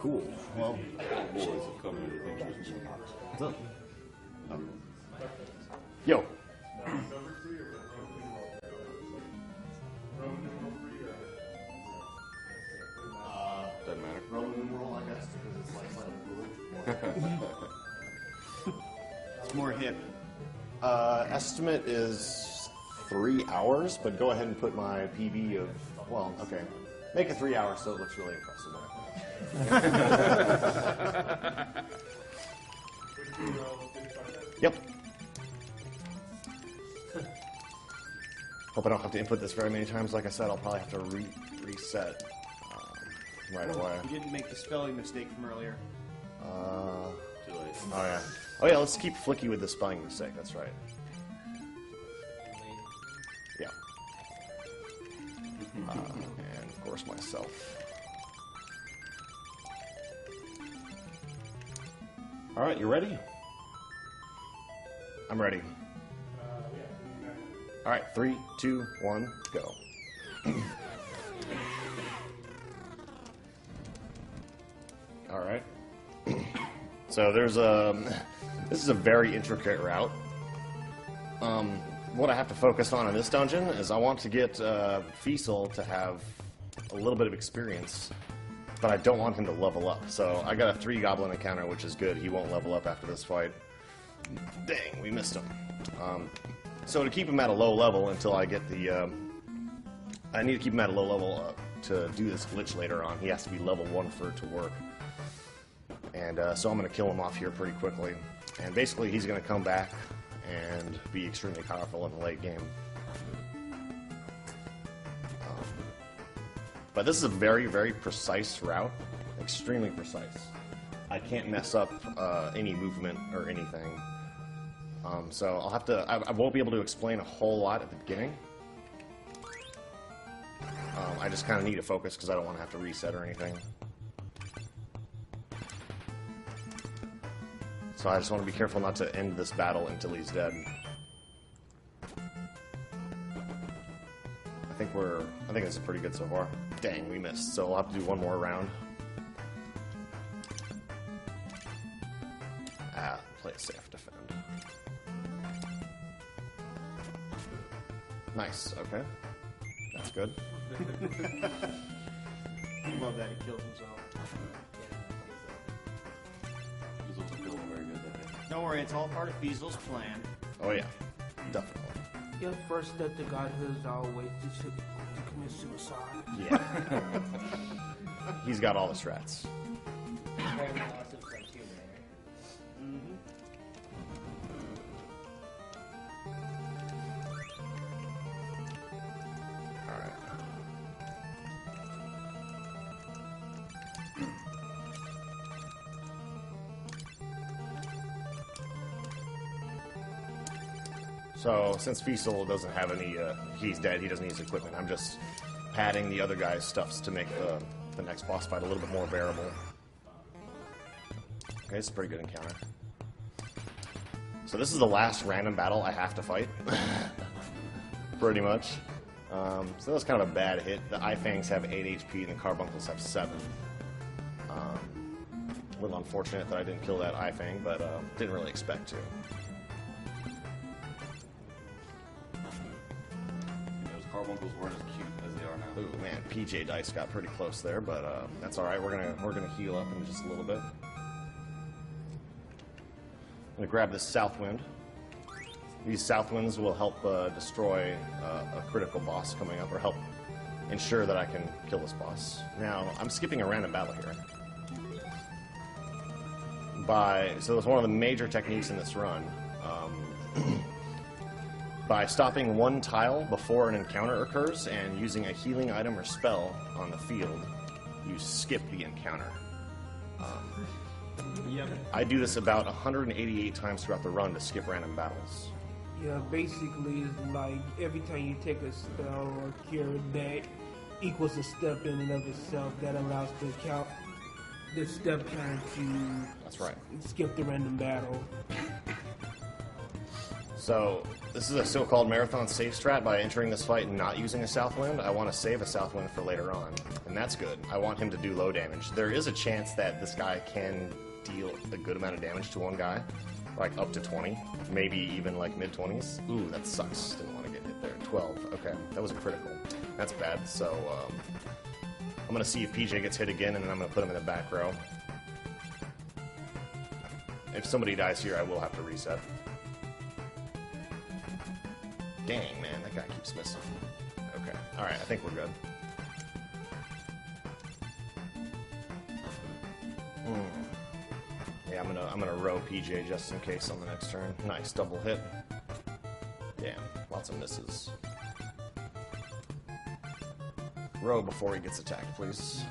Cool. Well, What's up? Yo. Doesn't matter. Roman numeral, I guess, because it's like it's more hip. Estimate is 3 hours, but go ahead and put my PB of, well, okay. Make it 3 hours so it looks really impressive. Yep. Hope I don't have to input this very many times. Like I said, I'll probably have to reset right away. You didn't make the spelling mistake from earlier. Too late. Oh yeah. Oh yeah, let's keep Flicky with the spelling mistake, that's right. Yeah. And of course myself. Alright, you ready? I'm ready. Alright, 3, 2, 1, go. Alright. So there's this is a very intricate route. What I have to focus on in this dungeon is I want to get Fiesel to have a little bit of experience, but I don't want him to level up. So I got a 3 goblin encounter, which is good. He won't level up after this fight. Dang, we missed him. So to keep him at a low level until I get the... I need to keep him at a low level to do this glitch later on. He has to be level 1 for it to work. And so I'm going to kill him off here pretty quickly. And basically he's going to come back and be extremely powerful in the late game. But this is a very, very precise route. Extremely precise. I can't mess up any movement or anything. So I'll have to... I won't be able to explain a whole lot at the beginning. I just kind of need to focus because I don't want to have to reset or anything. So I just want to be careful not to end this battle until he's dead. I think this is pretty good so far. Dang, we missed. So we'll have to do one more round. Play it safe, defend. Nice, okay. That's good. I love that he kills himself. He's also feeling very good that day. Don't worry, it's all part of Fiesel's plan. Oh yeah, definitely. Your first step to godhood is always to commit suicide. Yeah. He's got all the strats. Alright. So, since Fiesel doesn't have any, he's dead, he doesn't need his equipment, I'm just padding the other guy's stuffs to make the next boss fight a little bit more bearable. Okay, it's a pretty good encounter. So this is the last random battle I have to fight. Pretty much. So that was kind of a bad hit. The Eyefangs have 8 HP and the Carbuncles have 7. A little unfortunate that I didn't kill that Eyefang, but didn't really expect to. Those carbuncles weren't as cute as they are now. Ooh, man, PJ Dice got pretty close there, but that's all right. We're gonna heal up in just a little bit. I'm gonna grab this Southwind. These Southwinds will help destroy a critical boss coming up, or help ensure that I can kill this boss. Now, I'm skipping a random battle here. So it's one of the major techniques in this run. By stopping one tile before an encounter occurs and using a healing item or spell on the field, you skip the encounter. Yep. I do this about 188 times throughout the run to skip random battles. Yeah, basically it's like every time you take a spell or cure that equals a step in and of itself, that allows the count the step count to That's right. skip the random battle. So this is a so-called marathon safe strat. By entering this fight and not using a Southwind, I want to save a Southwind for later on, and that's good. I want him to do low damage. There is a chance that this guy can deal a good amount of damage to one guy, like up to 20, maybe even like mid-20s. Ooh, that sucks. Didn't want to get hit there. 12. Okay, that was a critical. That's bad. So I'm going to see if PJ gets hit again, and then I'm going to put him in the back row. If somebody dies here, I will have to reset. Dang, man, that guy keeps missing. Okay, alright, I think we're good. Yeah, I'm gonna row PJ just in case on the next turn. Nice, double hit. Damn, lots of misses. Row before he gets attacked, please.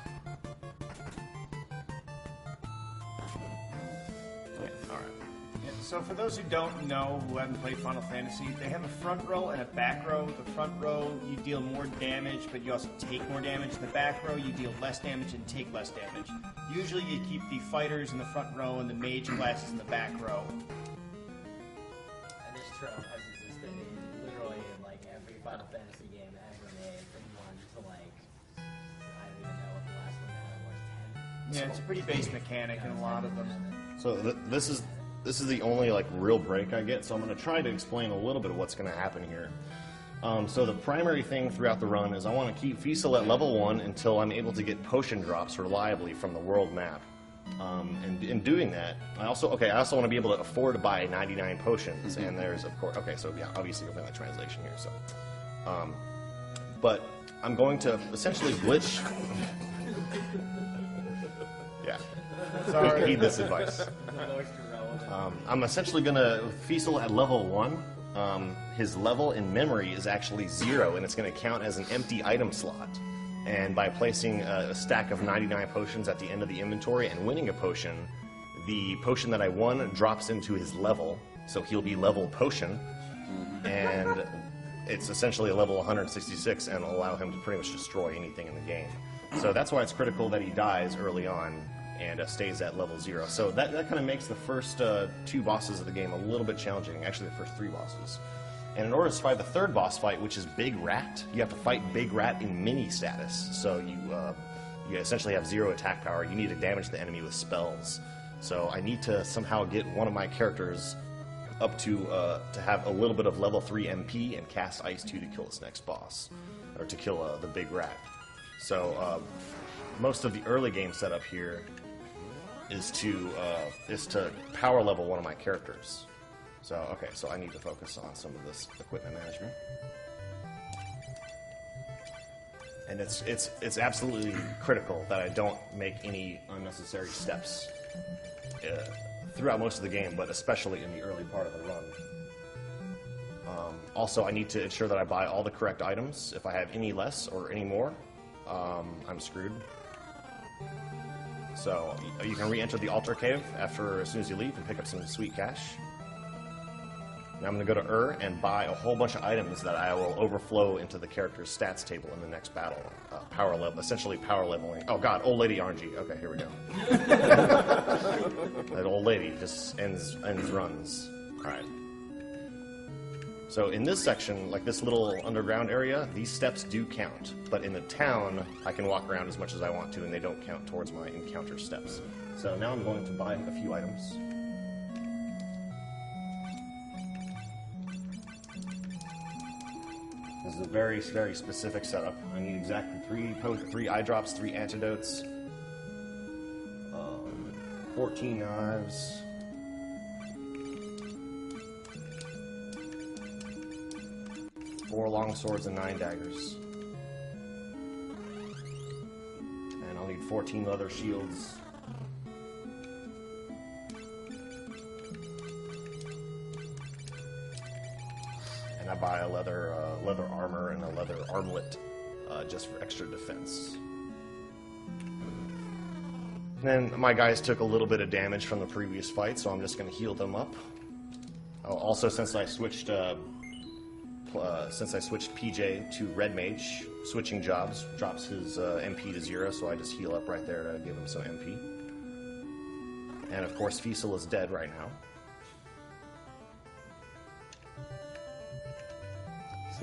So for those who don't know, who haven't played Final Fantasy, they have a front row and a back row. The front row, you deal more damage, but you also take more damage. The back row, you deal less damage and take less damage. Usually you keep the fighters in the front row and the mage classes in the back row. And this trope has existed literally in like every Final Fantasy game ever made, from 1 to like, I don't even know what the last one was, 10? Yeah, it's a pretty base mechanic in a lot of them. So this is the only like real break I get, so I'm going to try to explain a little bit of what's going to happen here. So the primary thing throughout the run is I want to keep Fiesel at level 1 until I'm able to get potion drops reliably from the world map. And in doing that, I also want to be able to afford to buy 99 potions, and there's, of course, so yeah, obviously we're doing the translation here, so. But I'm going to essentially glitch. Yeah. Sorry. Heed this advice. I'm essentially going to, Fiesel at level 1, his level in memory is actually 0, and it's going to count as an empty item slot. And by placing a stack of 99 potions at the end of the inventory and winning a potion, the potion that I won drops into his level, so he'll be level potion, and it's essentially a level 166 and will allow him to pretty much destroy anything in the game. So that's why it's critical that he dies early on and stays at level 0. So that kind of makes the first 2 bosses of the game a little bit challenging, actually the first 3 bosses. And in order to survive the 3rd boss fight, which is Big Rat, you have to fight Big Rat in mini status. So you essentially have 0 attack power. You need to damage the enemy with spells. So I need to somehow get one of my characters up to have a little bit of level 3 MP and cast Ice 2 to kill this next boss, or to kill the Big Rat. So most of the early game setup here is to power level one of my characters. So okay, so I need to focus on some of this equipment management, and it's absolutely critical that I don't make any unnecessary steps throughout most of the game, but especially in the early part of the run. Also, I need to ensure that I buy all the correct items. If I have any less or any more, I'm screwed. So you can re-enter the altar cave as soon as you leave and pick up some sweet cash. Now I'm going to go to and buy a whole bunch of items that I will overflow into the character's stats table in the next battle. Power level, essentially power leveling. Oh god, old lady RNG. Okay, here we go. That old lady just ends runs. Alright. So in this section, like this little underground area, these steps do count. But in the town, I can walk around as much as I want to, and they don't count towards my encounter steps. So now I'm going to buy a few items. This is a very, very specific setup. I need exactly 3 eye drops, 3 antidotes, 14 knives, 4 long swords and 9 daggers. And I'll need 14 leather shields. And I buy a leather armor and a leather armlet just for extra defense. And then my guys took a little bit of damage from the previous fight, so I'm just going to heal them up. Also, since I switched PJ to Red Mage, switching jobs drops his MP to 0, so I just heal up right there to give him some MP. And of course, Fiesel is dead right now.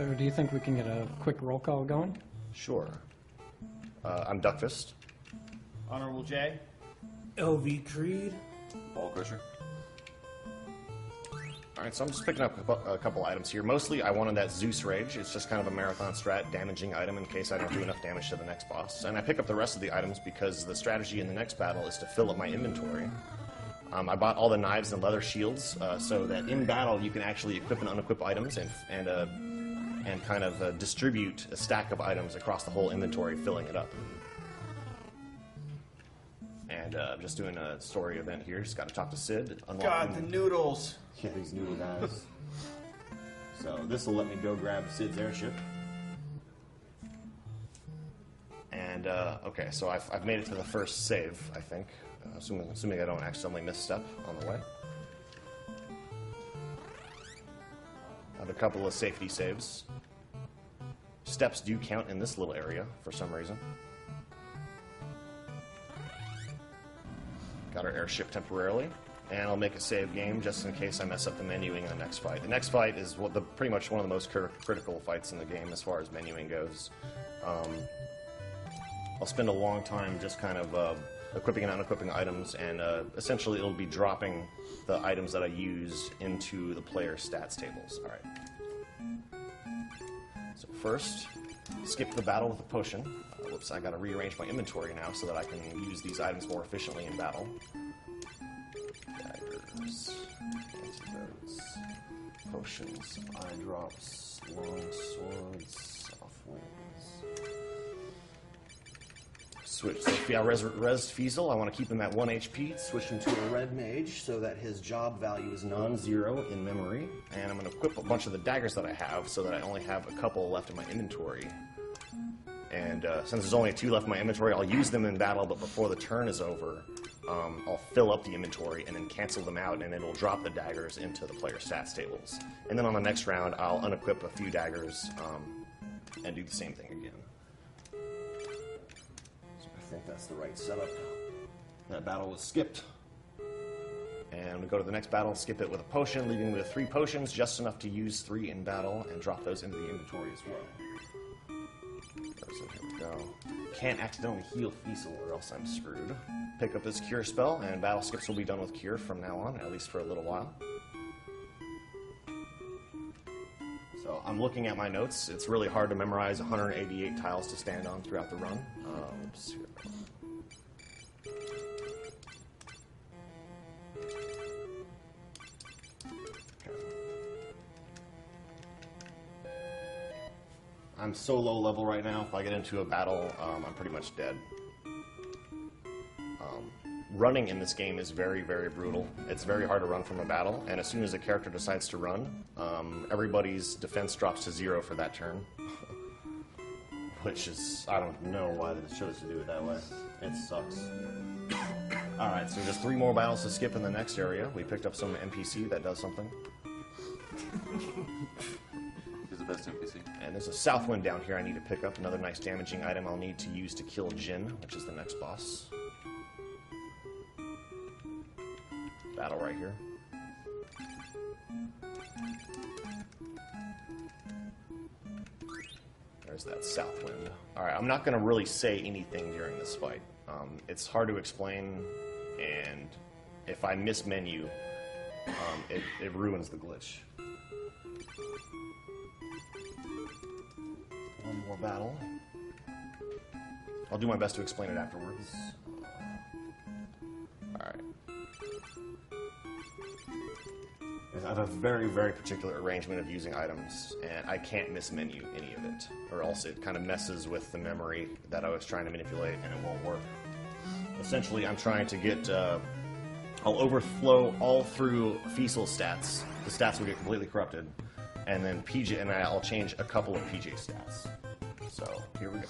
So do you think we can get a quick roll call going? Sure. I'm Duckfist. Honorable J. LV Creed. Ball crusher. Alright, so I'm just picking up a couple items here. Mostly I wanted that Zeus Rage. It's just kind of a marathon strat damaging item in case I don't do enough damage to the next boss. And I pick up the rest of the items because the strategy in the next battle is to fill up my inventory. I bought all the knives and leather shields so that in battle you can actually equip and unequip items and kind of distribute a stack of items across the whole inventory, filling it up. And I'm just doing a story event here. Just got to talk to Sid. God, the noodles. Yeah, these noodle guys. So this will let me go grab Sid's airship. And okay, so I've made it to the first save, I think. Assuming I don't accidentally misstep on the way. I have a couple of safety saves. Steps do count in this little area for some reason. Got our airship temporarily. And I'll make a save game just in case I mess up the menuing in the next fight. The next fight is pretty much one of the most critical fights in the game as far as menuing goes. I'll spend a long time just kind of equipping and unequipping items, and essentially it'll be dropping the items that I use into the player stats tables. All right. So first, skip the battle with a potion. Whoops, I got to rearrange my inventory now so that I can use these items more efficiently in battle. Daggers, antidotes, potions, eye drops, long swords, soft wings. Switch. So yeah, Res Fiesel, I want to keep him at 1 HP. Switch him to a red mage so that his job value is non-zero in memory. And I'm going to equip a bunch of the daggers that I have so that I only have a couple left in my inventory. And since there's only 2 left in my inventory, I'll use them in battle, but before the turn is over, I'll fill up the inventory and then cancel them out, and it'll drop the daggers into the player stats tables. And then on the next round, I'll unequip a few daggers and do the same thing again. I think that's the right setup. That battle was skipped. And we go to the next battle, skip it with a potion, leaving with 3 potions, just enough to use 3 in battle, and drop those into the inventory as well. So here we go. Can't accidentally heal Fiesel or else I'm screwed. Pick up this cure spell, and battle skips will be done with cure from now on, at least for a little while. So I'm looking at my notes. It's really hard to memorize 188 tiles to stand on throughout the run. Oops. I'm so low level right now, if I get into a battle, I'm pretty much dead. Running in this game is very, very brutal. It's very hard to run from a battle, and as soon as a character decides to run, everybody's defense drops to 0 for that turn. Which is, I don't know why they chose to do it that way. It sucks. Alright, so just 3 more battles to skip in the next area. We picked up some NPC that does something. He's the best NPC. And there's a south wind down here I need to pick up. Another nice damaging item I'll need to use to kill Jin, which is the next boss. Battle right here. There's that south wind. Alright, I'm not going to really say anything during this fight. It's hard to explain, and if I miss menu, it ruins the glitch. One more battle. I'll do my best to explain it afterwards. Alright. I have a very, very particular arrangement of using items, and I can't mismenu any of it, or else it kind of messes with the memory that I was trying to manipulate, and it won't work. Essentially, I'm trying to get... I'll overflow all through Fiesel stats. The stats will get completely corrupted, and then PJ, and I'll change a couple of PJ stats. So, here we go.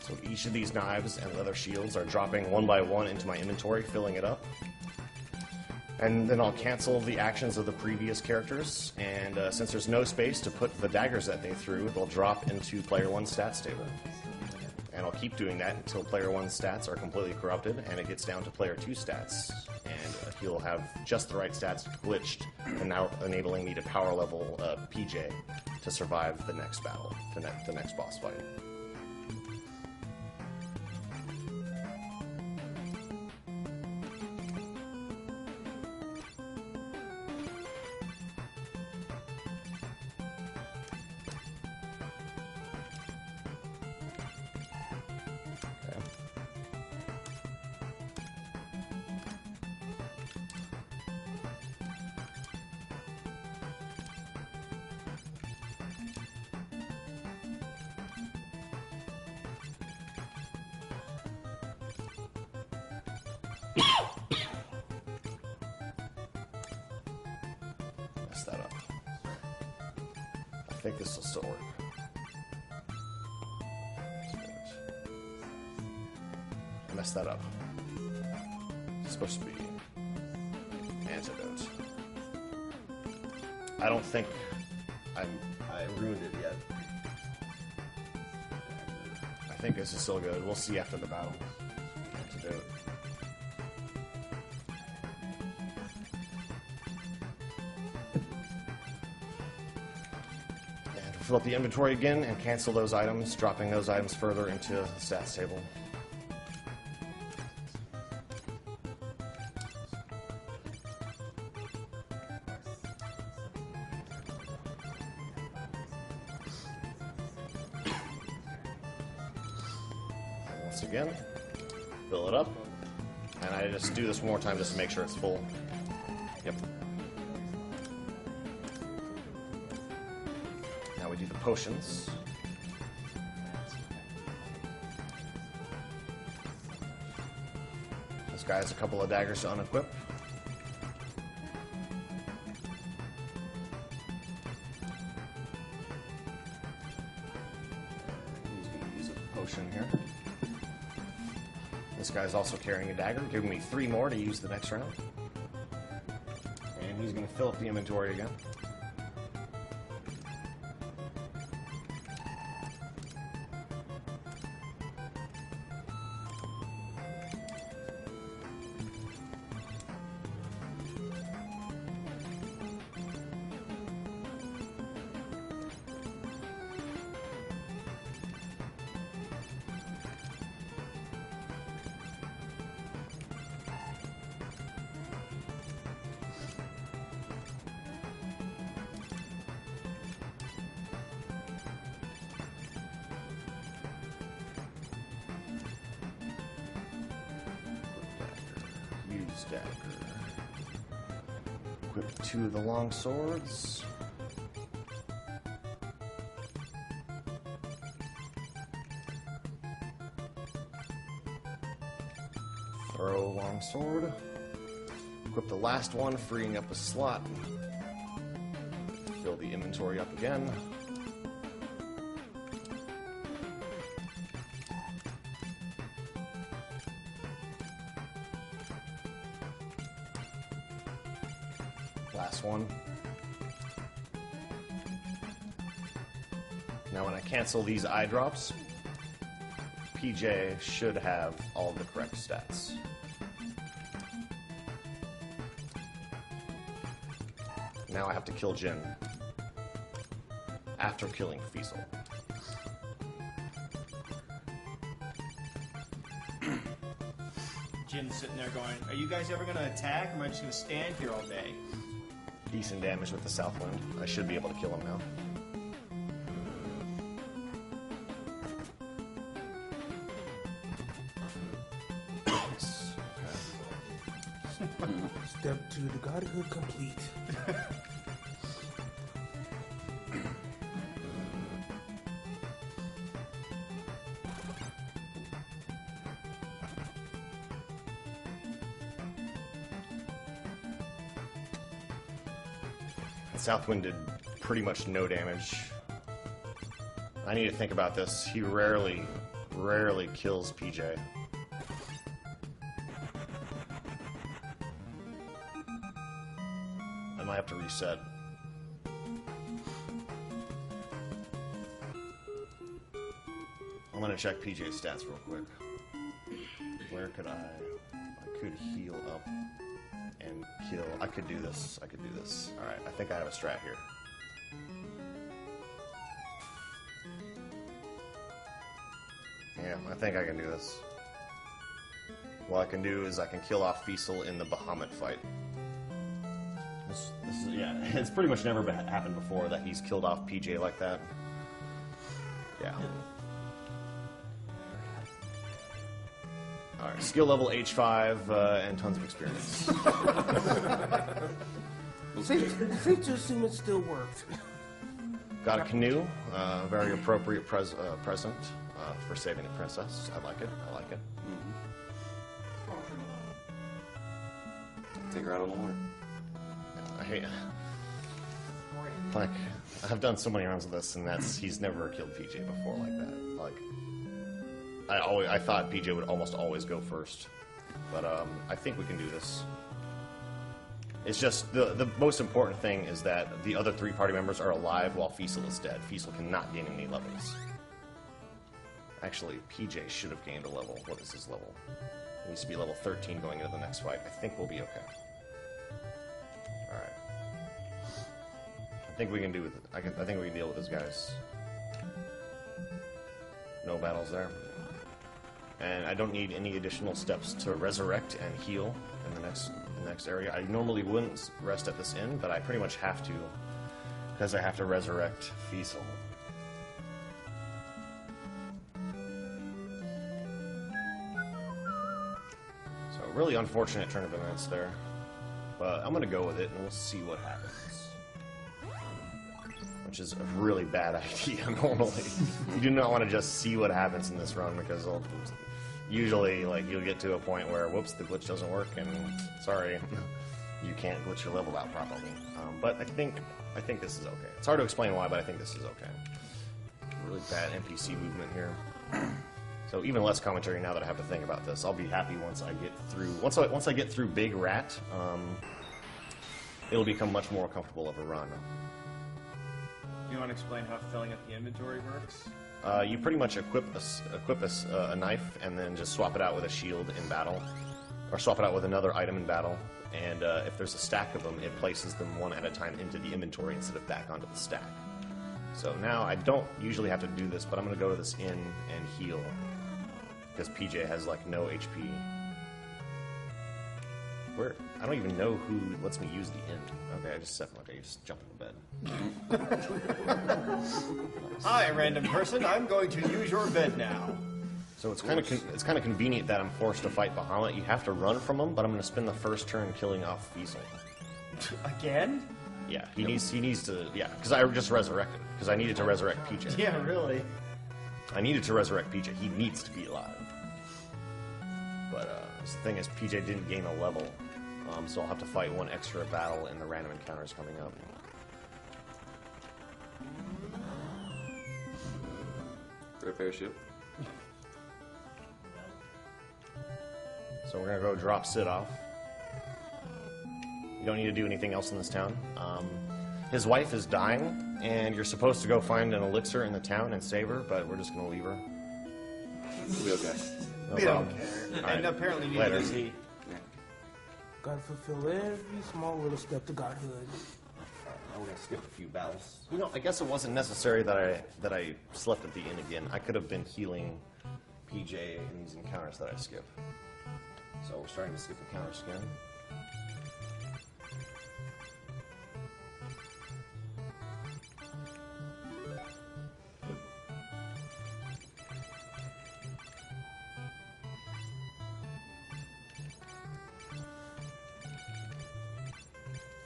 So each of these knives and leather shields are dropping one by one into my inventory, filling it up. And then I'll cancel the actions of the previous characters, and since there's no space to put the daggers that they threw, they'll drop into player 1's stats table. And I'll keep doing that until player 1's stats are completely corrupted, and it gets down to player 2's stats. And he'll have just the right stats glitched, and now enabling me to power level PJ to survive the next battle, the next boss fight. Mess that up. I think this will still work. I messed that up. It's supposed to be antidote. I don't think I ruined it yet. I think this is still good. We'll see after the battle. Antidote. And fill up the inventory again and cancel those items, dropping those items further into the stats table. Once again, fill it up, and I just do this one more time just to make sure it's full. Yep. Now we do the potions. This guy has a couple of daggers to unequip. He's going to use a potion here. This guy's also carrying a dagger, giving me 3 more to use the next round. And he's going to fill up the inventory again. Use dagger. Equip 2 of the long swords. Throw long sword. Equip the last one, freeing up a slot. Fill the inventory up again. Last one. Now when I cancel these eye drops, PJ should have all the correct stats. Now I have to kill Jin after killing Fiesel. Jin's sitting there going, are you guys ever going to attack, or am I just going to stand here all day? Decent damage with the Southwind. I should be able to kill him now. Nice. Okay. Step 2, the godhood complete. Southwind did pretty much no damage. I need to think about this. He rarely rarely kills PJ. I might have to reset. I'm gonna check PJ's stats real quick. Where could I could heal up and kill. I could do this. I could do this. Alright, I think I have a strat here. Yeah, I think I can do this. What I can do is I can kill off Fiesel in the Bahamut fight. This is, yeah, it's pretty much never happened before that he's killed off PJ like that. Yeah. Alright, skill level H5 and tons of experience. Safe to assume it still worked. Got a canoe, very appropriate present for saving a princess. I like it. I like it. Take her out on the water. I hate. Like, I've done so many rounds of this, and he's never killed PJ before like that. Like, I thought PJ would almost always go first, but I think we can do this. It's just the most important thing is that the other 3 party members are alive while Fiesel is dead. Fiesel cannot gain any levels. Actually, PJ should have gained a level. What is his level? He needs to be level 13 going into the next fight. I think we'll be okay. Alright. I think we can do with it. I think we can deal with those guys. No battles there. And I don't need any additional steps to resurrect and heal in the next area. I normally wouldn't rest at this inn, but I pretty much have to because I have to resurrect Fiesel. So really unfortunate turn of events there, but I'm gonna go with it and we'll see what happens. Which is a really bad idea normally. You do not want to just see what happens in this run because usually, like, you'll get to a point where, whoops, the glitch doesn't work, and sorry, you can't glitch your level out properly. But I think this is okay. It's hard to explain why, but I think this is okay. Really bad NPC movement here. So even less commentary now that I have to think about this. I'll be happy once I get through. Once I get through Big Rat, it'll become much more comfortable of a run. You want to explain how filling up the inventory works? You pretty much equip a knife and then just swap it out with a shield in battle, or swap it out with another item in battle. And if there's a stack of them, it places them one at a time into the inventory instead of back onto the stack. So now I don't usually have to do this, but I'm going to go to this inn and heal because PJ has like no HP. I don't even know who lets me use the inn. Okay, I just jump in the bed. Hi, random person. I'm going to use your bed now. So it's kind of convenient that I'm forced to fight Bahamut. You have to run from him, but I'm going to spend the first turn killing off Fiesel. Again? Yeah, he needs to. Yeah, because I just resurrected. Because I needed to resurrect PJ. Yeah, really. I needed to resurrect PJ. He needs to be alive. But the thing is, PJ didn't gain a level, so I'll have to fight one extra battle in the random encounters coming up. Repair ship. So we're gonna go drop Sid off. You don't need to do anything else in this town. His wife is dying, and you're supposed to go find an elixir in the town and save her, but we're just gonna leave her. We'll be okay. No We problem. don't care. All right. And apparently neither Later. does he. Gotta fulfill every small little step to godhood. I'm gonna skip a few battles. You know, I guess it wasn't necessary that I slept at the inn again. I could have been healing PJ in these encounters that I skip. So we're starting to skip encounters again.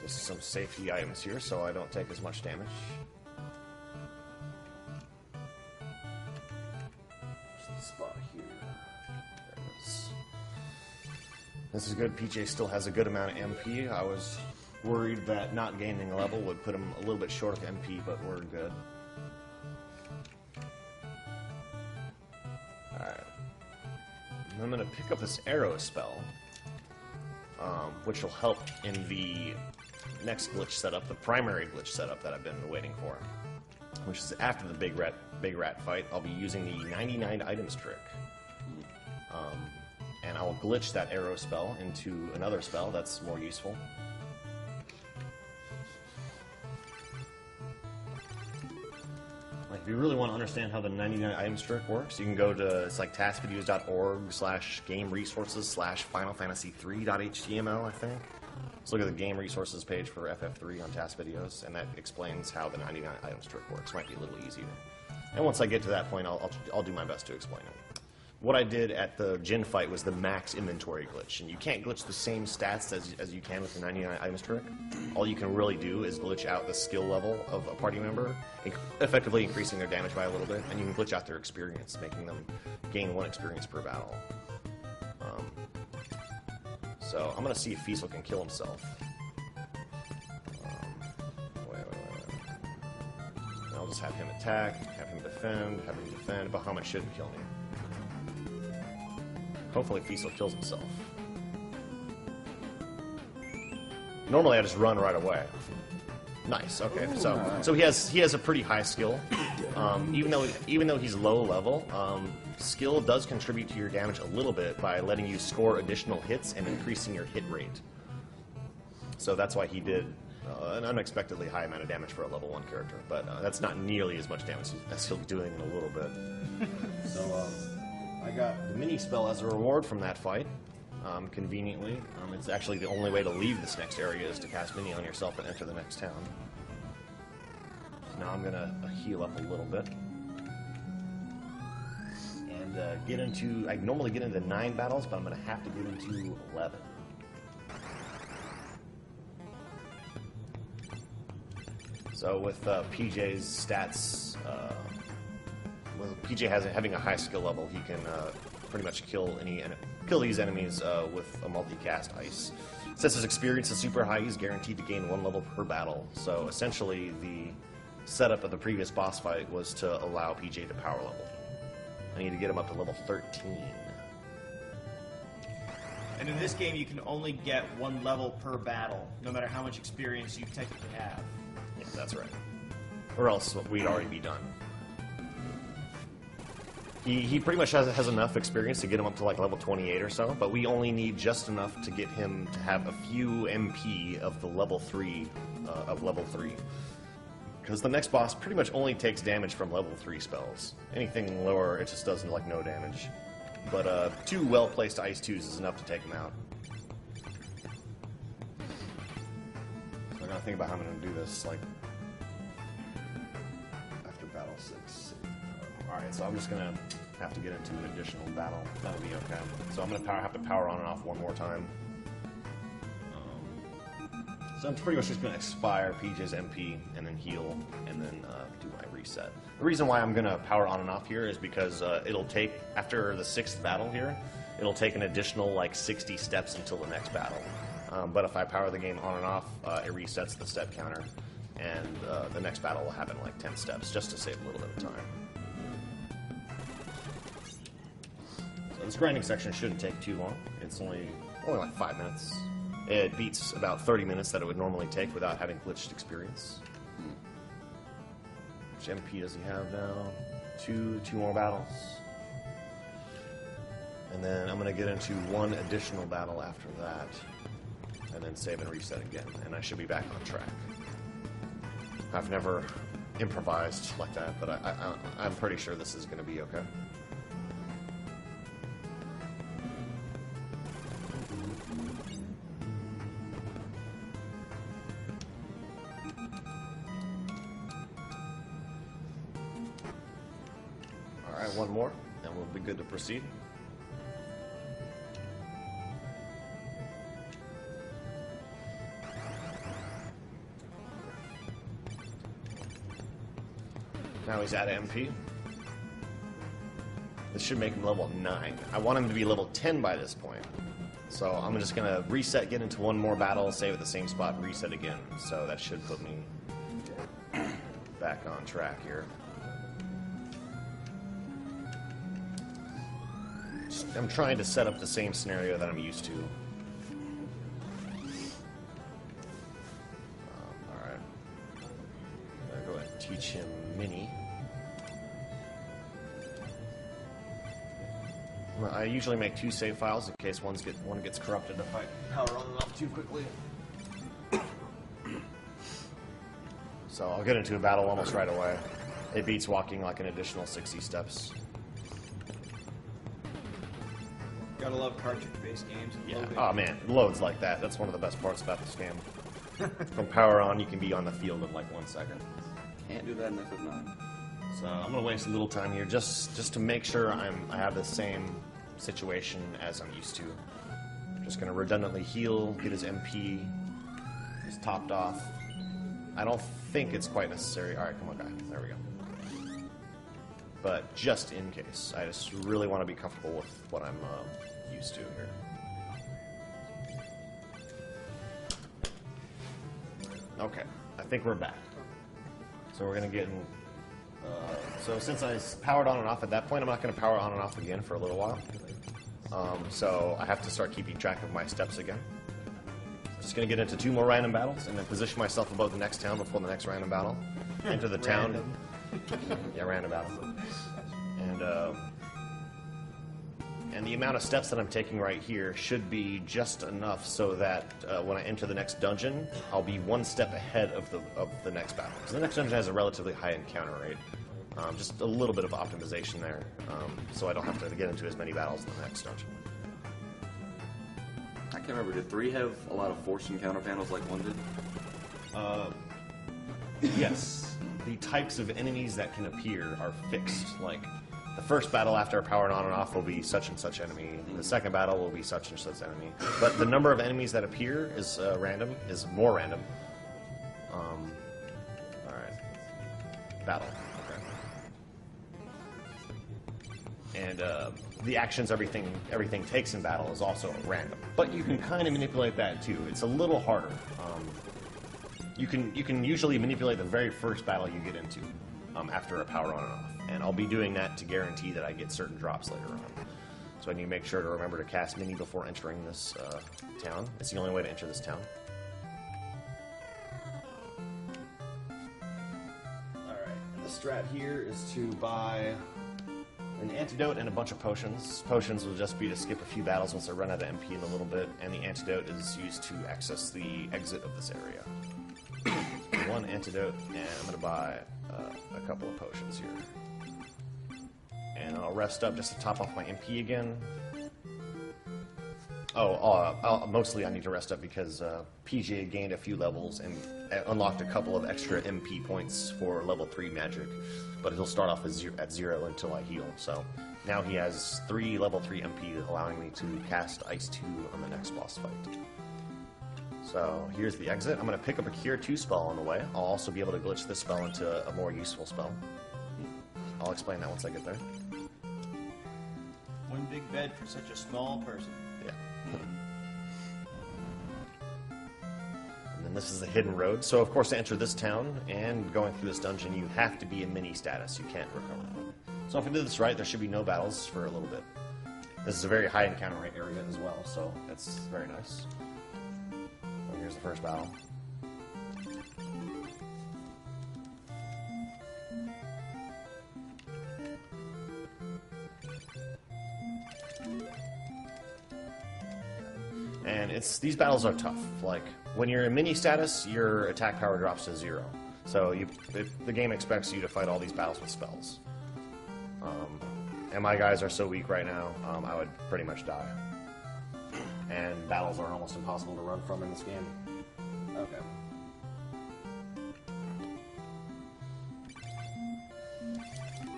Just some safety items here so I don't take as much damage. There's the spot here. There it is. This is good. PJ still has a good amount of MP. I was worried that not gaining a level would put him a little bit short of MP, but we're good. Alright. Alright. I'm going to pick up this arrow spell, which will help in the next glitch setup, the primary glitch setup that I've been waiting for, which is after the big rat fight. I'll be using the 99 items trick. And I'll glitch that arrow spell into another spell that's more useful. Like, if you really want to understand how the 99 items trick works, you can go to, it's like taskvideos.org/gameresources/finalfantasy3.html, I think. Let's look at the game resources page for FF3 on Task Videos, and that explains how the 99 items trick works. Might be a little easier. And once I get to that point, I'll do my best to explain it. What I did at the Jin fight was the max inventory glitch, and you can't glitch the same stats as you can with the 99 items trick. All you can really do is glitch out the skill level of a party member, effectively increasing their damage by a little bit, and you can glitch out their experience, making them gain 1 experience per battle. So I'm going to see if Fiesel can kill himself. Wait. I'll just have him attack, have him defend, but how much shouldn't kill me? Hopefully Fiesel kills himself. Normally I just run right away. Nice. Okay. So he has a pretty high skill. Even though he's low level, skill does contribute to your damage a little bit by letting you score additional hits and increasing your hit rate. So that's why he did an unexpectedly high amount of damage for a level 1 character, but that's not nearly as much damage as he'll be doing in a little bit. So I got the mini spell as a reward from that fight. Conveniently, it's actually the only way to leave this next area is to cast mini on yourself and enter the next town. So now I'm gonna heal up a little bit and get into. I normally get into 9 battles, but I'm gonna have to get into 11. So with PJ's stats, with PJ having a high skill level, he can pretty much kill these enemies with a multicast ice. Since his experience is super high, he's guaranteed to gain 1 level per battle. So essentially, the setup of the previous boss fight was to allow PJ to power level. I need to get him up to level 13. And in this game, you can only get 1 level per battle, no matter how much experience you technically have. Yeah, that's right. Or else we'd already be done. He pretty much has enough experience to get him up to like level 28 or so, but we only need just enough to get him to have a few MP of the level 3, Because the next boss pretty much only takes damage from level 3 spells. Anything lower, it just does like no damage. But 2 well-placed Ice 2s is enough to take him out. So I gotta think about how I'm gonna do this, like, after battle 6. Alright, so I'm just gonna have to get into an additional battle. That'll be okay. So I'm gonna have to power on and off 1 more time. So I'm pretty much just gonna expire PJ's MP and then heal and then do my reset. The reason why I'm gonna power on and off here is because it'll take, after the 6th battle here, it'll take an additional like 60 steps until the next battle. But if I power the game on and off, it resets the step counter, and the next battle will happen in like 10 steps, just to save a little bit of time. So this grinding section shouldn't take too long. It's only like 5 minutes. It beats about 30 minutes that it would normally take without having glitched experience. Which MP does he have now? Two more battles. And then I'm going to get into 1 additional battle after that. And then save and reset again. And I should be back on track. I've never improvised like that, but I'm pretty sure this is going to be okay. Alright, 1 more, and we'll be good to proceed. Now he's at MP. This should make him level 9. I want him to be level 10 by this point. So I'm just going to reset, get into 1 more battle, save at the same spot, and reset again. So that should put me back on track here. I'm trying to set up the same scenario that I'm used to. Alright. I'm going to go ahead and teach him Mini. I usually make 2 save files in case one gets corrupted if I power on and off too quickly. So I'll get into a battle almost right away. It beats walking like an additional 60 steps. Gotta love cartridge-based games. Yeah. Oh man, it loads like that. That's one of the best parts about this game. From power on, you can be on the field in like 1 second. Can't do that in FF9. So I'm gonna waste a little time here just to make sure I have the same situation as I'm used to. Just gonna redundantly heal, get his MP, he's topped off. I don't think it's quite necessary. All right, come on, guy. There we go. But just in case, I just really want to be comfortable with what I'm used to here. Okay, I think we're back. So we're gonna get in. So since I powered on and off at that point, I'm not going to power on and off again for a little while. So I have to start keeping track of my steps again. Just going to get into 2 more random battles and then position myself above the next town before the next random battle. Enter the town. Yeah, random battle. And the amount of steps that I'm taking right here should be just enough so that when I enter the next dungeon, I'll be 1 step ahead of the next battle. Because the next dungeon has a relatively high encounter rate. Just a little bit of optimization there, so I don't have to get into as many battles in the next dungeon. I can't remember, did 3 have a lot of forced encounter panels like 1 did? Yes. The types of enemies that can appear are fixed. Like, the first battle after powering on and off will be such and such enemy. The second battle will be such and such enemy. But the number of enemies that appear is more random. Alright. Battle. And the actions everything takes in battle is also random. But you can kind of manipulate that too. It's a little harder. You can usually manipulate the very first battle you get into after a power on and off. And I'll be doing that to guarantee that I get certain drops later on. So I need to make sure to remember to cast Mini before entering this town. It's the only way to enter this town. Alright, and the strat here is to buy an antidote and a bunch of potions. Potions will just be to skip a few battles once I run out of MP in a little bit, and the antidote is used to access the exit of this area. 1 antidote, and I'm going to buy a couple of potions here. And I'll rest up just to top off my MP again. Mostly I need to rest up because PGA gained a few levels and unlocked a couple of extra MP points for level 3 magic. But he'll start off at 0 until I heal. So now he has 3 level 3 MP, allowing me to cast Ice 2 on the next boss fight. So here's the exit. I'm going to pick up a Cure 2 spell on the way. I'll also be able to glitch this spell into a more useful spell. I'll explain that once I get there. One big bed for such a small person. Yeah. And then this is the hidden road. So of course to enter this town and going through this dungeon, you have to be in mini status. You can't recover. So if I did this right, there should be no battles for a little bit. This is a very high encounter rate area as well, so that's very nice. So here's the first battle. And these battles are tough. Like, when you're in mini status, your attack power drops to 0. So the game expects you to fight all these battles with spells. And my guys are so weak right now, I would pretty much die. And battles are almost impossible to run from in this game. Okay.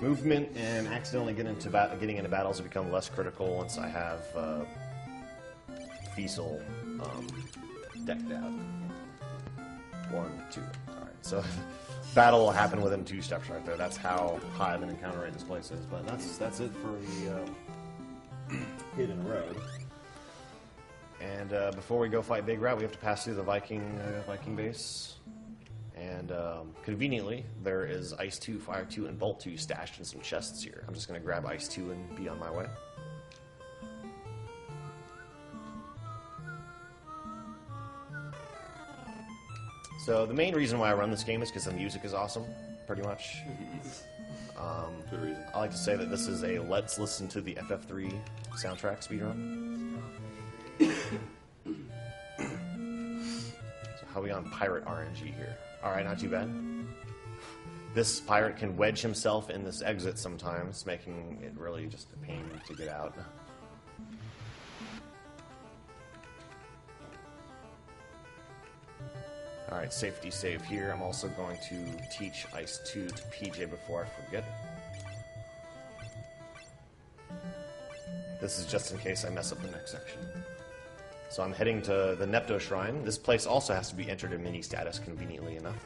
Movement and accidentally getting into battles have become less critical once I have Fiesel decked out. 1, 2. Alright, so battle will happen within 2 steps right there. That's how high of an encounter rate this place is. But that's it for the hidden road. And before we go fight Big Rat, we have to pass through the Viking base. And conveniently, there is Ice 2, Fire 2, and Bolt 2 stashed in some chests here. I'm just going to grab Ice 2 and be on my way. So the main reason why I run this game is because the music is awesome, pretty much. Good reason. I like to say that this is a let's listen to the FF3 soundtrack speedrun. So how are we on pirate RNG here? Alright, not too bad. This pirate can wedge himself in this exit sometimes, making it really just a pain to get out. Alright, safety save here. I'm also going to teach Ice 2 to PJ before I forget. This is just in case I mess up the next section. So I'm heading to the Nepto Shrine. This place also has to be entered in mini status, conveniently enough.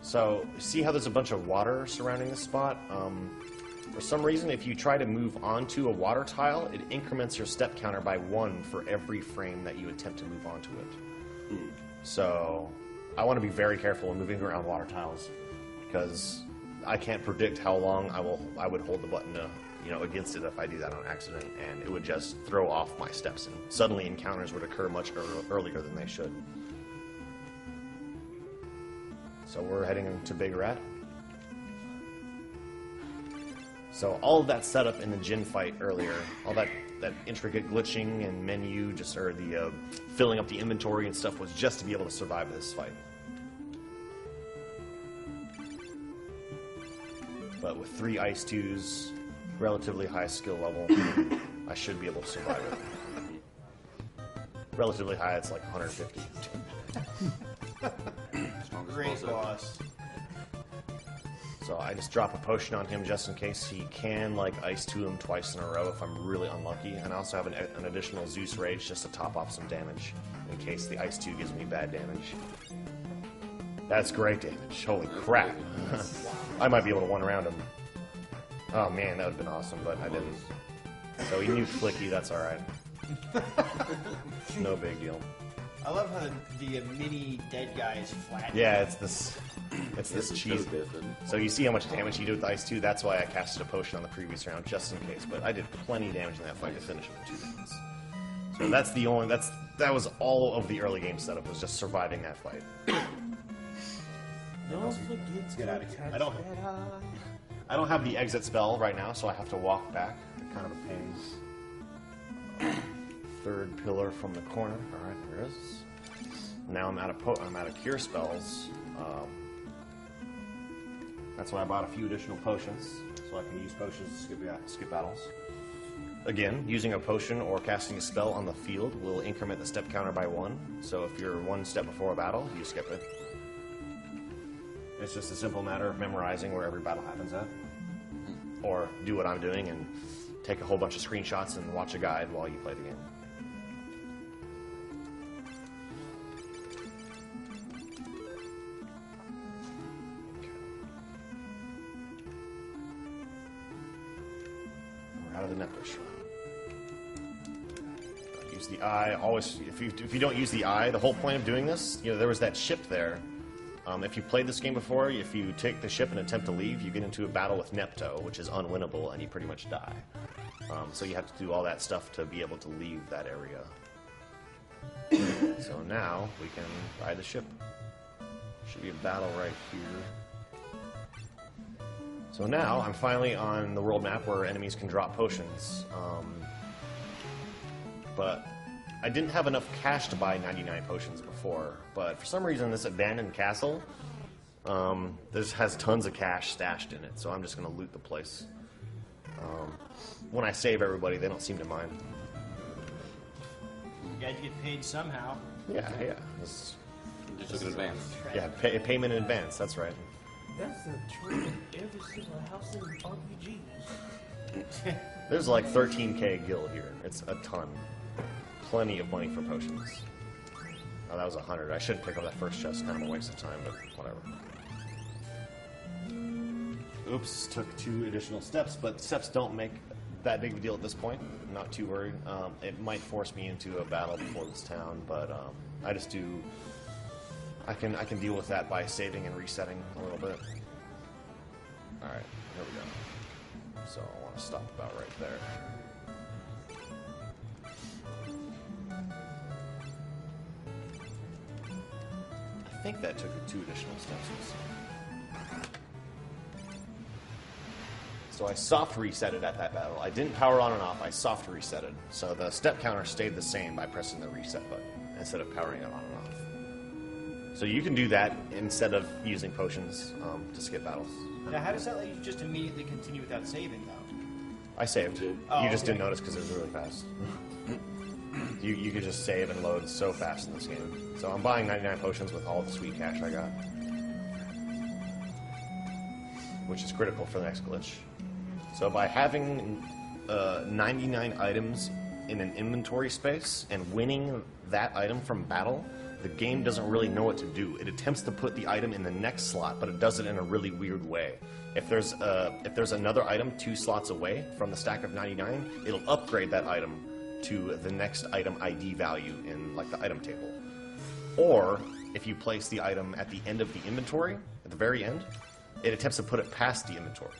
So, see how there's a bunch of water surrounding this spot? For some reason, if you try to move onto a water tile, it increments your step counter by 1 for every frame that you attempt to move onto it. So, I want to be very careful when moving around water tiles, because I can't predict how long I would hold the button against it if I do that on accident, and it would just throw off my steps, and suddenly encounters would occur much earlier than they should. So we're heading into Big Rat. So all of that setup in the Jin fight earlier, all that intricate glitching and menu, the filling up the inventory and stuff, was just to be able to survive this fight. But with 3 Ice 2s, relatively high skill level, I should be able to survive it. Relatively high, it's like 150. Great boss. So I just drop a potion on him just in case he can, Ice 2 him twice in a row if I'm really unlucky. And I also have an additional Zeus Rage just to top off some damage in case the Ice 2 gives me bad damage. That's great damage. Holy crap. I might be able to one around him. Oh man, that would have been awesome, but I didn't. So he knew Flicky, that's alright. No big deal. I love how the mini dead guy is flat. Yeah, it's this cheese. So you see how much damage he did with Ice 2? That's why I casted a potion on the previous round, just in case. But I did plenty of damage in that fight to finish him in 2 minutes. So that was all of the early game setup, was just surviving that fight. Don't forget to Get out of here. touch I don't- that eye. I don't have the exit spell right now, so I have to walk back. Kind of a pain. 3rd pillar from the corner. All right, there it is. Now I'm out of cure spells. That's why I bought a few additional potions, so I can use potions to skip battles. Again, using a potion or casting a spell on the field will increment the step counter by 1. So if you're 1 step before a battle, you skip it. It's just a simple matter of memorizing where every battle happens at. Or do what I'm doing and take a whole bunch of screenshots and watch a guide while you play the game. We're out of the Nepto Shrine. Use the eye. Always, if you don't use the eye, the whole point of doing this, there was that ship there. If you played this game before, if you take the ship and attempt to leave, you get into a battle with Nepto, which is unwinnable, and you pretty much die. So you have to do all that stuff to be able to leave that area. So now we can ride the ship. Should be a battle right here. So now I'm finally on the world map where enemies can drop potions. But I didn't have enough cash to buy 99 potions before, but for some reason this abandoned castle, this has tons of cash stashed in it, so I'm just going to loot the place. When I save everybody, they don't seem to mind. You guys get paid somehow. Yeah. Just look in advance. Yeah, payment in advance, that's right. That's a trend in every single house in RPGs. There's like 13k gil here. It's a ton. Plenty of money for potions. Oh, that was 100. I should pick up that first chest. Kind of a waste of time, but whatever. Oops, took 2 additional steps, but steps don't make that big of a deal at this point. I'm not too worried. It might force me into a battle before this town, but I just do. I can deal with that by saving and resetting a little bit. All right, here we go. So I want to stop about right there. think that took 2 additional steps. So I soft resetted at that battle. I didn't power on and off, I soft resetted. So the step counter stayed the same by pressing the reset button instead of powering it on and off. So you can do that instead of using potions to skip battles. Now, how does that let you just immediately continue without saving, though? I saved. Oh, You just okay. didn't notice because it was really fast. You could just save and load so fast in this game. So I'm buying 99 potions with all the sweet cash I got. Which is critical for the next glitch. So by having 99 items in an inventory space and winning that item from battle, the game doesn't really know what to do. It attempts to put the item in the next slot, but it does it in a really weird way. If there's another item 2 slots away from the stack of 99, it'll upgrade that item to the next item ID value in like the item table. Or if you place the item at the end of the inventory, at the very end, it attempts to put it past the inventory.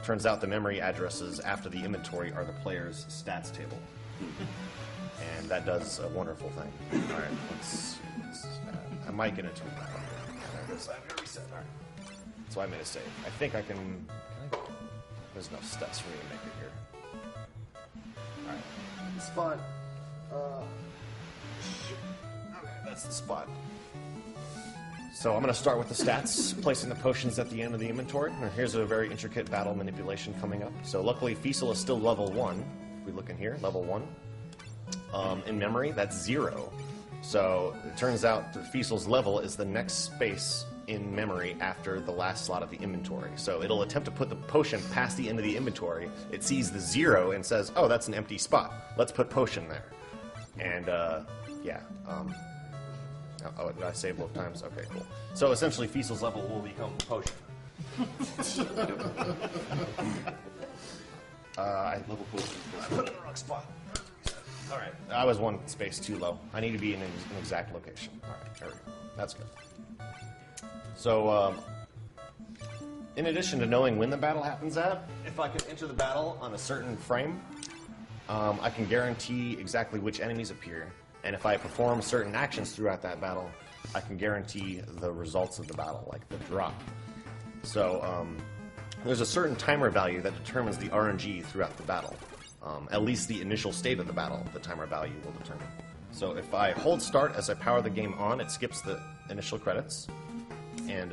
Turns out the memory addresses after the inventory are the player's stats table. And that does a wonderful thing. Alright, I might get into it. There it is. I'm gonna reset. Alright. So I made a save. I think I can there's enough steps for me to make it here. Alright. Spot. Okay, that's the spot. So I'm going to start with the stats, placing the potions at the end of the inventory. Now here's a very intricate battle manipulation coming up. So luckily, Fiesel is still level 1. If we look in here, level 1. In memory, that's 0. So it turns out that Fiesel's level is the next space in memory after the last slot of the inventory. So it'll attempt to put the potion past the end of the inventory. It sees the 0 and says, oh, that's an empty spot. Let's put potion there. And, yeah. Oh, did I save both times? Okay, cool. So essentially, Fiesel's level will become potion. I Level potion. put it in the wrong spot. All right, I was 1 space too low. I need to be in an exact location. All right, there we go. That's good. So, in addition to knowing when the battle happens at, if I can enter the battle on a certain frame, I can guarantee exactly which enemies appear. And if I perform certain actions throughout that battle, I can guarantee the results of the battle, like the drop. So there's a certain timer value that determines the RNG throughout the battle. At least the initial state of the battle, the timer value will determine. So if I hold start as I power the game on, it skips the initial credits. And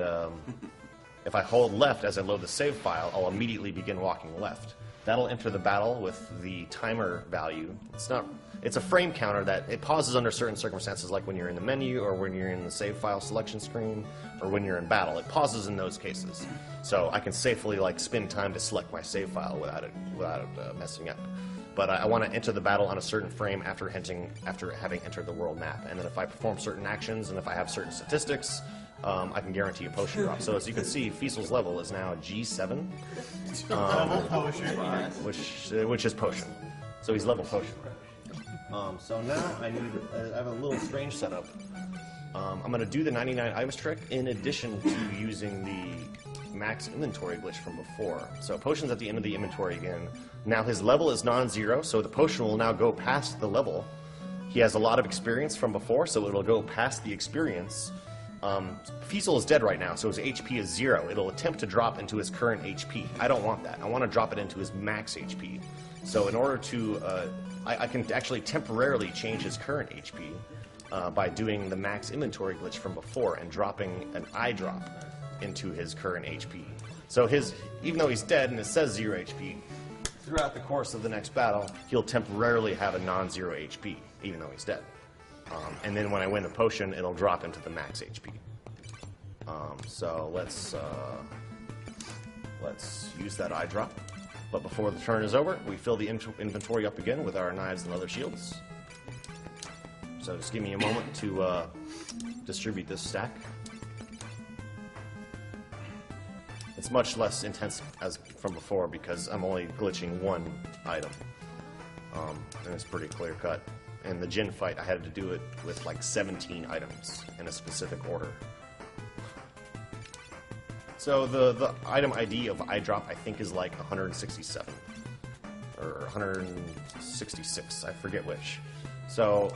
if I hold left as I load the save file, I'll immediately begin walking left. That'll enter the battle with the timer value. It's a frame counter that it pauses under certain circumstances, like when you're in the menu or when you're in the save file selection screen or when you're in battle. It pauses in those cases. So I can safely spend time to select my save file without it messing up. But I want to enter the battle on a certain frame after having entered the world map. And then if I perform certain actions and if I have certain statistics, I can guarantee a potion drop. So as you can see, Fiesel's level is now G7, which is potion. So he's level potion. So now I have a little strange setup. I'm going to do the 99 items trick in addition to using the max inventory glitch from before. So potion's at the end of the inventory again. Now his level is non-zero, so the potion will now go past the level. He has a lot of experience from before, so it'll go past the experience. Fiesel is dead right now, so his HP is 0. It'll attempt to drop into his current HP. I don't want that. I want to drop it into his max HP. So in order to, I can actually temporarily change his current HP by doing the max inventory glitch from before and dropping an eye drop into his current HP. So even though he's dead and it says 0 HP, throughout the course of the next battle, he'll temporarily have a non-zero HP, even though he's dead. And then when I win the potion, it'll drop into the max HP. So let's use that eye drop. But before the turn is over, we fill the inventory up again with our knives and leather shields. So just give me a moment to distribute this stack. It's much less intense as from before because I'm only glitching 1 item. And it's pretty clear cut. In the Jin fight, I had to do it with 17 items in a specific order. So the item ID of eye drop I think is 167 or 166. I forget which. So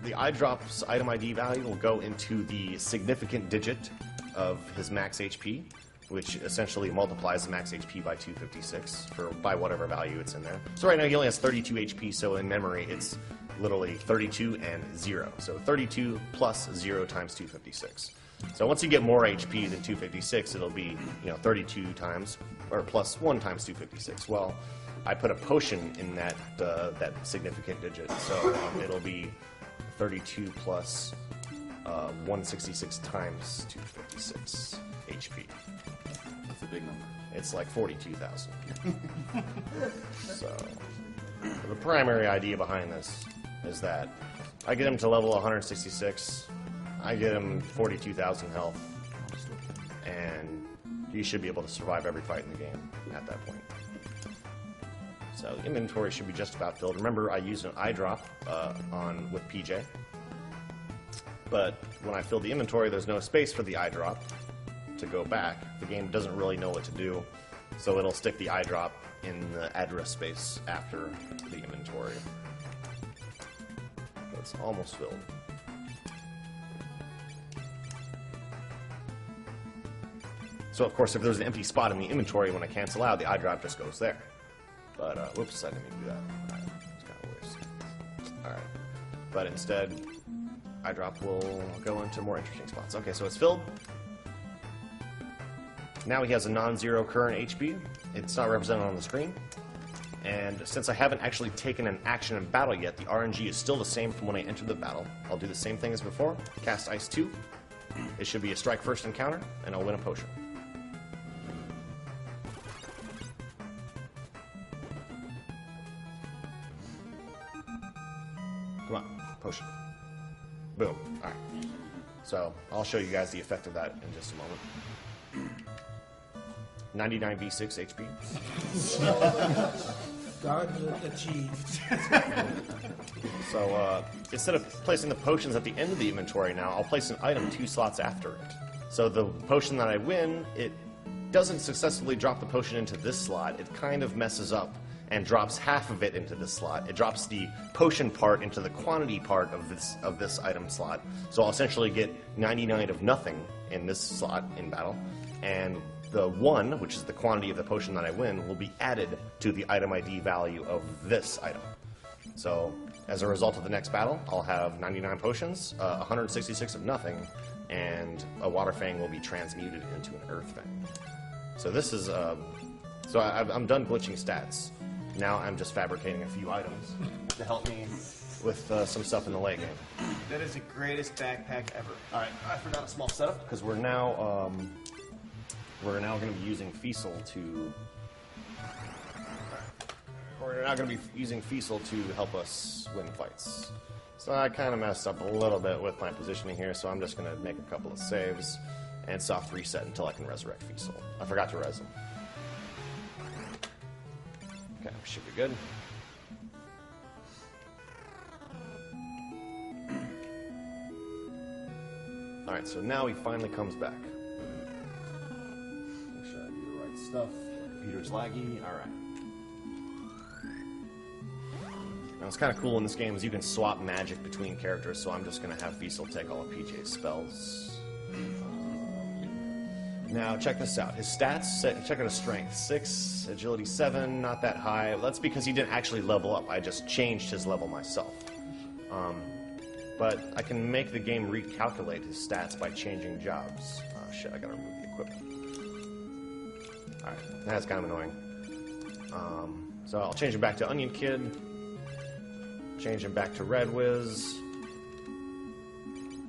the eye drop's item ID value will go into the significant digit of his max HP, which essentially multiplies the max HP by 256 by whatever value it's in there. So right now he only has 32 HP, so in memory it's literally 32 and 0. So 32 plus 0 times 256. So once you get more HP than 256, it'll be 32 times or plus 1 times 256. Well, I put a potion in that significant digit, so it'll be 32 plus 166 times 256 HP. That's a big number. It's like 42,000. So the primary idea behind this is that I get him to level 166, I get him 42,000 health, and he should be able to survive every fight in the game at that point. So the inventory should be just about filled. Remember, I used an eye drop with PJ, but when I filled the inventory, there's no space for the eye drop to go back. The game doesn't really know what to do, so it'll stick the eye drop in the address space after the inventory. It's almost filled. So of course, if there's an empty spot in the inventory when I cancel out, the eye drop just goes there. But whoops, I didn't mean to do that. Alright, it's kind of waste. Alright, but instead, eye drop will go into more interesting spots. Okay, so it's filled. Now he has a non-zero current HP. It's not represented on the screen. And since I haven't actually taken an action in battle yet, the RNG is still the same from when I entered the battle. I'll do the same thing as before. Cast Ice 2. It should be a strike first encounter, and I'll win a potion. Come on, potion. Boom. Alright. So, I'll show you guys the effect of that in just a moment. 99 V6 HP. God achieved. So, instead of placing the potions at the end of the inventory now, I'll place an item 2 slots after it. So the potion that I win, it doesn't successfully drop the potion into this slot. It kind of messes up and drops half of it into this slot. It drops the potion part into the quantity part of this item slot. So I'll essentially get 99 of nothing in this slot in battle, and the 1, which is the quantity of the potion that I win, will be added to the item ID value of this item. So as a result of the next battle, I'll have 99 potions, 166 of nothing, and a Water Fang will be transmuted into an Earth Fang. So this is so I'm done glitching stats. Now I'm just fabricating a few items to help me with some stuff in the late game. That is the greatest backpack ever. All right, I forgot a small setup because we're now going to be using Fiesel to. We're now going to be using Fiesel to help us win fights. So I kind of messed up a little bit with my positioning here, so I'm just going to make a couple of saves and soft reset until I can resurrect Fiesel. I forgot to res him. Okay, we should be good. Alright, so now he finally comes back. Make sure I do the right stuff. Computer's laggy. Alright. Now what's kind of cool in this game is you can swap magic between characters, so I'm just going to have Fiesel take all of PJ's spells. Now, check this out. His stats, check out his strength. 6, agility 7, not that high. That's because he didn't actually level up. I just changed his level myself. But I can make the game recalculate his stats by changing jobs. Oh, shit, I gotta remove the equipment. Alright, that's kind of annoying. So I'll change him back to Onion Kid. Change him back to Red Wiz.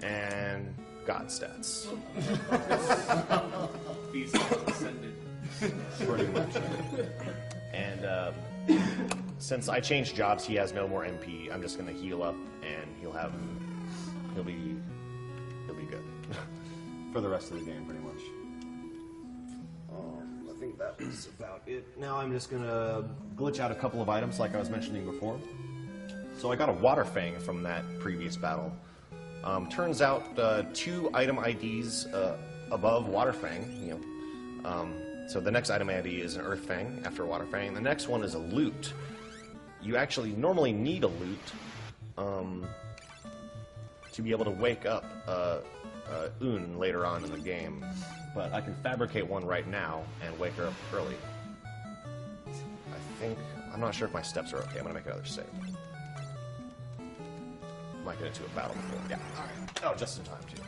And God stats. Pretty much. And since I changed jobs, he has no more MP. I'm just going to heal up, and he'll be good for the rest of the game, pretty much. I think that was about it. Now I'm just going to glitch out a couple of items, like I was mentioning before. So I got a Water Fang from that previous battle. Turns out 2 item IDs above Water Fang, so the next item ID is an Earth Fang after Water Fang. The next one is a loot. You actually normally need a loot to be able to wake up Un later on in the game, but I can fabricate one right now and wake her up early. I'm not sure if my steps are okay. I'm gonna make another save. Might get into a battle before. Yeah. All right. Oh, just in time too.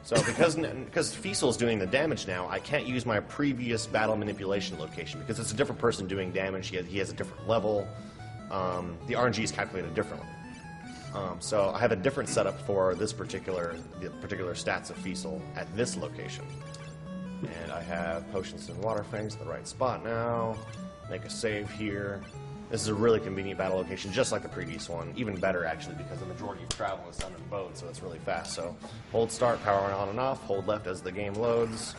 So because Fiesel's doing the damage now, I can't use my previous battle manipulation location because it's a different person doing damage. He has a different level. The RNG is calculated differently. So I have a different setup for the particular stats of Fiesel at this location. And I have Potions and Water Fangs in the right spot now. Make a save here. This is a really convenient battle location, just like the previous one. Even better, actually, because the majority of travel is done in boat, so it's really fast. So hold start, power on and off. Hold left as the game loads.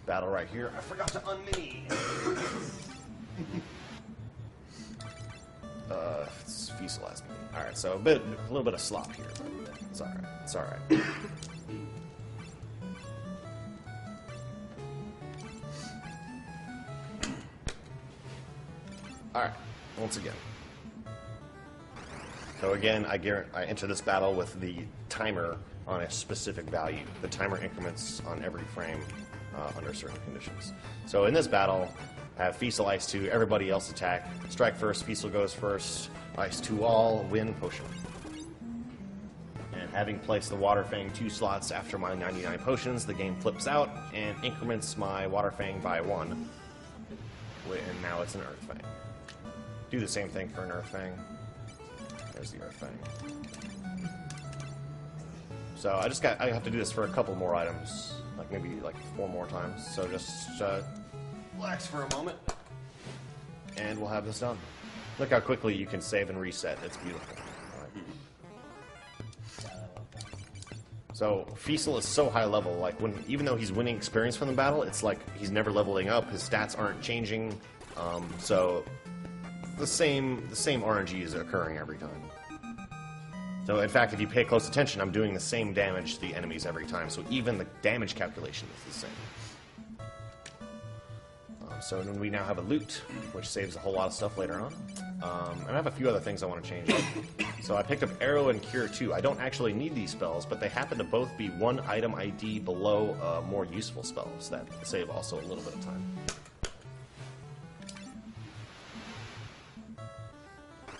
Battle right here. I forgot to unmini. It's Fiesel has me. All right, so a little bit of slop here, but it's all right. It's all right. Alright, once again. So again, I enter this battle with the timer on a specific value. The timer increments on every frame under certain conditions. So in this battle, I have Fiesel Ice 2, everybody else attack. Strike first, Fiesel goes first, Ice 2 all, win, potion. And having placed the Water Fang 2 slots after my 99 potions, the game flips out and increments my Water Fang by 1. And now it's an Earth Fang. Do the same thing for an Earth Fang. There's the Earth Fang. So I have to do this for a couple more items, like maybe like 4 more times. So just relax for a moment, and we'll have this done. Look how quickly you can save and reset. It's beautiful. So Fiesel is so high level, like even though he's winning experience from the battle, it's like he's never leveling up. His stats aren't changing. So the same RNG is occurring every time. So in fact, if you pay close attention, I'm doing the same damage to the enemies every time. So even the damage calculation is the same. So then we now have a loot, which saves a whole lot of stuff later on. And I have a few other things I want to change up. So I picked up Arrow and Cure 2. I don't actually need these spells, but they happen to both be 1 item ID below more useful spells that save also a little bit of time.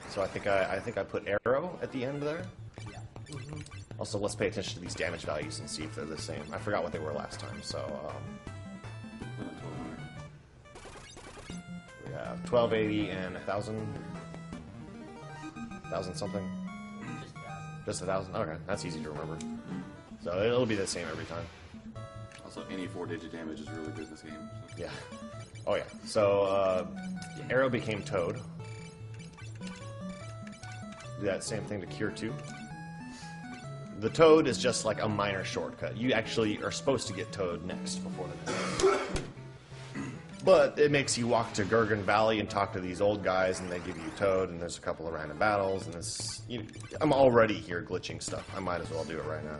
So I think I put Arrow at the end there. Yeah. Also, let's pay attention to these damage values and see if they're the same. I forgot what they were last time, so we have 1280 and 1,000. 1,000 something. Just 1,000. Okay, that's easy to remember. So it'll be the same every time. Also, any 4-digit damage is really good in this game. So. Yeah. Oh yeah. So Arrow became Toad. Do that same thing to Cure 2. The Toad is just like a minor shortcut. You actually are supposed to get Toad next before the next. But it makes you walk to Gurgen Valley and talk to these old guys, and they give you Toad, and there's a couple of random battles, and it's, I'm already here glitching stuff. I might as well do it right now.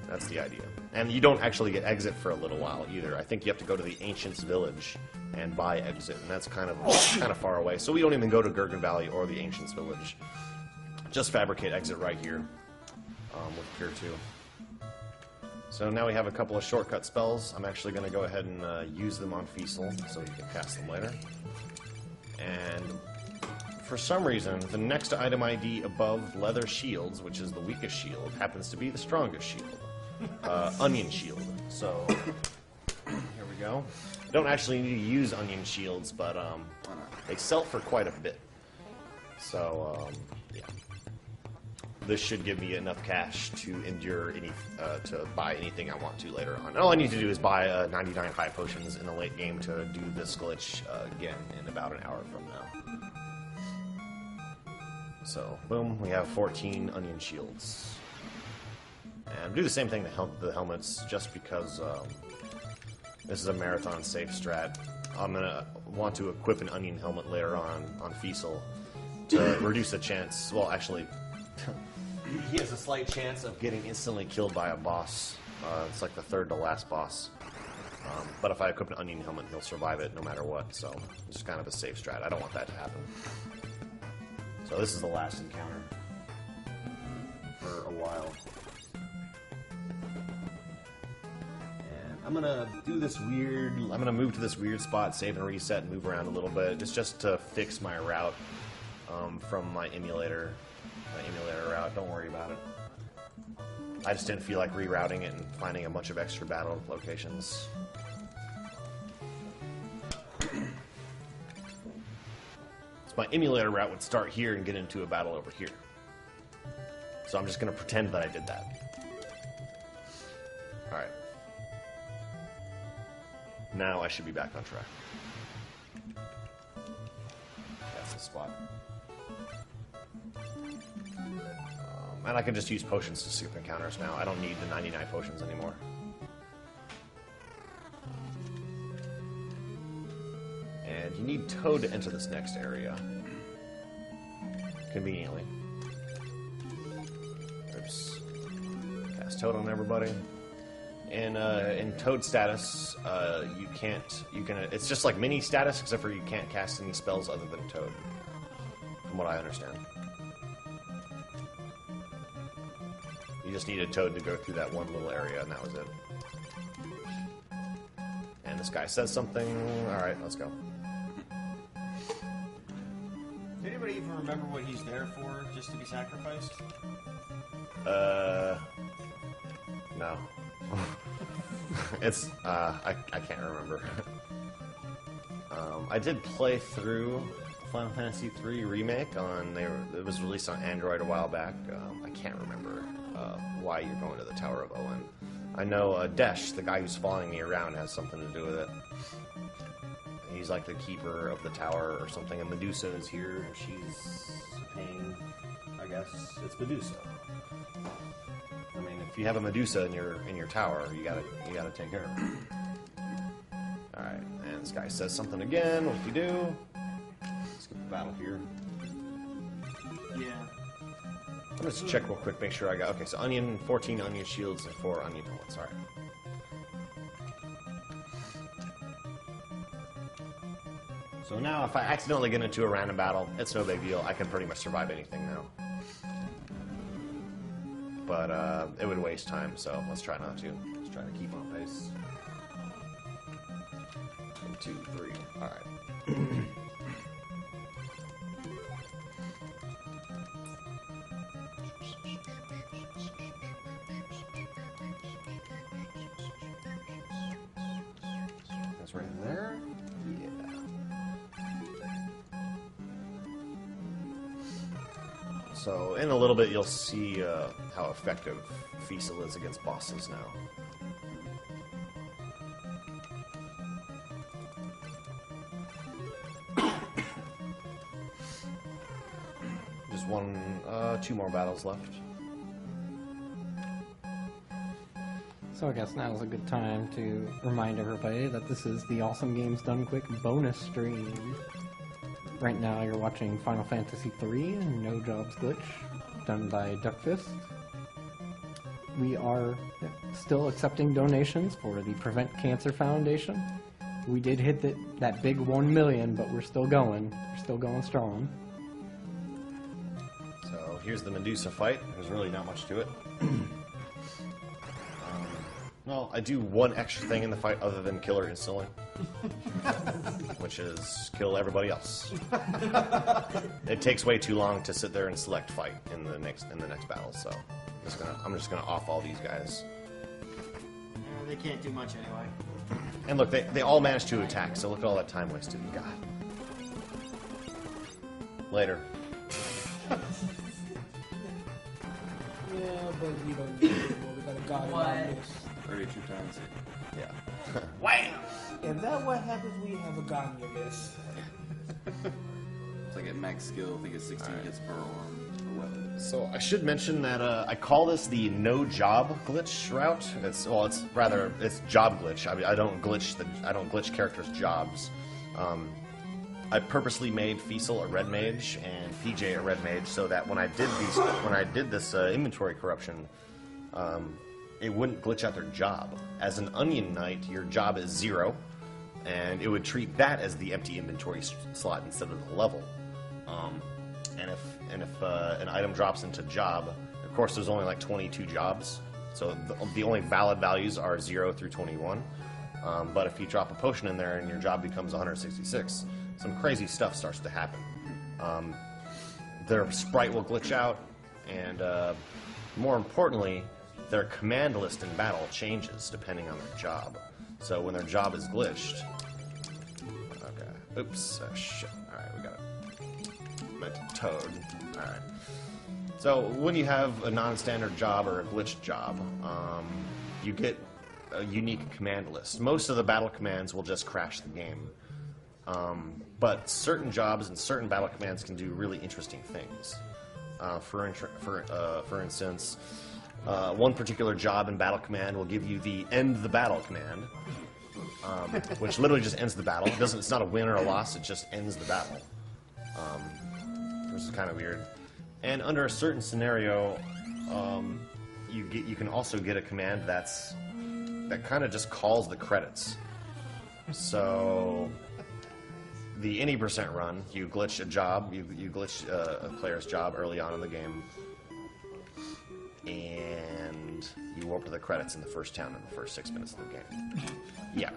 That's the idea. And you don't actually get exit for a little while either. I think you have to go to the Ancients Village and buy exit, and that's kind of far away. So we don't even go to Gurgen Valley or the Ancients Village. Just fabricate exit right here with Cure 2. So now we have a couple of shortcut spells. I'm actually going to go ahead and use them on Fiesel, so you can cast them later. And for some reason, the next item ID above Leather Shields, which is the weakest shield, happens to be the strongest shield. Onion Shield. So here we go. I don't actually need to use Onion Shields, but they sell for quite a bit. So, yeah. This should give me enough cash to endure to buy anything I want to later on. All I need to do is buy 99 high potions in the late game to do this glitch again in about an hour from now. So, boom, we have 14 onion shields. And do the same thing to the helmets, just because this is a marathon safe strat. I'm going to want to equip an onion helmet later on Fiesel to reduce the chance, well, actually... He has a slight chance of getting instantly killed by a boss. It's like the third to last boss. But if I equip an onion helmet, he'll survive it no matter what. So it's just kind of a safe strat. I don't want that to happen. So this is the last encounter. for a while. And I'm gonna do this weird. I'm gonna move to this weird spot, save and reset, and move around a little bit. It's just to fix my route from my emulator route. Don't worry about it. I just didn't feel like rerouting it and finding a bunch of extra battle locations. So my emulator route would start here and get into a battle over here. So I'm just going to pretend that I did that. Alright. Now I should be back on track. That's the spot. And I can just use potions to skip encounters now. I don't need the 99 potions anymore. And you need Toad to enter this next area. Conveniently. Oops. Cast Toad on everybody. And in Toad status, you can, it's just like mini status, except for you can't cast any spells other than Toad. From what I understand. You just needed Toad to go through that one little area, and that was it. And this guy says something. Alright, let's go. Does anybody even remember what he's there for, just to be sacrificed? No. It's, I can't remember. I did play through Final Fantasy III Remake on, it was released on Android a while back. I can't remember why you're going to the Tower of Owen. I know Desh, the guy who's following me around, has something to do with it. He's like the keeper of the tower or something, and Medusa is here. She's paying, I guess, it's Medusa. I mean, if you have a Medusa in your tower, you gotta take care of her. All right, and this guy says something again. What do you do? Skip the battle here. Yeah. I'm just check real quick, make sure I got. Okay, so 14 onion shields and 4 onion helmets. All right. So now, if I accidentally get into a random battle, it's no big deal. I can pretty much survive anything now. But it would waste time, so let's try not to. Let's try to keep on pace. 1, 2, 3. All right. That's right there. Yeah. So in a little bit, you'll see how effective Fiesel is against bosses now. Just two more battles left. So I guess now is a good time to remind everybody that this is the Awesome Games Done Quick bonus stream. Right now you're watching Final Fantasy III and No Jobs Glitch, done by Duckfist. We are still accepting donations for the Prevent Cancer Foundation. We did hit that big 1 million, but we're still going. We're still going strong. So here's the Medusa fight. There's really not much to it. Well, I do one extra thing in the fight other than kill her instantly. Which is kill everybody else. It takes way too long to sit there and select fight in the next battle, so I'm just gonna off all these guys. They can't do much anyway. And look, they all managed to attack, so look at all that time wasted. God. Later. Yeah, but we don't need it anymore. We got a god in our midst. 32 times. Yeah. Wham! Is that what happens when you have a god in your midst? It's like at max skill, I think it's 16 hits per weapon. So I should mention that I call this the no job glitch route. It's job glitch. I mean, I don't glitch characters' jobs. I purposely made Fiesel a red mage and PJ a red mage so that when I did this inventory corruption, it wouldn't glitch out their job. As an Onion Knight, your job is 0, and it would treat that as the empty inventory slot instead of the level. And if an item drops into job, Of course, there's only like 22 jobs, so the only valid values are 0 through 21. But if you drop a potion in there and your job becomes 166, some crazy stuff starts to happen. Their sprite will glitch out, and more importantly, their command list in battle changes depending on their job. So when their job is glitched... Okay. Oops. Shit. Alright, we got it. Meant Toad. Alright. So when you have a non-standard job or a glitched job, you get a unique command list. Most of the battle commands will just crash the game. But certain jobs and certain battle commands can do really interesting things. For instance, one particular job in battle command will give you the end the battle command, which literally just ends the battle. It's not a win or a loss, it just ends the battle. Which is kind of weird. And under a certain scenario, you can also get a command that kind of just calls the credits. So the any % run, you glitch a job, you glitch a player's job early on in the game, and you warp to the credits in the first town in the first 6 minutes of the game. Yeah.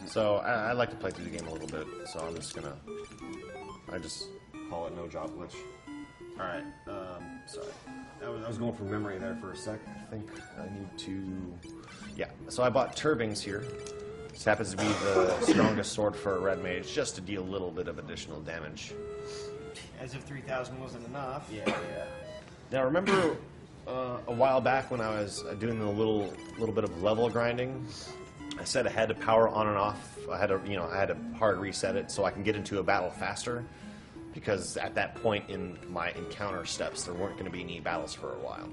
So I like to play through the game a little bit, so I just call it no job glitch. Alright, sorry. I was going from memory there for a sec. I think I need to... Yeah, so I bought Turbings here. This happens to be the strongest sword for a red mage, just to deal a little bit of additional damage. As if 3,000 wasn't enough. Yeah. Now remember a while back when I was doing a little bit of level grinding, I said I had to power on and off. I had to hard reset it so I can get into a battle faster. Because at that point in my encounter steps, there weren't going to be any battles for a while.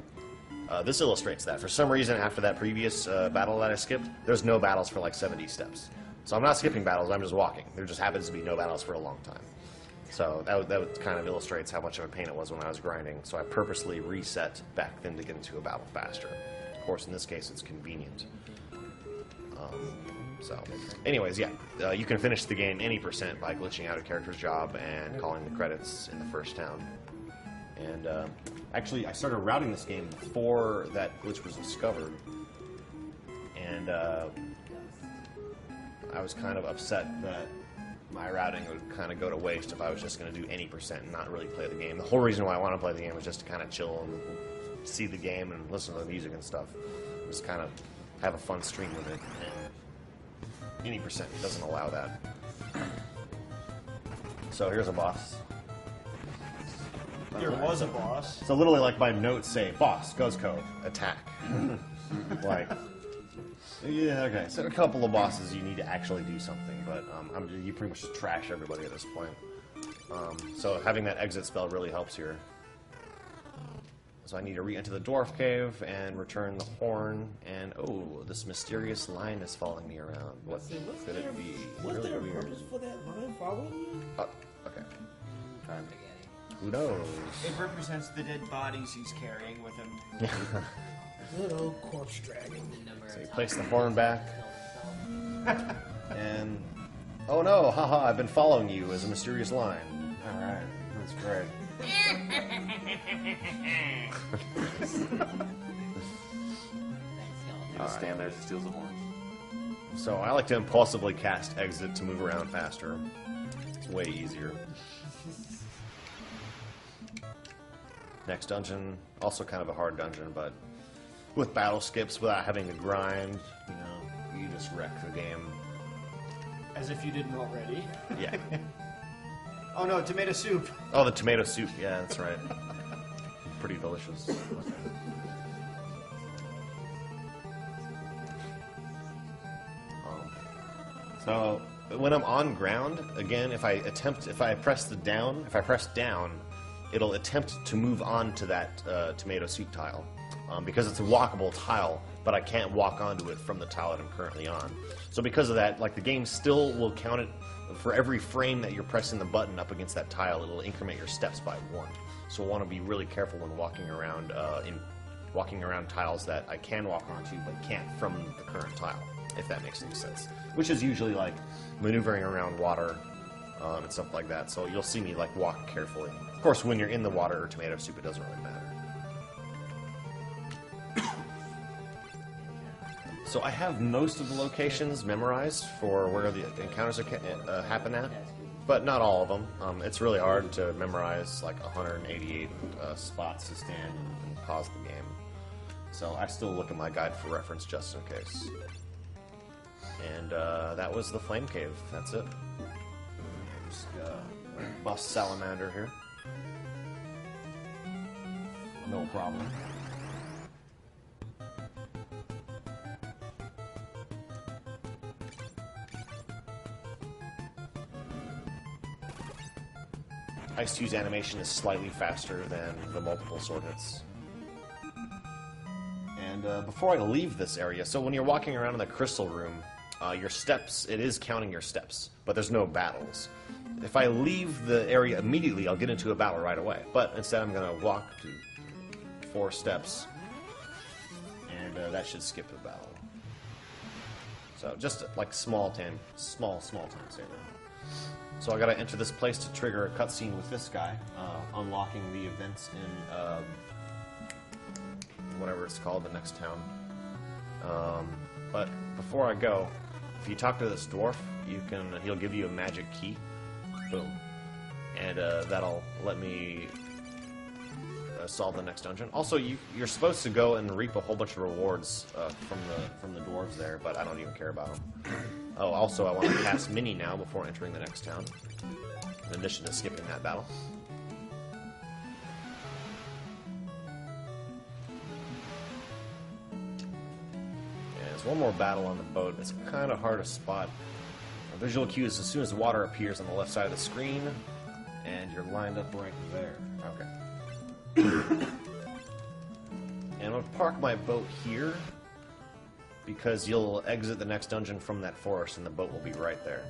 This illustrates that. For some reason, after that previous battle that I skipped, there's no battles for like 70 steps. So I'm not skipping battles, I'm just walking. There just happens to be no battles for a long time. So that kind of illustrates how much of a pain it was when I was grinding. So I purposely reset back then to get into a battle faster. Of course, in this case, it's convenient. So, anyways, yeah, you can finish the game any % by glitching out a character's job and calling the credits in the first town. And actually, I started routing this game before that glitch was discovered, and I was kind of upset that my routing would kind of go to waste if I was just going to do any % and not really play the game. The whole reason why I want to play the game was just to kind of chill and see the game and listen to the music and stuff. Just kind of have a fun stream with it. Any % doesn't allow that. So here's a boss. There was a boss. So literally, like my notes say, boss, Guzco, attack. Like, yeah, okay. So a couple of bosses you need to actually do something, but you pretty much just trash everybody at this point. So having that exit spell really helps here. So I need to re-enter the dwarf cave and return the horn, and oh, this mysterious line is following me around. What could it be? Was Really there a weird. purpose for that line following you? Oh, okay. Who knows? It represents the dead bodies he's carrying with him. Good old corpse dragon. So you place the horn back, and oh no, haha! I've been following you as a mysterious line. All right, that's great. You just stand there, steals the horn. So I like to impulsively cast exit to move around faster. It's way easier. Next dungeon, also kind of a hard dungeon, but with battle skips without having to grind, you just wreck the game. As if you didn't already. Yeah. Oh no, tomato soup. Oh, the tomato soup. Yeah, that's right. Pretty delicious. So when I'm on ground, again, if I press down, it'll attempt to move on to that tomato soup tile. Because it's a walkable tile, but I can't walk onto it from the tile that I'm currently on. So because of that, like the game still will count it for every frame that you're pressing the button up against that tile. It'll increment your steps by 1. So I want to be really careful when walking around tiles that I can walk onto but can't from the current tile, if that makes any sense. Which is usually like maneuvering around water and stuff like that. So you'll see me like walk carefully. Of course, when you're in the water or tomato soup, it doesn't really matter. So I have most of the locations memorized for where the encounters happen at, but not all of them. It's really hard to memorize like 188 spots to stand and pause the game. So I still look at my guide for reference just in case. And that was the Flame Cave. That's it. Just bust Salamander here. No problem. Ice 2's animation is slightly faster than the multiple sword hits. And before I leave this area, so when you're walking around in the crystal room, your steps, it is counting your steps, but there's no battles. If I leave the area immediately, I'll get into a battle right away. But instead I'm going to walk to 4 steps, and that should skip the battle. So just like small time saver. So I gotta enter this place to trigger a cutscene with this guy, unlocking the events in whatever it's called, the next town. But before I go, if you talk to this dwarf, he'll give you a magic key. Boom. And that'll let me solve the next dungeon. Also, you're supposed to go and reap a whole bunch of rewards from the dwarves there, but I don't even care about them. Oh, also, I want to cast Mini now before entering the next town, in addition to skipping that battle. And there's one more battle on the boat. It's kind of hard to spot. A visual cue is as soon as the water appears on the left side of the screen, and you're lined up right there. Okay. And I'll park my boat here, because you'll exit the next dungeon from that forest and the boat will be right there.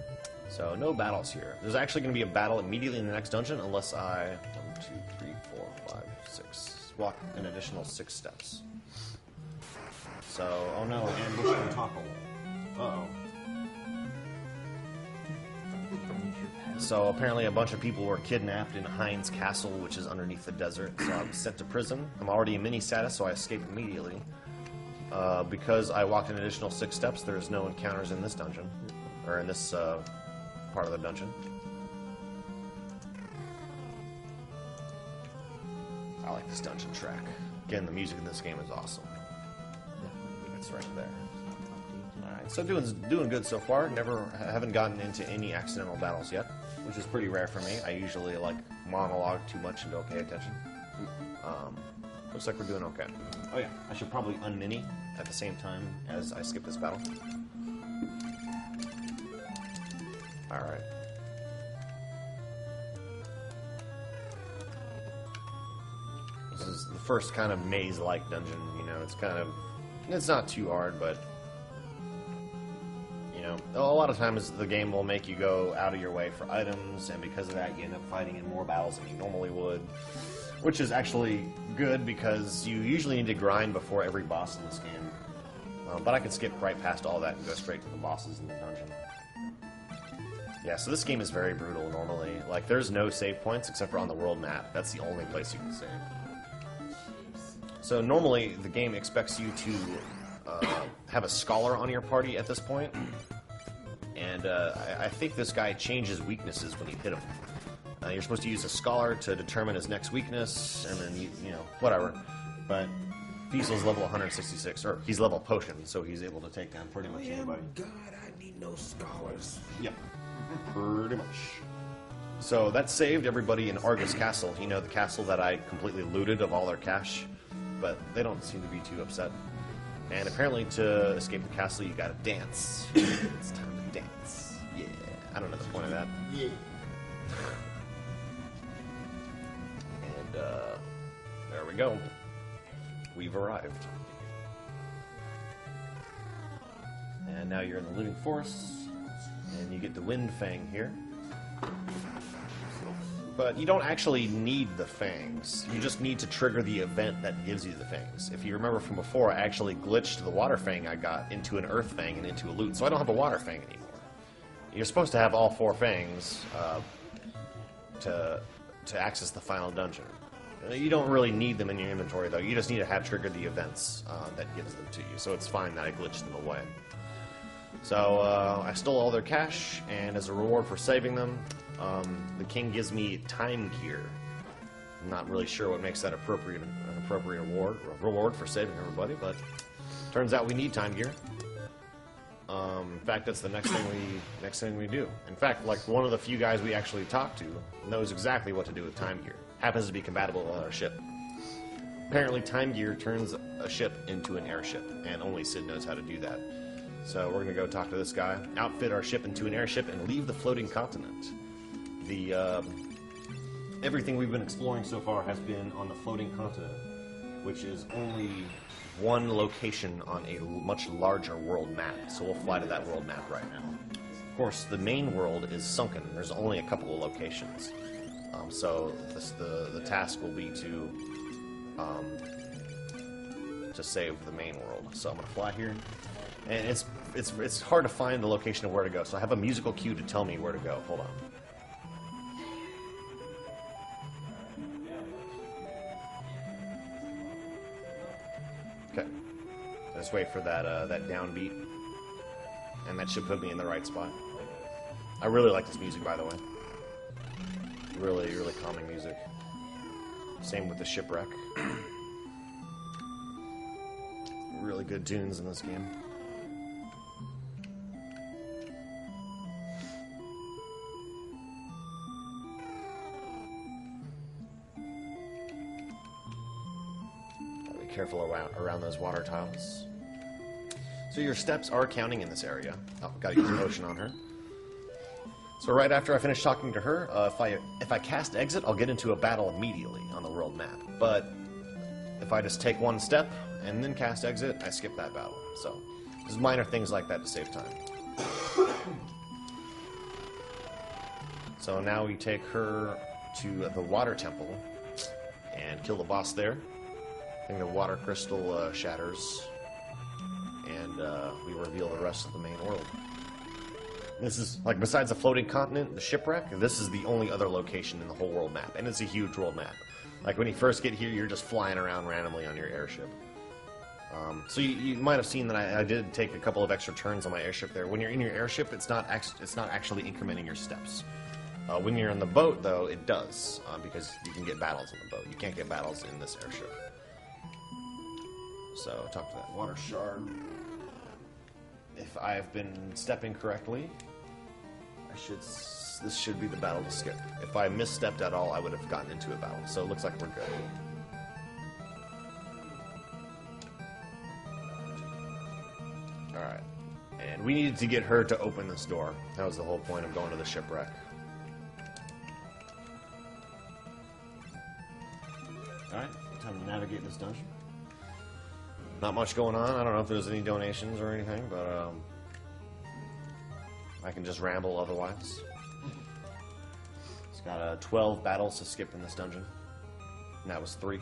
So no battles here. There's actually going to be a battle immediately in the next dungeon unless I 1, 2, 3, 4, 5, 6 walk an additional 6 steps. So, oh no, ambush and topple. Uh-oh. So apparently a bunch of people were kidnapped in Heinz Castle, which is underneath the desert. So I'm sent to prison. I'm already in mini status, so I escape immediately. Because I walked an additional 6 steps, there's no encounters in this dungeon, or in this part of the dungeon. I like this dungeon track. Again, the music in this game is awesome. It's right there. Alright, so doing good so far. Haven't gotten into any accidental battles yet, which is pretty rare for me. I usually like monologue too much and don't pay attention. Looks like we're doing okay. Oh yeah, I should probably unmini at the same time as I skip this battle. Alright. This is the first kind of maze-like dungeon, you know, it's not too hard, but, you know, a lot of times the game will make you go out of your way for items, and because of that you end up fighting in more battles than you normally would. Which is actually good because you usually need to grind before every boss in this game. But I can skip right past all that and go straight to the bosses in the dungeon. Yeah, so this game is very brutal normally. Like, there's no save points except for on the world map. That's the only place you can save. So normally the game expects you to have a scholar on your party at this point. And I think this guy changes weaknesses when you hit him. You're supposed to use a scholar to determine his next weakness, and then, you know, whatever. But Fiesel's level 166, or he's level potion, so he's able to take down pretty much anybody. God, I need no scholars. Yep, pretty much. So that saved everybody in Argus Castle, you know, the castle that I completely looted of all their cash. But they don't seem to be too upset. And apparently to escape the castle, you gotta dance. It's time to dance. Yeah, I don't know the point of that. Yeah. There we go. We've arrived. And now you're in the Living Forest, and you get the Wind Fang here. But you don't actually need the fangs. You just need to trigger the event that gives you the fangs. If you remember from before, I actually glitched the water fang I got into an earth fang and into a loot, so I don't have a water fang anymore. You're supposed to have all 4 fangs to access the final dungeon. You don't really need them in your inventory, though. You just need to have triggered the events that gives them to you. So it's fine that I glitched them away. So I stole all their cash, and as a reward for saving them, the king gives me time gear. I'm not really sure what makes that an appropriate reward for saving everybody, but turns out we need time gear. In fact, that's the next thing we do. In fact, like one of the few guys we actually talk to knows exactly what to do with time gear. Happens to be compatible with our ship. Apparently, time gear turns a ship into an airship, and only Sid knows how to do that. So we're gonna go talk to this guy, outfit our ship into an airship, and leave the floating continent. Everything we've been exploring so far has been on the floating continent, which is only one location on a much larger world map. So we'll fly to that world map right now. Of course, the main world is sunken. There's only a couple of locations. So the task will be to save the main world. So I'm gonna fly here, and it's hard to find the location of where to go. So I have a musical cue to tell me where to go. Hold on. Okay. Just wait for that downbeat, and that should put me in the right spot. I really like this music, by the way. Really, really calming music. Same with the shipwreck. Really good tunes in this game. Gotta be careful around those water tiles. So your steps are counting in this area. Oh, gotta use a potion on her. So right after I finish talking to her, if I cast exit, I'll get into a battle immediately on the world map. But if I just take one step and then cast exit, I skip that battle. So there's minor things like that to save time. So now we take her to the water temple and kill the boss there. I think the water crystal shatters, and we reveal the rest of the main world. This is, like, besides the floating continent, the shipwreck, this is the only other location in the whole world map, and it's a huge world map. Like, when you first get here, you're just flying around randomly on your airship. So you might have seen that I did take a couple of extra turns on my airship there. When you're in your airship, it's not actually incrementing your steps. When you're in the boat, though, it does, because you can get battles in the boat. You can't get battles in this airship. So, talk to that water shard. If I've been stepping correctly, this should be the battle to skip. If I misstepped at all, I would have gotten into a battle. So it looks like we're good. Alright. And we needed to get her to open this door. That was the whole point of going to the shipwreck. Alright, time to navigate this dungeon. Not much going on. I don't know if there's any donations or anything, but I can just ramble otherwise. It's got 12 battles to skip in this dungeon, and that was 3.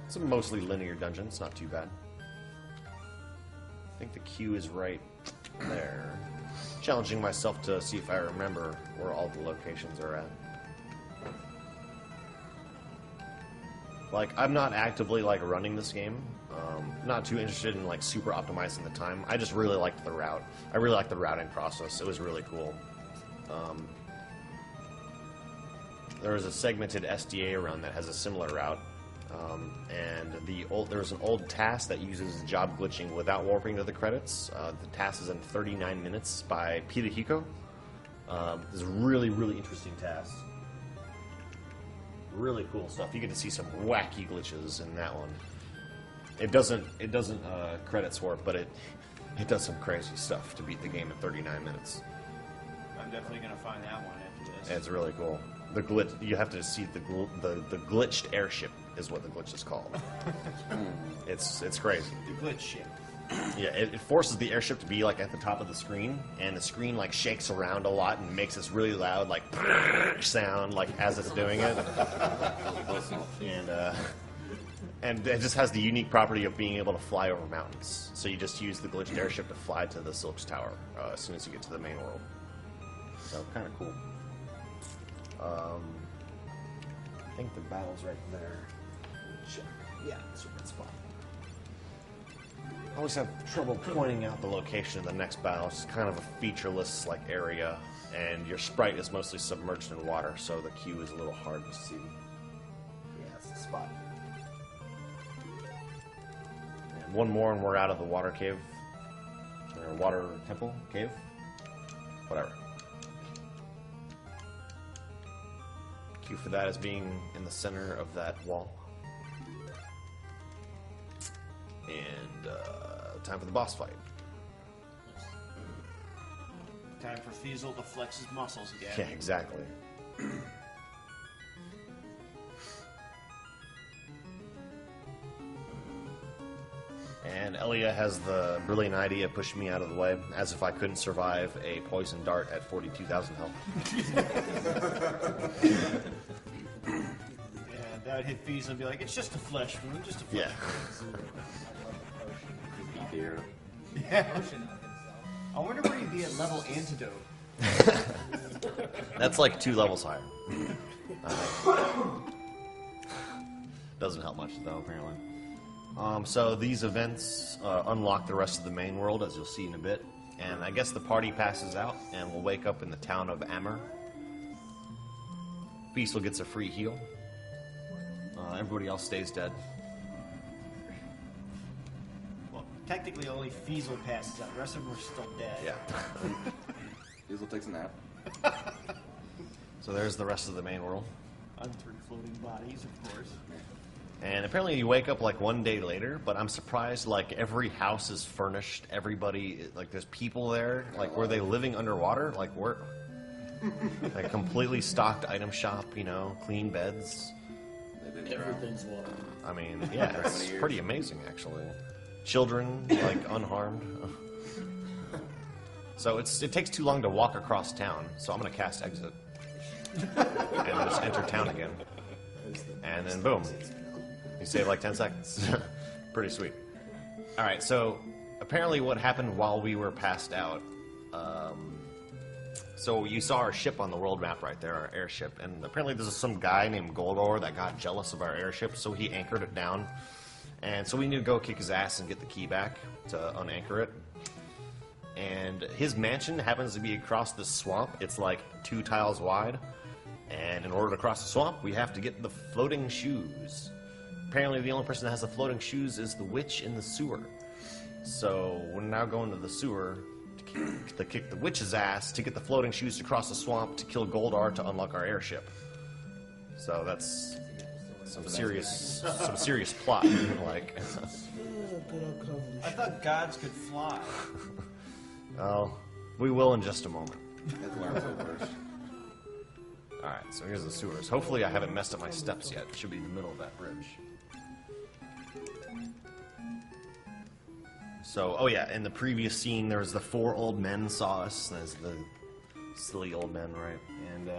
It's a mostly linear dungeon. It's not too bad. I think the queue is right there. Challenging myself to see if I remember where all the locations are at. Like, I'm not actively, like, running this game. Not too interested in, like, super optimizing the time. I just really liked the route. I really liked the routing process. It was really cool. There was a segmented SDA around that has a similar route. And there was an old task that uses job glitching without warping to the credits. The task is in 39 minutes by Pirihiko. This is a really, really interesting task. Really cool stuff. You get to see some wacky glitches in that one. It doesn't credit swarp, but it does some crazy stuff to beat the game in 39 minutes. I'm definitely gonna find that one after this. It's really cool. The glitch, you have to see the glitched airship is what the glitch is called. It's crazy. The glitch ship. Yeah, it forces the airship to be like at the top of the screen, and the screen like shakes around a lot and makes this really loud like sound like as it's doing it. And it just has the unique property of being able to fly over mountains. So you just use the glitched airship to fly to the Silk's Tower as soon as you get to the main world. So kind of cool. I think the battle's right there. Check. Yeah, that's a good spot. I always have trouble pointing out the location of the next battle. It's kind of a featureless like area, and your sprite is mostly submerged in water, so the queue is a little hard to see. Yeah, that's the spot. And one more, and we're out of the water cave, or water temple cave, whatever. Queue for that is being in the center of that wall. And time for the boss fight. Time for Fiesel to flex his muscles again. Yeah, exactly. And Elia has the brilliant idea of pushing me out of the way, as if I couldn't survive a poison dart at 42,000 health. Yeah, that would hit Fiesel and be like, it's just a flesh wound, just a flesh Yeah. Here. Yeah. I wonder where you'd be at level antidote. That's like 2 levels higher. Doesn't help much, though, apparently. So these events unlock the rest of the main world, as you'll see in a bit. And I guess the party passes out, and we'll wake up in the town of Ammer. Fiesel gets a free heal. Everybody else stays dead. Well, technically only Fiesel passes out. The rest of them are still dead. Yeah. Fiesel takes a nap. So there's the rest of the main world. On 3 floating bodies, of course. And apparently you wake up like 1 day later, but I'm surprised like every house is furnished, everybody, like there's people there, like were they living underwater? Like where, like completely stocked item shop, you know, clean beds. They didn't drown. Everything's water. I mean, yeah, Many it's years. pretty amazing actually. Children, like unharmed. So it takes too long to walk across town, so I'm gonna cast exit. And just enter town again. And then boom. You save like 10 seconds. Pretty sweet. Alright, so apparently what happened while we were passed out, so you saw our ship on the world map right there, our airship, and apparently there's some guy named Goldor that got jealous of our airship, so he anchored it down. And so we need to go kick his ass and get the key back to unanchor it. And his mansion happens to be across this swamp. It's like 2 tiles wide. And in order to cross the swamp, we have to get the floating shoes. Apparently the only person that has the floating shoes is the witch in the sewer. So we're now going to the sewer to kick the witch's ass, to get the floating shoes to cross the swamp, to kill Goldar to unlock our airship. So that's some serious plot. Like, I thought gods could fly. oh, we will in just a moment. Had to learn so first. Alright, so here's the sewers. Hopefully I haven't messed up my steps yet. It should be in the middle of that bridge. So, oh yeah, in the previous scene there was the 4 old men saw us. There's the silly old men, right? And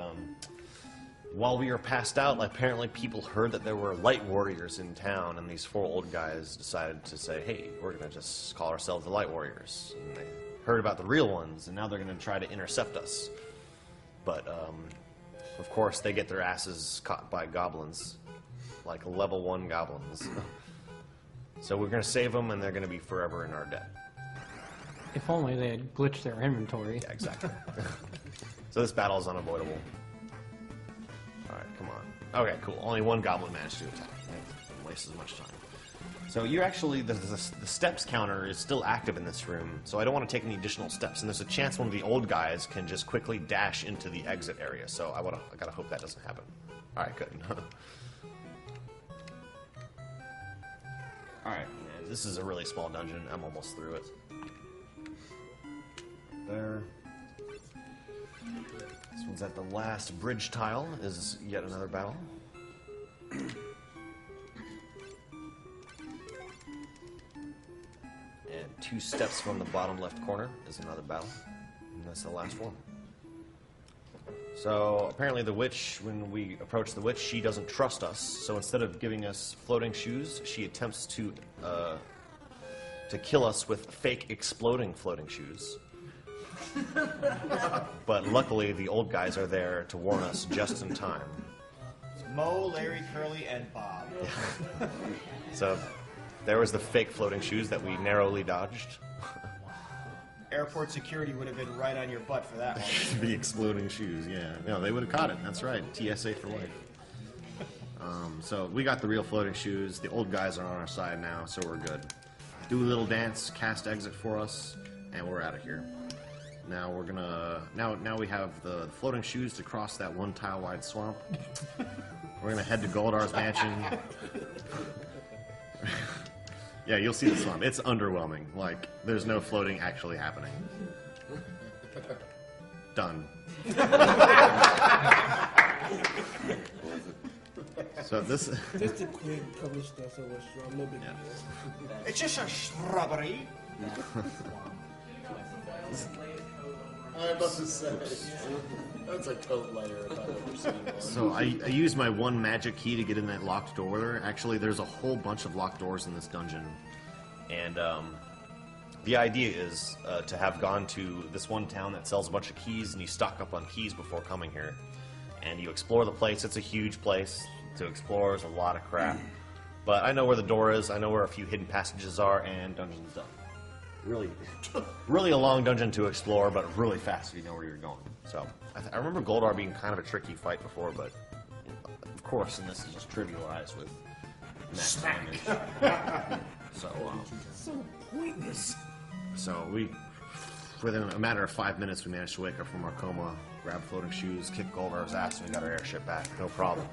while we were passed out, apparently people heard that there were light warriors in town, and these 4 old guys decided to say, hey, we're going to just call ourselves the light warriors. And they heard about the real ones, and now they're going to try to intercept us. But, of course, they get their asses caught by goblins, like level 1 goblins. So we're going to save them, and they're going to be forever in our debt. If only they had glitched their inventory. Yeah, exactly. So this battle is unavoidable. Alright, come on. Okay, cool. Only 1 goblin managed to attack. Don't waste as much time. So you're actually, the steps counter is still active in this room, so I don't want to take any additional steps, and there's a chance one of the old guys can just quickly dash into the exit area, so I gotta hope that doesn't happen. Alright, good. Alright, this is a really small dungeon. I'm almost through it. There. This one's at the last bridge tile, is yet another battle. And 2 steps from the bottom left corner is another battle. And that's the last one. So apparently the witch, when we approach the witch, she doesn't trust us. So instead of giving us floating shoes, she attempts to kill us with fake exploding floating shoes. But luckily the old guys are there to warn us just in time. Mo, Larry, Curly, and Bob. So there was the fake floating shoes that we narrowly dodged. Airport security would have been right on your butt for that one. The exploding shoes, yeah. No, they would have caught it. That's right. TSA for life. So we got the real floating shoes. The old guys are on our side now, so we're good. Do a little dance, cast exit for us, and we're out of here. Now we're gonna now we have the floating shoes to cross that one tile wide swamp. We're gonna head to Goldar's mansion. Yeah, you'll see the swamp. It's underwhelming. Like, there's no floating actually happening. Done. So this. Just a quick couple of stuff, so a little bit. It's just a shrubbery. I was about to say, that's a coat layer if I've ever seen one. So I used my one magic key to get in that locked door there. Actually, there's a whole bunch of locked doors in this dungeon. And the idea is to have gone to this one town that sells a bunch of keys, and you stock up on keys before coming here. And you explore the place. It's a huge place to explore. There's a lot of crap. But I know where the door is. I know where a few hidden passages are, and dungeon's done. Really, really a long dungeon to explore, but really fast if you know where you're going. So I remember Goldar being kind of a tricky fight before, but of course, and this is just trivialized with max damage. So pointless. So we, within a matter of 5 minutes, we managed to wake up from our coma, grab floating shoes, kick Goldar's ass, and we got our airship back. No problem.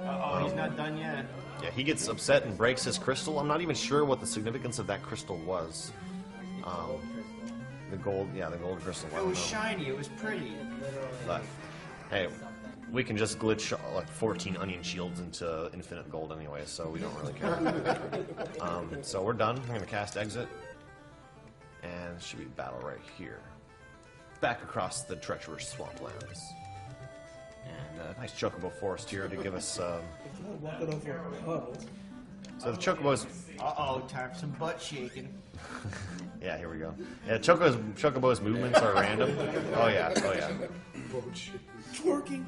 Oh, he's not done yet. Yeah, he gets upset and breaks his crystal. I'm not even sure what the significance of that crystal was. The gold crystal. It was shiny. It was pretty. But hey, we can just glitch like 14 onion shields into infinite gold anyway, so we don't really care. So we're done. We're gonna cast exit, and it should be battle right here, back across the treacherous swamplands. And a nice chocobo forest here to give us. Walking over a puddle. So the chocobos. Uh-oh, time for some butt shaking. Yeah, here we go. Yeah, chocobo's movements are random. Oh yeah. Twerking.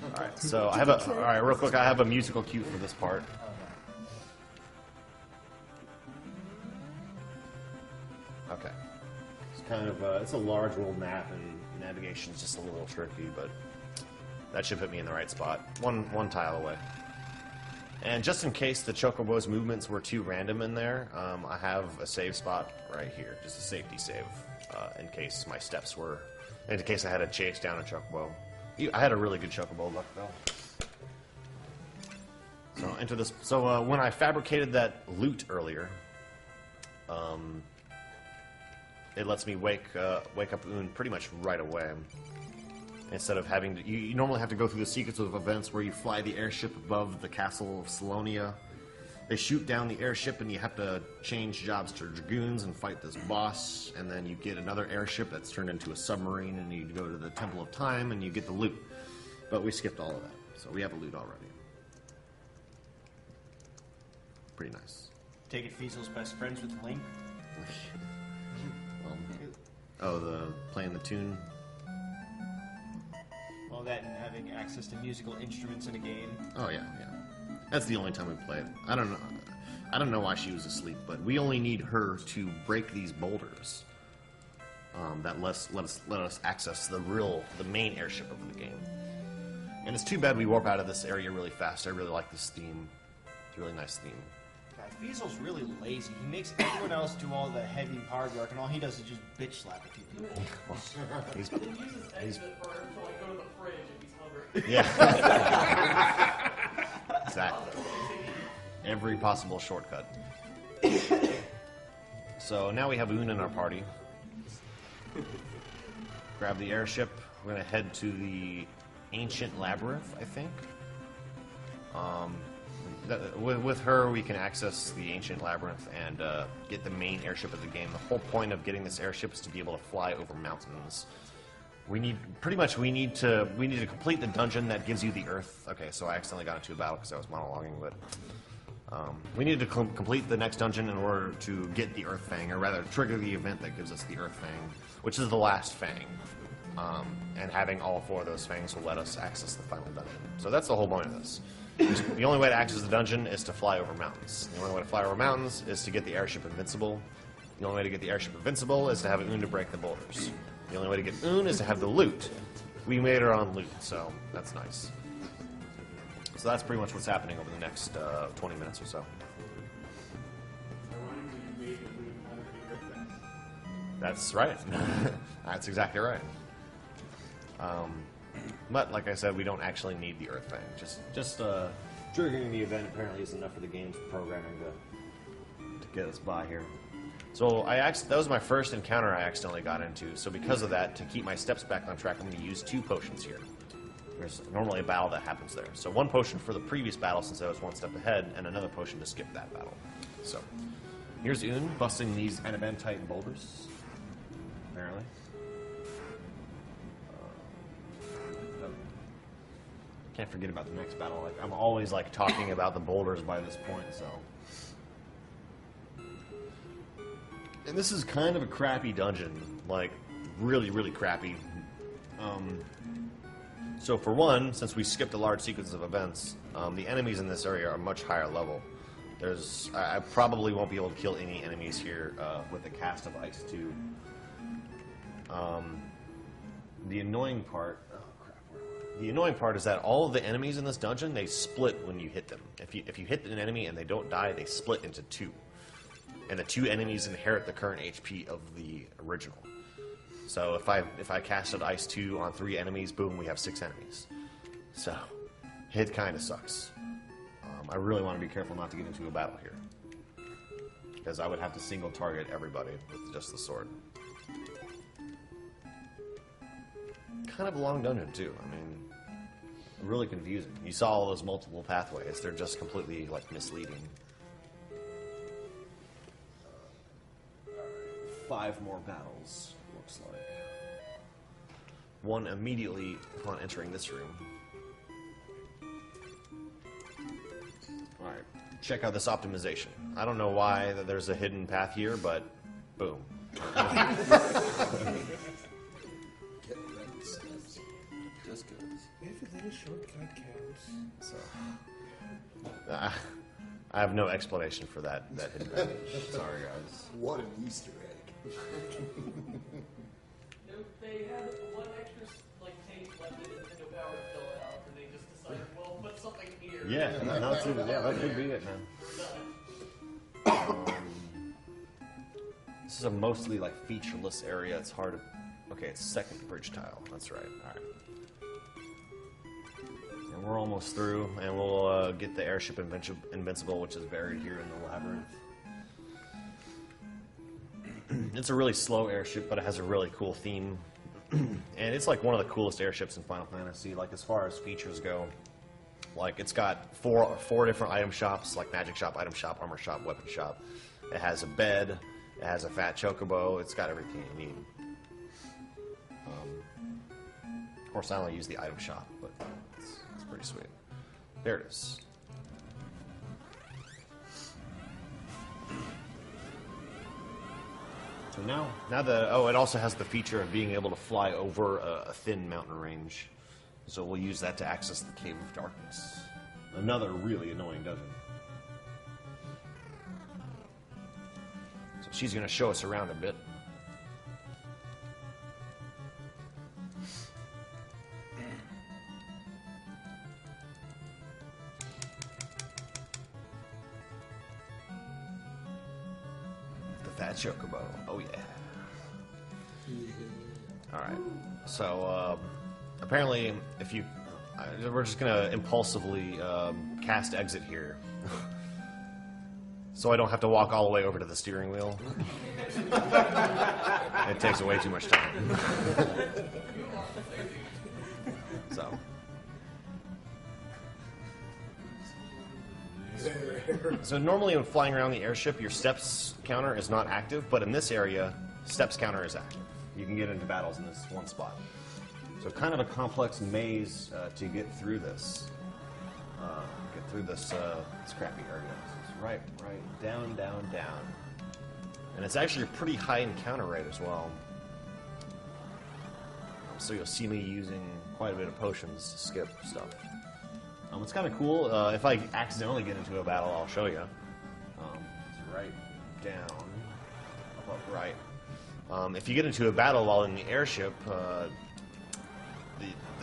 All right, so I have a. All right, real quick, I have a musical cue for this part. Okay. It's kind of it's a large world map, and navigation's just a little tricky, but that should put me in the right spot. One tile away. And just in case the chocobo's movements were too random in there, I have a save spot right here, just a safety save, in case my steps were, in case I had to chase down a chocobo. I had a really good chocobo luck though. So enter this. So when I fabricated that loot earlier, it lets me wake up Oon pretty much right away. Instead of having to, you normally have to go through the sequence of events where you fly the airship above the castle of Salonia. They shoot down the airship, and you have to change jobs to dragoons and fight this boss. And then you get another airship that's turned into a submarine, and you go to the Temple of Time, and you get the loot. But we skipped all of that, so we have a loot already. Pretty nice. Take it, Fiesel's best friends with Link. Playing the tune. Well, that and having access to musical instruments in a game. Oh yeah. That's the only time we played. I don't know why she was asleep, but we only need her to break these boulders. That let us access the main airship of the game. And it's too bad we warp out of this area really fast. I really like this theme. It's a really nice theme. God, Fiesel's really lazy. He makes everyone else do all the heavy hard work, and all he does is just bitch slap a few people. He's He uses exit for him to like go to the fridge if he's hungry. yeah. Exactly. Every possible shortcut. So now we have Oon in our party. Grab the airship. We're going to head to the ancient labyrinth, I think. With her, we can access the ancient labyrinth and get the main airship of the game. The whole point of getting this airship is to be able to fly over mountains. We need to complete the dungeon that gives you the Earth. Okay, so I accidentally got into a battle because I was monologuing, but we need to complete the next dungeon in order to get the Earth Fang, or rather trigger the event that gives us the Earth Fang, which is the last Fang. and having all 4 of those fangs will let us access the final dungeon. So that's the whole point of this. The only way to access the dungeon is to fly over mountains. The only way to fly over mountains is to get the airship invincible. The only way to get the airship invincible is to have Un to break the boulders. The only way to get Un is to have the loot. We made our own loot, so that's nice. So that's pretty much what's happening over the next 20 minutes or so. That's right. That's exactly right. But like I said, we don't actually need the Earth Fang. Just triggering the event apparently is enough for the game's programming to get us by here. So that was my first encounter I accidentally got into. So because of that, to keep my steps back on track, I'm going to use 2 potions here. There's normally a battle that happens there. So 1 potion for the previous battle since I was 1 step ahead, and another potion to skip that battle. So here's Un busting these adamantite boulders. Apparently. Can't forget about the next battle. Like I'm always like talking about the boulders by this point, so. And this is kind of a crappy dungeon, like really, really crappy. So for one, since we skipped a large sequence of events, the enemies in this area are much higher level. I probably won't be able to kill any enemies here with a cast of Ice 2. The annoying part is that all of the enemies in this dungeon, they split when you hit them. If you hit an enemy and they don't die, they split into 2. And the 2 enemies inherit the current HP of the original. So if I casted Ice 2 on 3 enemies, boom, we have 6 enemies. So it kind of sucks. I really want to be careful not to get into a battle here, because I would have to single target everybody with just the sword. Kind of a long dungeon too. I mean, really confusing. You saw all those multiple pathways. They're just completely like misleading. 5 more battles, looks like. 1 immediately upon entering this room. Alright, check out this optimization. I don't know why that there's a hidden path here, but boom. Just goes. Every little shortcut counts. So, I have no explanation for that hidden path. Sorry, guys. What an Easter egg. They had 1 extra tape left in Nintendo Power to fill it out, and they just decided, well, put something here. Yeah, that could be it, man. This is a mostly featureless area. It's hard to. Okay, it's 2nd bridge tile. That's right. All right. And we're almost through, and we'll get the airship invincible, which is buried here in the labyrinth. It's a really slow airship, but it has a really cool theme. And it's one of the coolest airships in Final Fantasy, as far as features go. It's got four different item shops, magic shop, item shop, armor shop, weapon shop. It has a bed, it has a fat chocobo, it's got everything you need. Of course, I only use the item shop, but it's pretty sweet. There it is. So now it also has the feature of being able to fly over a thin mountain range. So we'll use that to access the Cave of Darkness. Another really annoying dungeon. So she's going to show us around a bit. Fat chocobo. Oh yeah. Alright. So, apparently, we're just gonna impulsively cast exit here. So I don't have to walk all the way over to the steering wheel. It takes way too much time. So. So normally when flying around the airship, your steps counter is not active, but in this area, steps counter is active. You can get into battles in this one spot. So kind of a complex maze to get through this. This crappy area. It's right, down, down, down. And it's actually a pretty high encounter rate as well. so you'll see me using quite a bit of potions to skip stuff. It's kind of cool. If I accidentally get into a battle, I'll show you. It's right down, up right. If you get into a battle while in the airship, the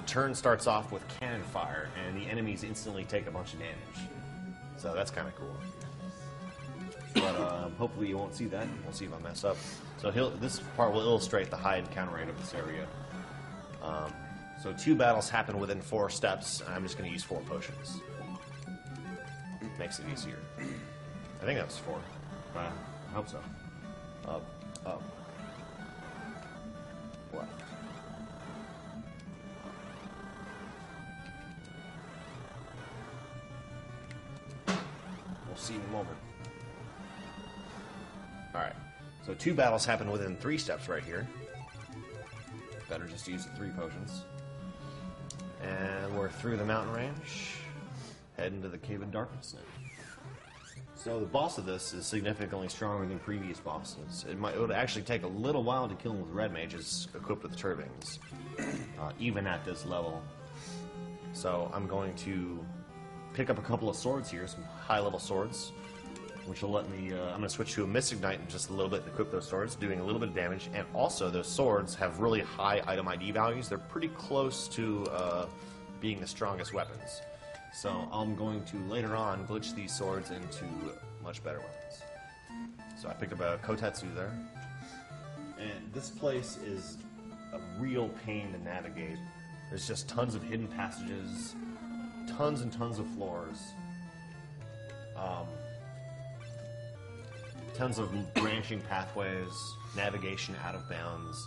turn starts off with cannon fire, and the enemies instantly take a bunch of damage. So that's kind of cool. But hopefully you won't see that. We'll see if I mess up. So this part will illustrate the high encounter rate of this area. So 2 battles happen within 4 steps, and I'm just going to use 4 potions. Makes it easier. I think that was 4. I hope so. Up, up, left. We'll see in a moment. Alright, so 2 battles happen within 3 steps right here. Better just use the 3 potions. And we're through the mountain range, head into the Cave of Darkness now. So the boss of this is significantly stronger than previous bosses. It would actually take a little while to kill him with red mages equipped with turbines, even at this level. So I'm going to pick up a couple of swords here, some high-level swords, which will let me, I'm going to switch to a Mystic Knight in just a little bit and equip those swords, doing a little bit of damage. And also, those swords have really high item ID values. They're pretty close to being the strongest weapons. So I'm going to, later on, glitch these swords into much better weapons. So I picked up a Kotetsu there. And this place is a real pain to navigate. There's just tons of hidden passages, tons and tons of floors. Tons of branching pathways, navigation out of bounds,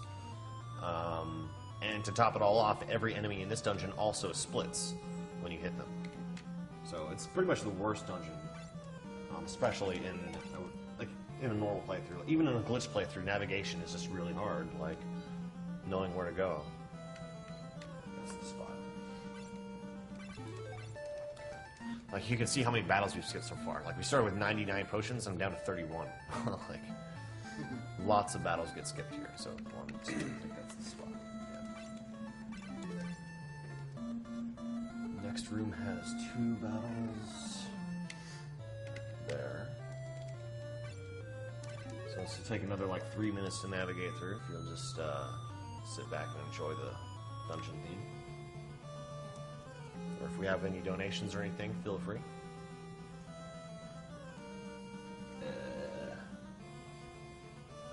and to top it all off, every enemy in this dungeon also splits when you hit them. So it's pretty much the worst dungeon, especially in a normal playthrough. Even in a glitch playthrough, navigation is just really hard, like knowing where to go. That's the spot. Like, you can see how many battles we've skipped so far. Like, we started with 99 potions, and I'm down to 31. Like, lots of battles get skipped here. So, 1, 2, I think that's the spot. Yeah. Next room has 2 battles. There. So this will take another, like, 3 minutes to navigate through, if you'll just sit back and enjoy the dungeon theme. Or if we have any donations or anything, feel free.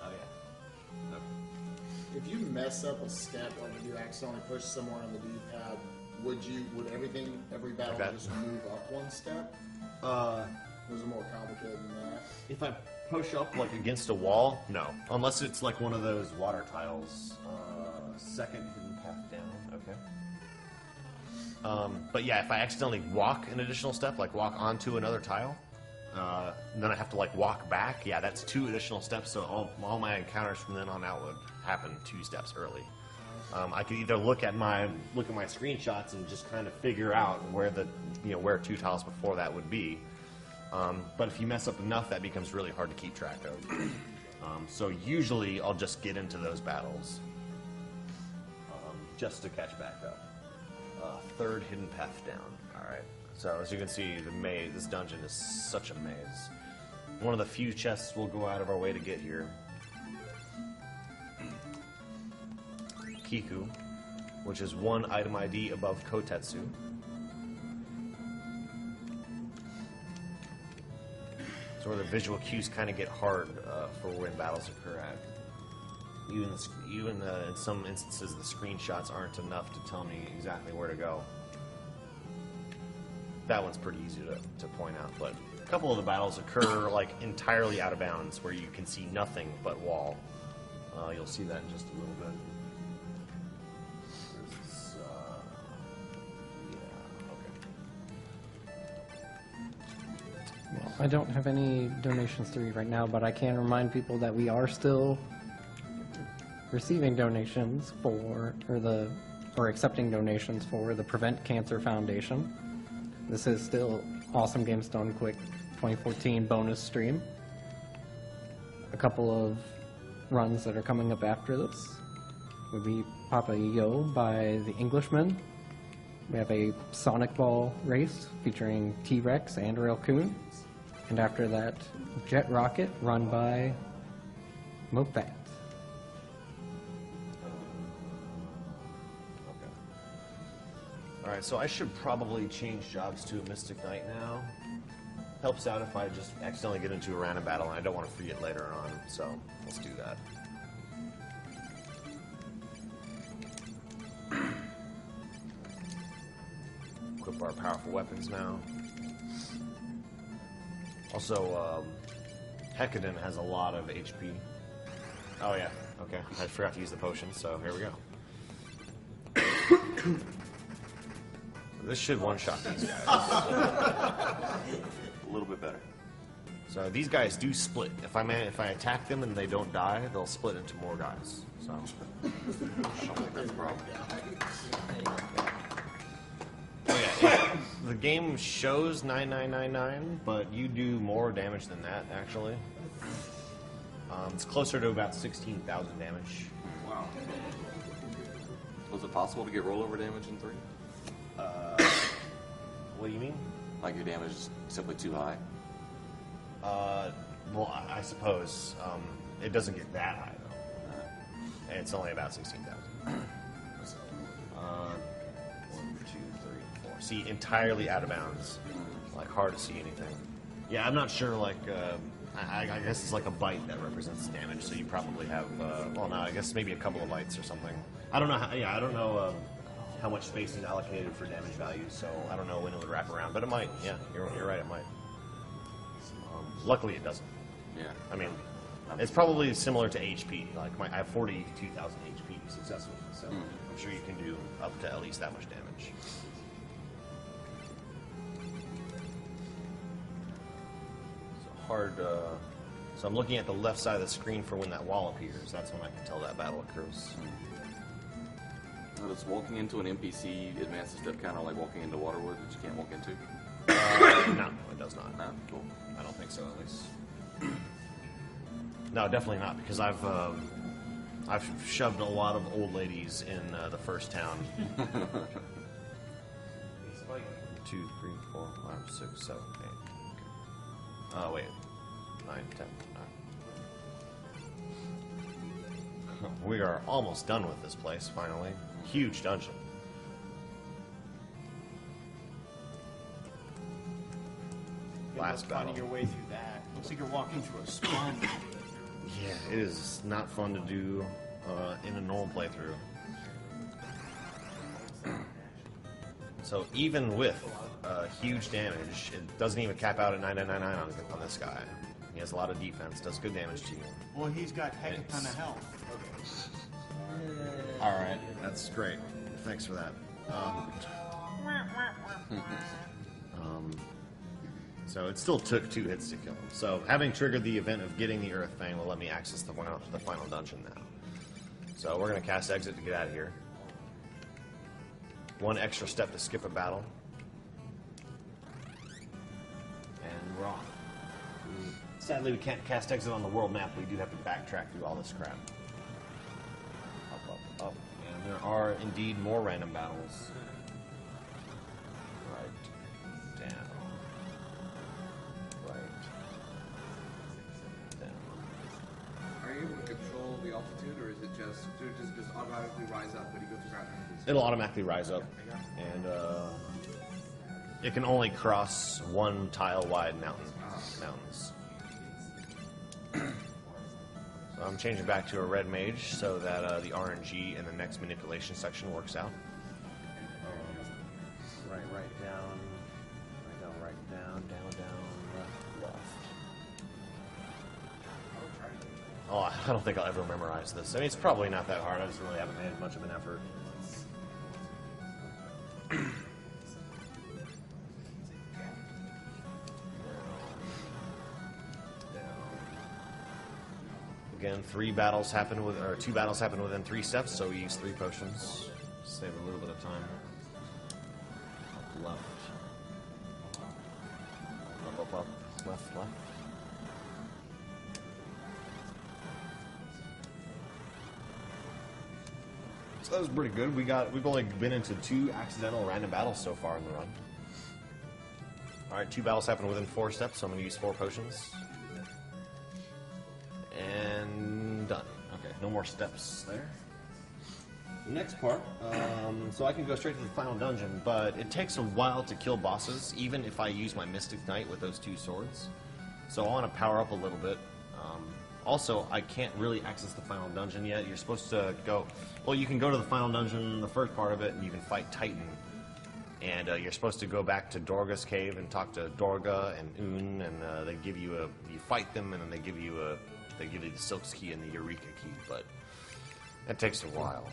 Oh yeah. Okay. If you mess up a step, like if you accidentally push somewhere on the D-pad, would every battle Okay. just move up 1 step? Was it more complicated than that? If I push up like against a wall, no. Unless it's like one of those water tiles. Second hidden path down. Okay. But yeah, if I accidentally walk an additional step, like walk onto another tile, then I have to like walk back. Yeah, that's 2 additional steps. So all my encounters from then on out would happen 2 steps early. I could either look at my screenshots and just kind of figure out where where 2 tiles before that would be. But if you mess up enough, that becomes really hard to keep track of. So usually I'll just get into those battles just to catch back up. 3rd hidden path down. Alright. So as you can see, the maze, this dungeon is such a maze. One of the few chests we'll go out of our way to get here. Kiku, which is 1 item ID above Kotetsu. So where the visual cues kind of get hard for when battles occur at. Even in some instances, the screenshots aren't enough to tell me exactly where to go. That one's pretty easy to point out, but a couple of the battles occur like entirely out of bounds, where you can see nothing but wall. You'll see that in just a little bit. There's this, yeah, okay. Well, I don't have any donations to read right now, but I can remind people that we are still receiving donations or accepting donations for the Prevent Cancer Foundation. This is still Awesome Games Done Quick 2014 bonus stream. A couple of runs that are coming up after this. would be Papa Yo by the Englishmen. We have a Sonic Ball race featuring T-Rex and Railcoon. And after that, Jet Rocket run by Mopat. Okay. Alright, so I should probably change jobs to a Mystic Knight now. Helps out if I just accidentally get into a random battle and I don't want to free it later on, so let's do that. Equip our powerful weapons now. Also, Hecadin has a lot of HP. Oh yeah, okay. I forgot to use the potion, so here we go. This should one-shot these guys. A little bit better. So these guys do split. If I attack them and they don't die, they'll split into more guys. So I don't think that's a problem. oh yeah, the game shows 9999, but you do more damage than that actually. It's closer to about 16,000 damage. Wow. Was it possible to get rollover damage in 3? What do you mean? Like your damage is simply too high? Well, I suppose it doesn't get that high though. It's only about 16,000. 1, 2, 3, 4. See, entirely out of bounds. Like hard to see anything. Yeah, I'm not sure. Like, I guess it's like a byte that represents damage. So you probably have. Well, no, I guess maybe a couple of bytes or something. I don't know. I don't know how much space is allocated for damage values. So I don't know when it would wrap around, but it might. Yeah, you're right. It might. Luckily, it doesn't. Yeah. I mean, it's probably similar to HP. Like I have 42,000 HP successfully, so I'm sure you can do up to at least that much damage. So hard. So I'm looking at the left side of the screen for when that wall appears. That's when I can tell that battle occurs. Does walking into an NPC advance the step counter like walking into Waterwood that you can't walk into? No, it does not. No? Cool. I don't think so, at least. No, definitely not, because I've shoved a lot of old ladies in the first town. 2, 3, 4, 5, 6, 7, 8. Oh wait, 9, 10. 9. We are almost done with this place. Finally, huge dungeon. Last battle. Finding your way through that. Looks like you're walking through a swamp. Yeah, it is not fun to do in a normal playthrough. So even with huge damage, it doesn't even cap out at 9999 on this guy. He has a lot of defense, does good damage to you. Well, he's got heck a ton of health. All right, that's great. Thanks for that. So it still took 2 hits to kill him. So having triggered the event of getting the Earth Fang will let me access the final dungeon now. So we're going to cast Exit to get out of here. 1 extra step to skip a battle. And we're on. Sadly, we can't cast Exit on the world map. We do have to backtrack through all this crap. Up, up, up. And there are indeed more random battles. Right. Down. Are you able to control the altitude, or is it just automatically rise up when you go through mountains? It'll automatically rise up, and it can only cross 1 tile-wide mountains. So I'm changing back to a red mage so that the RNG in the next manipulation section works out. Right down, left. Oh, I don't think I'll ever memorize this. I mean, it's probably not that hard. I just really haven't made much of an effort. Again, 2 battles happen within 3 steps, so we use 3 potions. Save a little bit of time. Up, left. Up, left. So that was pretty good. We've only been into 2 accidental random battles so far in the run. Alright, 2 battles happened within 4 steps, so I'm going to use 4 potions. And done. Okay, no more steps there. The next part, so I can go straight to the final dungeon, but it takes a while to kill bosses, even if I use my Mystic Knight with those 2 swords. So I want to power up a little bit. Also, I can't really access the final dungeon yet. You're supposed to go... Well, you can go to the final dungeon, the first part of it, and you can fight Titan. And you're supposed to go back to Dorga's cave and talk to Dorga and Un, and they give you a... You fight them, and then they give you the Silk's key and the Eureka key, but that takes a while.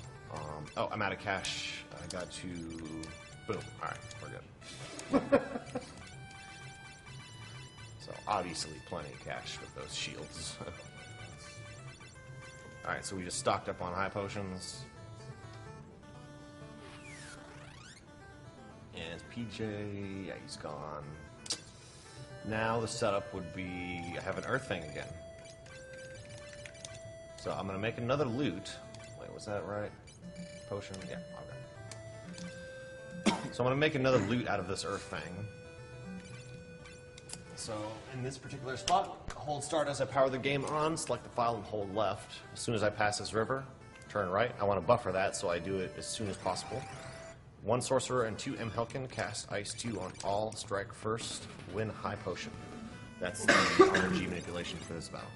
Oh, I'm out of cash. I got to... Boom. Alright, we're good. So, obviously, plenty of cash with those shields. Alright, so we just stocked up on high potions. And PJ, yeah, he's gone. Now the setup would be, I have an Earth Fang again. So I'm going to make another loot. Wait, was that right? Potion? Yeah, okay. So I'm going to make another loot out of this Earth Fang. So in this particular spot, hold start as I power the game on, select the file and hold left. As soon as I pass this river, turn right. I want to buffer that, so I do it as soon as possible. 1 sorcerer and 2 Mhelkin cast Ice 2 on all, strike first, win high potion. That's the RNG manipulation for this battle.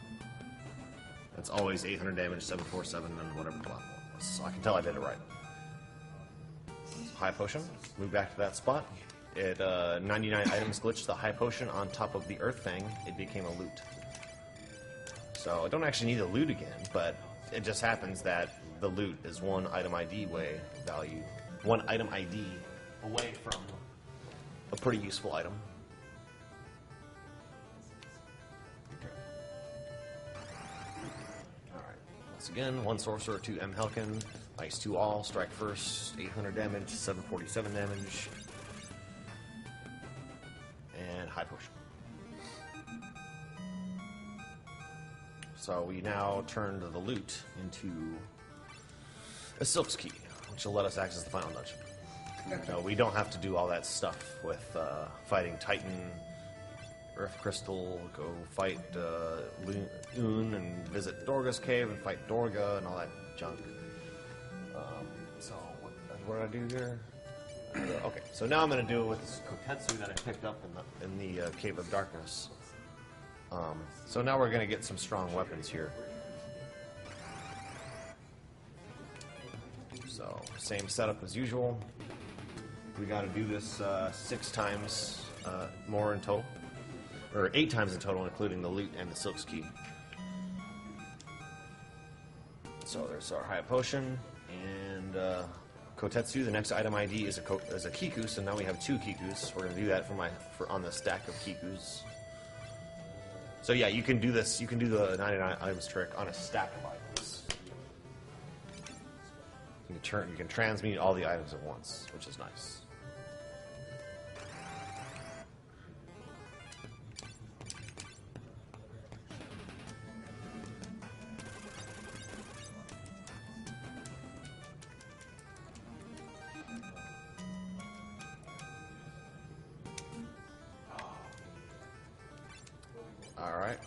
That's always 800 damage, 747, and whatever platform it was. So I can tell I did it right. High potion, move back to that spot. It 99 items glitched the high potion on top of the Earth Fang. It became a loot. So I don't actually need a loot again, but it just happens that the loot is 1 item ID way value. 1 item ID away from a pretty useful item. Okay. Alright. Once again, 1 sorcerer, 2 Mhelkin, Ice 2 all, strike first, 800 damage, 747 damage, and high potion. So we now turn the loot into a Silk's key, which will let us access the final dungeon. So we don't have to do all that stuff with fighting Titan, Earth Crystal, go fight Un and visit Dorga's cave and fight Dorga and all that junk. So what did I do here? Okay, so now I'm going to do it with this Kotetsu that I picked up in the Cave of Darkness. So now we're going to get some strong weapons here. So, same setup as usual. We got to do this 6 times more in total. Or 8 times in total, including the loot and the Silk's key. So there's our high potion, and Kotetsu, the next item ID is a Kiku, so now we have 2 Kikus. We're going to do that on the stack of Kikus. So yeah, you can do this, you can do the 99 items trick on a stack of items. You can transmute all the items at once, which is nice. Alright.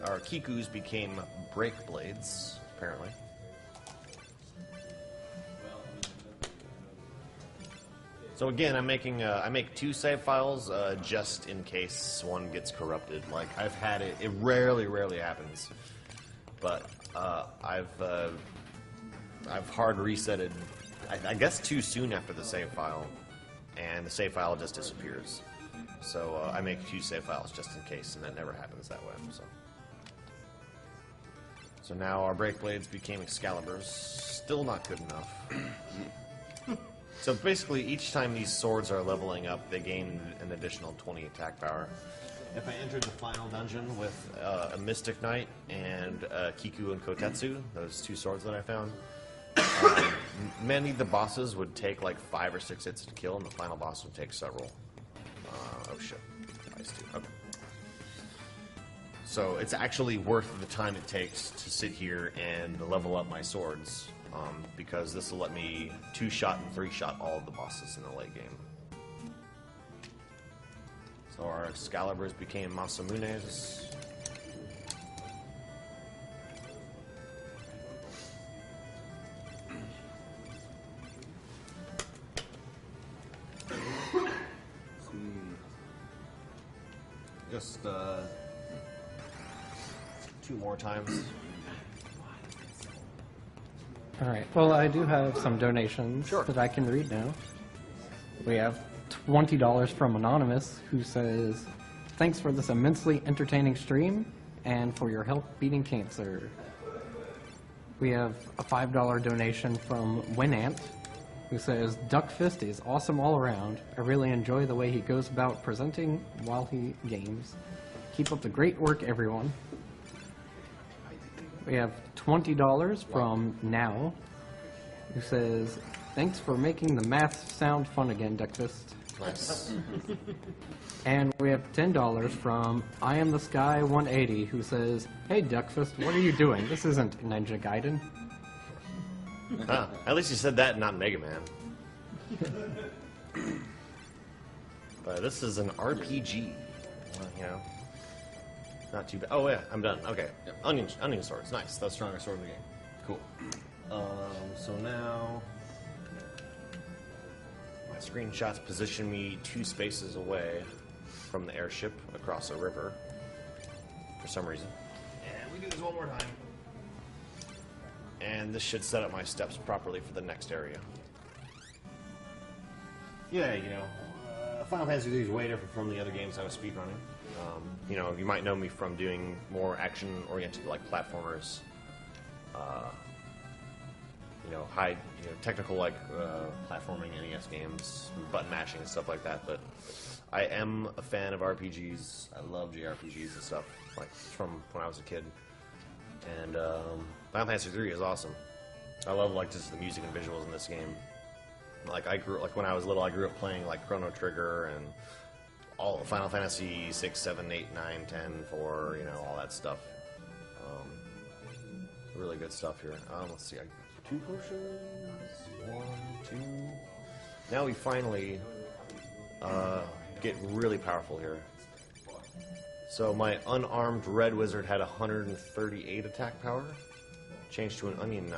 Our Kikus became break blades, apparently. So again, I make 2 save files just in case one gets corrupted. Like I've had it. It rarely happens, but I've hard resetted. I guess too soon after the save file, and the save file just disappears. So I make 2 save files just in case, and that never happens that way. So now our break blades became Excaliburs. Still not good enough. So basically, each time these swords are leveling up, they gain an additional 20 attack power. If I entered the final dungeon with a Mystic Knight and Kiku and Kotetsu, those 2 swords that I found, many of the bosses would take like 5 or 6 hits to kill, and the final boss would take several. Oh shit. Nice too. Okay. So it's actually worth the time it takes to sit here and level up my swords, because this will let me 2-shot and 3-shot all of the bosses in the late game. So our Excaliburs became Masamunes. Just 2 more times. All right. Well, I do have some donations that I can read now. We have $20 from Anonymous, who says, "Thanks for this immensely entertaining stream and for your help beating cancer." We have a $5 donation from Winant, who says, "Duckfist is awesome all around. I really enjoy the way he goes about presenting while he games. Keep up the great work, everyone." We have $20 from Now, who says, "Thanks for making the math sound fun again, Duckfist." Nice. And we have $10 from I Am the Sky 180, who says, "Hey, Duckfist, what are you doing? This isn't Ninja Gaiden." At least you said that, not Mega Man. But this is an RPG. You know, not too bad. Oh yeah, I'm done. Okay, onion swords. Nice. That's the strongest sword in the game. Cool. So now my screenshots position me 2 spaces away from the airship across a river for some reason. And we do this one more time. And this should set up my steps properly for the next area. Yeah, you know, Final Fantasy III is way different from the other games I was speedrunning. You know, you might know me from doing more action-oriented, like platformers. You know, technical, like platforming NES games, button mashing and stuff like that. But I am a fan of RPGs. I love JRPGs and stuff, like from when I was a kid. And Final Fantasy III is awesome. I love like just the music and visuals in this game. Like when I was little, I grew up playing like Chrono Trigger and all Final Fantasy 6, 7, 8, 9, 10, 4, you know, all that stuff. Really good stuff here. Let's see, 2 potions, 1, 2. Now we finally get really powerful here. So my unarmed red wizard had 138 attack power. Changed to an onion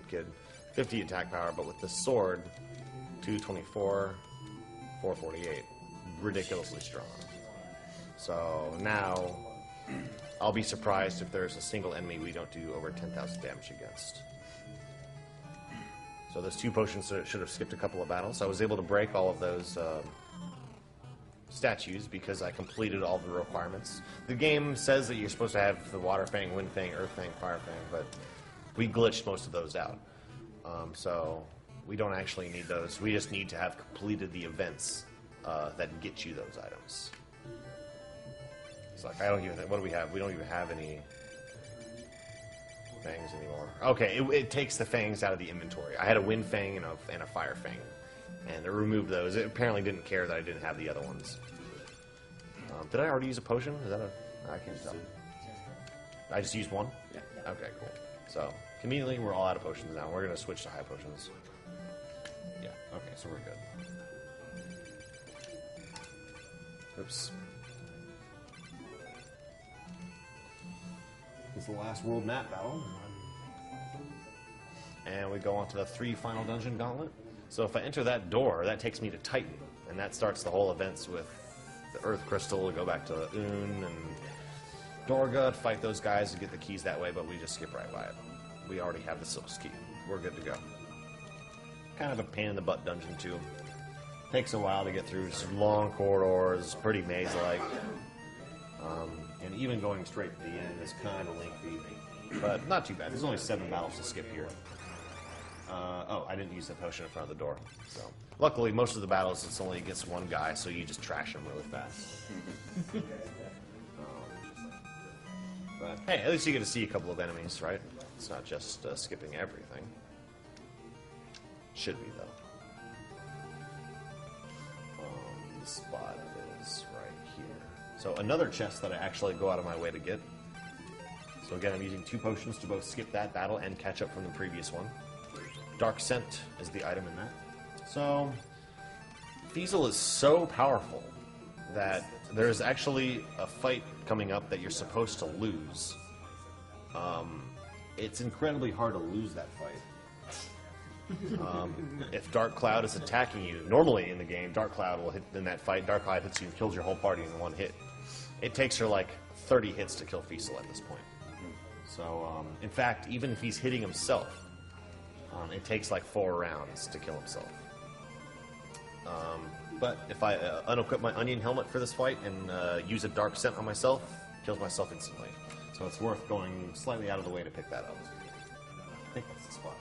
kid, 50 attack power, but with the sword, 224, 448. Ridiculously strong. So now, I'll be surprised if there's a single enemy we don't do over 10,000 damage against. So those 2 potions should have skipped a couple of battles. I was able to break all of those statues because I completed all the requirements. The game says that you're supposed to have the Water Fang, Wind Fang, Earth Fang, Fire Fang, but we glitched most of those out. So we don't actually need those. We just need to have completed the events that get you those items. It's like, what do we have? We don't even have any fangs anymore. Okay, it takes the fangs out of the inventory. I had a Wind Fang and a Fire Fang. And it removed those. It apparently didn't care that I didn't have the other ones. Did I already use a potion? Is that I can't tell. I just used 1? Yeah. Okay, cool. So, conveniently, we're all out of potions now. We're going to switch to high potions. Yeah, okay, so we're good. Oops. This is the last world map battle. And we go on to the 3 final dungeon gauntlet. So if I enter that door, that takes me to Titan, and that starts the whole events with the Earth Crystal, go back to Un and Dorga, fight those guys and get the keys that way, but we just skip right by it. We already have the Silk's key. We're good to go. Kind of a pain-in-the-butt dungeon, too. Takes a while to get through, just long corridors, pretty maze-like. And even going straight to the end is kind of lengthy, but not too bad. There's only 7 battles to skip here. Oh, I didn't use the potion in front of the door. So, luckily, most of the battles it's only against 1 guy, so you just trash him really fast. But hey, at least you get to see a couple of enemies, right? It's not just skipping everything. Should be though. The spot is right here. So another chest that I actually go out of my way to get. So again, I'm using 2 potions to both skip that battle and catch up from the previous one. Dark Scent is the item in that. So, Fiesel is so powerful that there's actually a fight coming up that you're supposed to lose. It's incredibly hard to lose that fight. If Dark Cloud is attacking you, normally in the game, Dark Cloud will hit in that fight. Dark Cloud hits you and kills your whole party in one hit. It takes her like 30 hits to kill Fiesel at this point. So, in fact, even if he's hitting himself, it takes like 4 rounds to kill himself. But if I unequip my onion helmet for this fight and use a dark scent on myself, kills myself instantly. So it's worth going slightly out of the way to pick that up. I think that's the spot.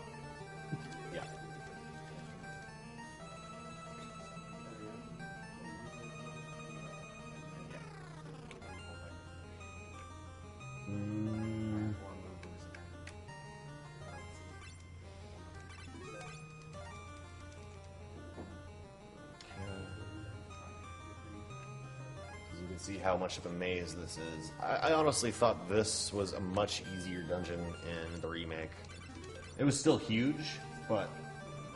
Yeah. See how much of a maze this is. I honestly thought this was a much easier dungeon in the remake. It was still huge, but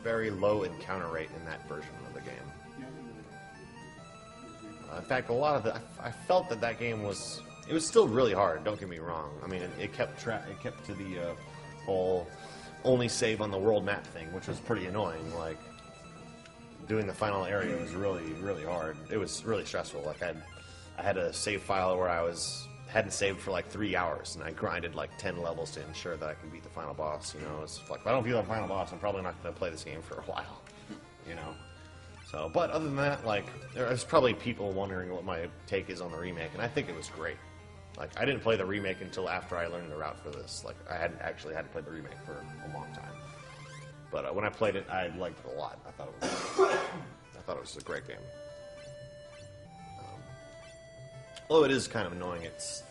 very low encounter rate in that version of the game. In fact, a lot of the I felt that game was still really hard. Don't get me wrong. I mean, it kept to the whole only save on the world map thing, which was pretty annoying. Like doing the final area was really hard. It was really stressful. Like I had a save file where I hadn't saved for like 3 hours, and I grinded like 10 levels to ensure that I could beat the final boss. You know, it's like if I don't beat the final boss, I'm probably not going to play this game for a while. You know, so but other than that, like there's probably people wondering what my take is on the remake, and I think it was great. Like I didn't play the remake until after I learned the route for this. Like I hadn't played the remake for a long time, but when I played it, I liked it a lot. I thought it was a great game. Although it is kind of annoying, it's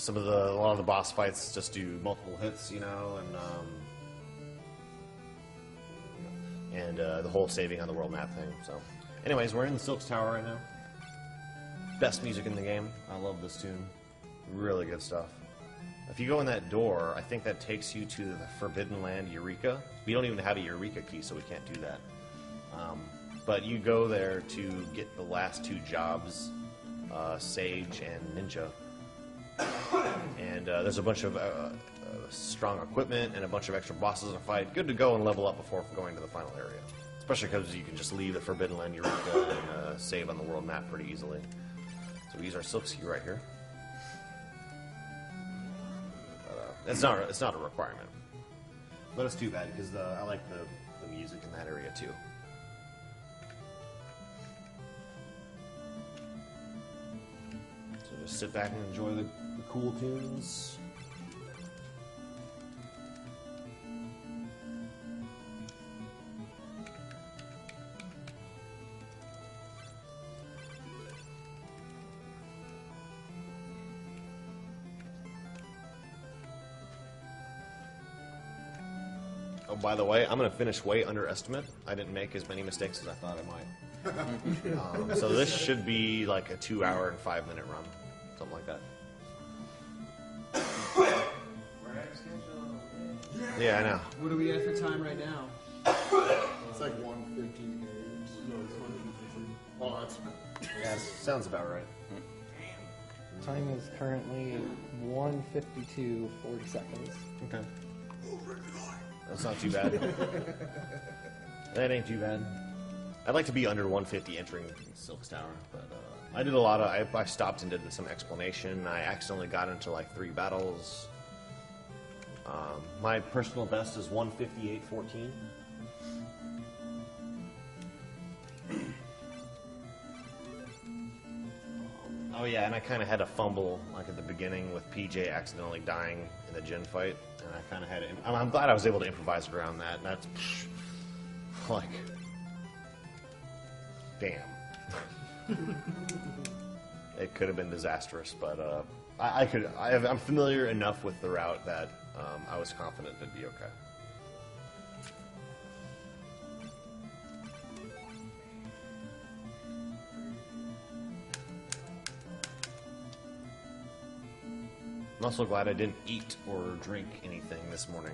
a lot of the boss fights just do multiple hits, you know, and the whole saving on the world map thing. So, anyways, we're in the Silk's Tower right now. Best music in the game. I love this tune. Really good stuff. If you go in that door, I think that takes you to the Forbidden Land Eureka. We don't even have a Eureka key, so we can't do that. But you go there to get the last 2 jobs, Sage and Ninja. And there's a bunch of strong equipment and a bunch of extra bosses to fight. Good to go and level up before going to the final area. Especially because you can just leave the Forbidden Land Eureka and save on the world map pretty easily. So we use our Silk Ski right here. But, it's not a requirement. But it's too bad because I like the music in that area too. Sit back and enjoy the cool tunes. Oh, by the way, I'm going to finish way under estimate. I didn't make as many mistakes as I thought I might. So this should be like a 2-hour and 5-minute run. Something like that. Yeah, I know. What are we at for time right now? It's like 1:58. Oh, that's... Yeah, sounds about right. Time is currently 1:52, 40 seconds. Okay. That's not too bad. That ain't too bad. I'd like to be under 150 entering Silk's Tower, but I did a lot of... I stopped and did some explanation. I accidentally got into like 3 battles. My personal best is 158.14. Oh yeah, and I kind of had a fumble like at the beginning with PJ accidentally dying in the gin fight, and I kind of had. I'm glad I was able to improvise around that. And that's like, damn. It could have been disastrous, but I'm familiar enough with the route that I was confident it'd be okay. I'm also glad I didn't eat or drink anything this morning.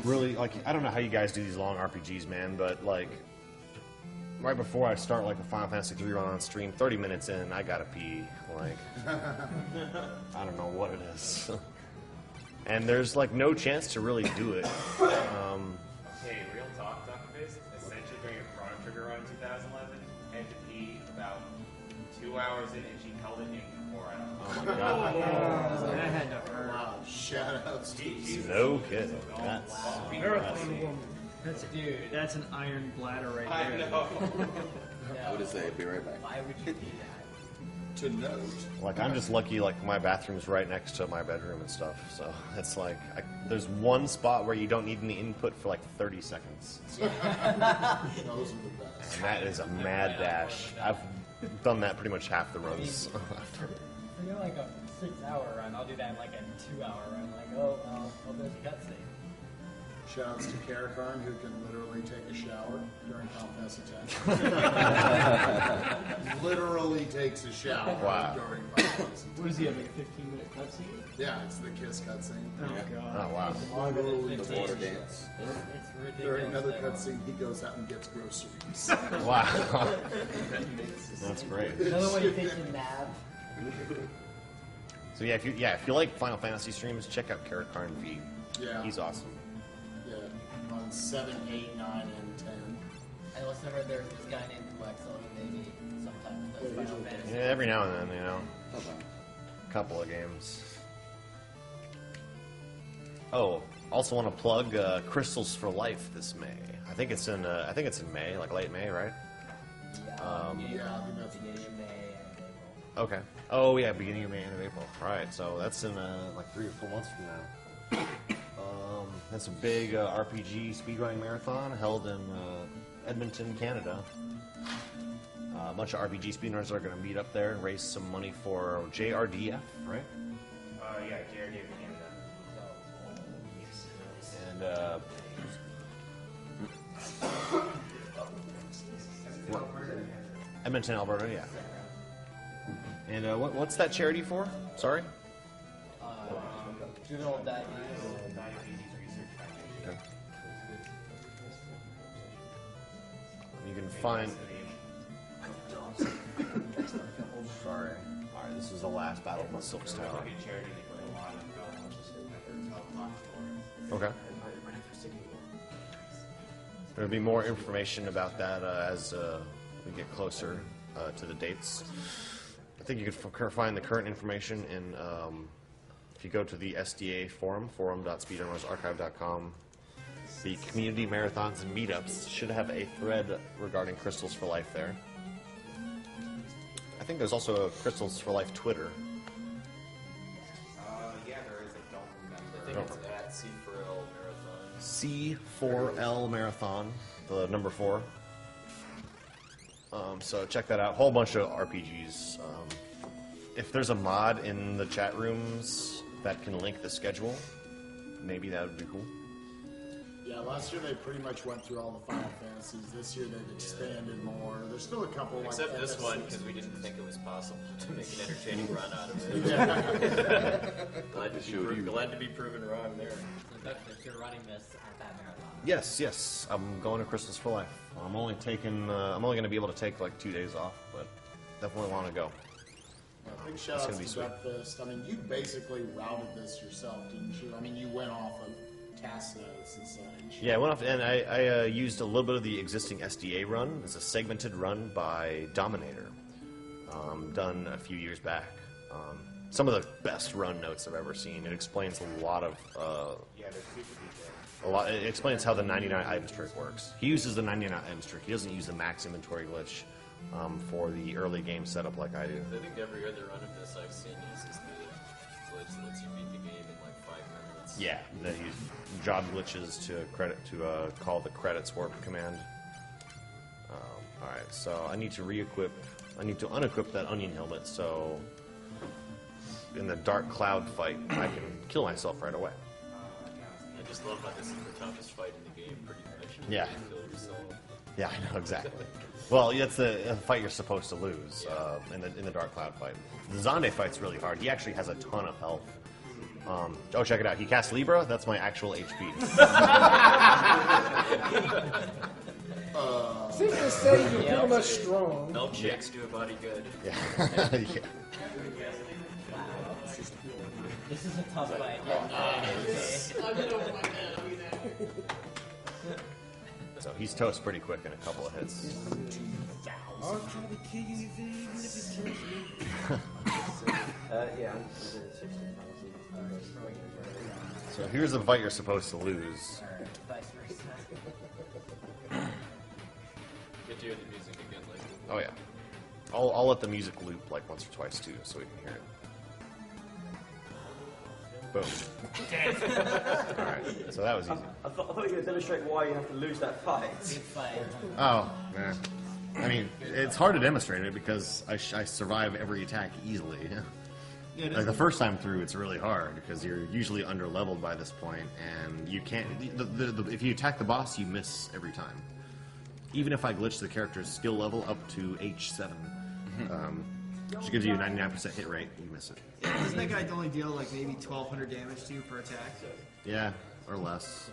Really, like, I don't know how you guys do these long RPGs, man, but, like, right before I start, like, a Final Fantasy 3 run on stream, 30 minutes in, I gotta pee. Like, I don't know what it is. And there's, like, no chance to really do it. Hey, real talk, Duckface. Essentially, during a Chrono Trigger run in 2011, I had to pee about 2 hours in, and she held it in before I don't know. Oh my god. That had to hurt. Wow, shout outs to No kidding. That's Marathon woman. Dude. That's an iron bladder right I there. know. I would say, be right back. Why would you do that? to note. like, I'm just lucky, like, my bathroom's right next to my bedroom and stuff, so it's like, there's one spot where you don't need any input for like 30 seconds. Those are the best. And that is a mad dash. I've done that pretty much half the runs. For you're like a 6-hour run, I'll do that in like a 2-hour run. Like, oh, well, there's a cutscene. Shouts to Karakarn, who can literally take a shower during Final Fantasy X. Literally takes a shower Wow. during Final Fantasy What does he have, like a 15-minute cutscene? Yeah, it's the kiss cutscene. Oh, God. Oh, wow. Literally The water dance. It's ridiculous. During another that long. cutscene, he goes out and gets groceries. Wow. That's great. Another way to take a nap. So yeah, if you like Final Fantasy streams, check out Karakarn V. Yeah. He's awesome. Yeah, on 7, 8, 9, and 10. I also heard there's this guy named Lexo who maybe sometimes does Final Fantasy. Yeah, every now and then, you know. Couple of games. Oh, also want to plug Crystals for Life this May. I think it's in May, like late May, right? Yeah, beginning yeah, I of- think that's- beginning of May and April. Okay. Oh yeah, beginning of May, end of April. All right, so that's in like 3 or 4 months from now. That's a big RPG speedrunning marathon held in Edmonton, Canada. A bunch of RPG speedrunners are going to meet up there and raise some money for JRDF, right? Yeah, JRD of Canada. And Edmonton, Alberta, yeah. And what's that charity for? Sorry? Juvenile diabetes. Okay. You can find. Sorry. Alright, this is the last battle of the Silk Tower. Charity, they put a lot of Okay. There'll be more information about that as we get closer to the dates. I think you can find the current information in, if you go to the SDA forum, forum.speedrunnersarchive.com. The community marathons and meetups should have a thread regarding Crystals for Life there. I think there's also a Crystals for Life Twitter. Yeah, there is. I don't I remember. think it's at C4L Marathon. C4L Marathon, the number 4. So check that out. Whole bunch of RPGs. If there's a mod in the chat rooms that can link the schedule, maybe that would be cool. Yeah, last year they pretty much went through all the Final Fantasies. This year they've expanded more. There's still a couple like Except this one, FF6. because we didn't think it was possible to make an entertaining run out of it. glad to be proven wrong there. But you're running this at that marathon. Yes, I'm going to Crystals for Life. I'm only going to be able to take like 2 days off, but definitely want to go. Big shout That's out gonna be to sweet. Breakfast. I mean, you basically routed this yourself, didn't you? I mean, you went off of task notes and such. Yeah, I went off and I used a little bit of the existing SDA run. It's a segmented run by Dominator, done a few years back. Some of the best run notes I've ever seen. It explains a lot of Yeah, there's super detailed. It explains how the 99 items trick works. He uses the 99 items trick. He doesn't use the max inventory glitch for the early game setup like I do. I think every other run of this I've seen uses the glitch that lets you beat the game in like 5 minutes. Yeah, they use job glitches to call the credits warp command. All right, so I need to unequip that onion helmet. So in the dark cloud fight, I can kill myself right away. I just love how this is the toughest fight in the game, pretty much. Yeah. You kill yourself. Yeah, I know exactly. Well, it's a fight you're supposed to lose in the Dark Cloud fight. The Zonde fight's really hard. He actually has a ton of health. Oh, check it out. He casts Libra. That's my actual HP. Safe to say you're pretty much strong. Milkshakes do a body good. Yeah. Yeah. This is a tough fight. I'm in over my head. I mean, So he's toast pretty quick in a couple of hits. I'll try to kill you even if it kills me. Yeah. So here's the fight you're supposed to lose. Vice versa. Get to hear the music again later. Oh yeah. I'll let the music loop like once or twice too, so we can hear it. Boom. Alright, so that was easy. I thought you were going to demonstrate why you have to lose that fight. Big fight. Oh, yeah. I mean, it's hard to demonstrate it because I survive every attack easily. Yeah, Like the first time through, it's really hard because you're usually under leveled by this point, and you can't. If you attack the boss, you miss every time. Even if I glitch the character's skill level up to H7, which gives you a 99% hit rate, you miss it. Yeah, doesn't that guy only deal like maybe 1,200 damage to you per attack? Yeah, or less.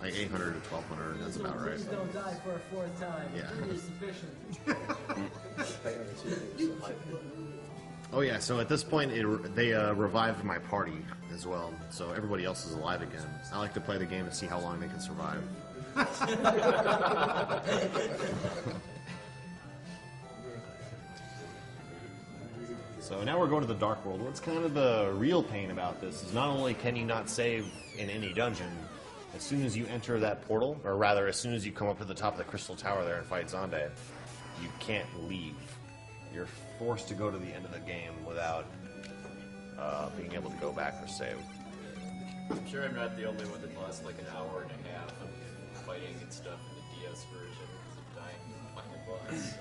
Like 800 to 1,200, that's about right. Please don't die for a fourth time. Yeah. Three is sufficient. Oh yeah, so at this point, they revived my party as well, so everybody else is alive again. I like to play the game to see how long they can survive. So now we're going to the Dark World. What's kind of the real pain about this is not only can you not save in any dungeon, as soon as you enter that portal, or rather as soon as you come up to the top of the Crystal Tower there and fight Zonde, you can't leave. You're forced to go to the end of the game without being able to go back or save. I'm sure I'm not the only one that lost like an hour and a half of fighting and stuff in the DS version because of dying to the final boss.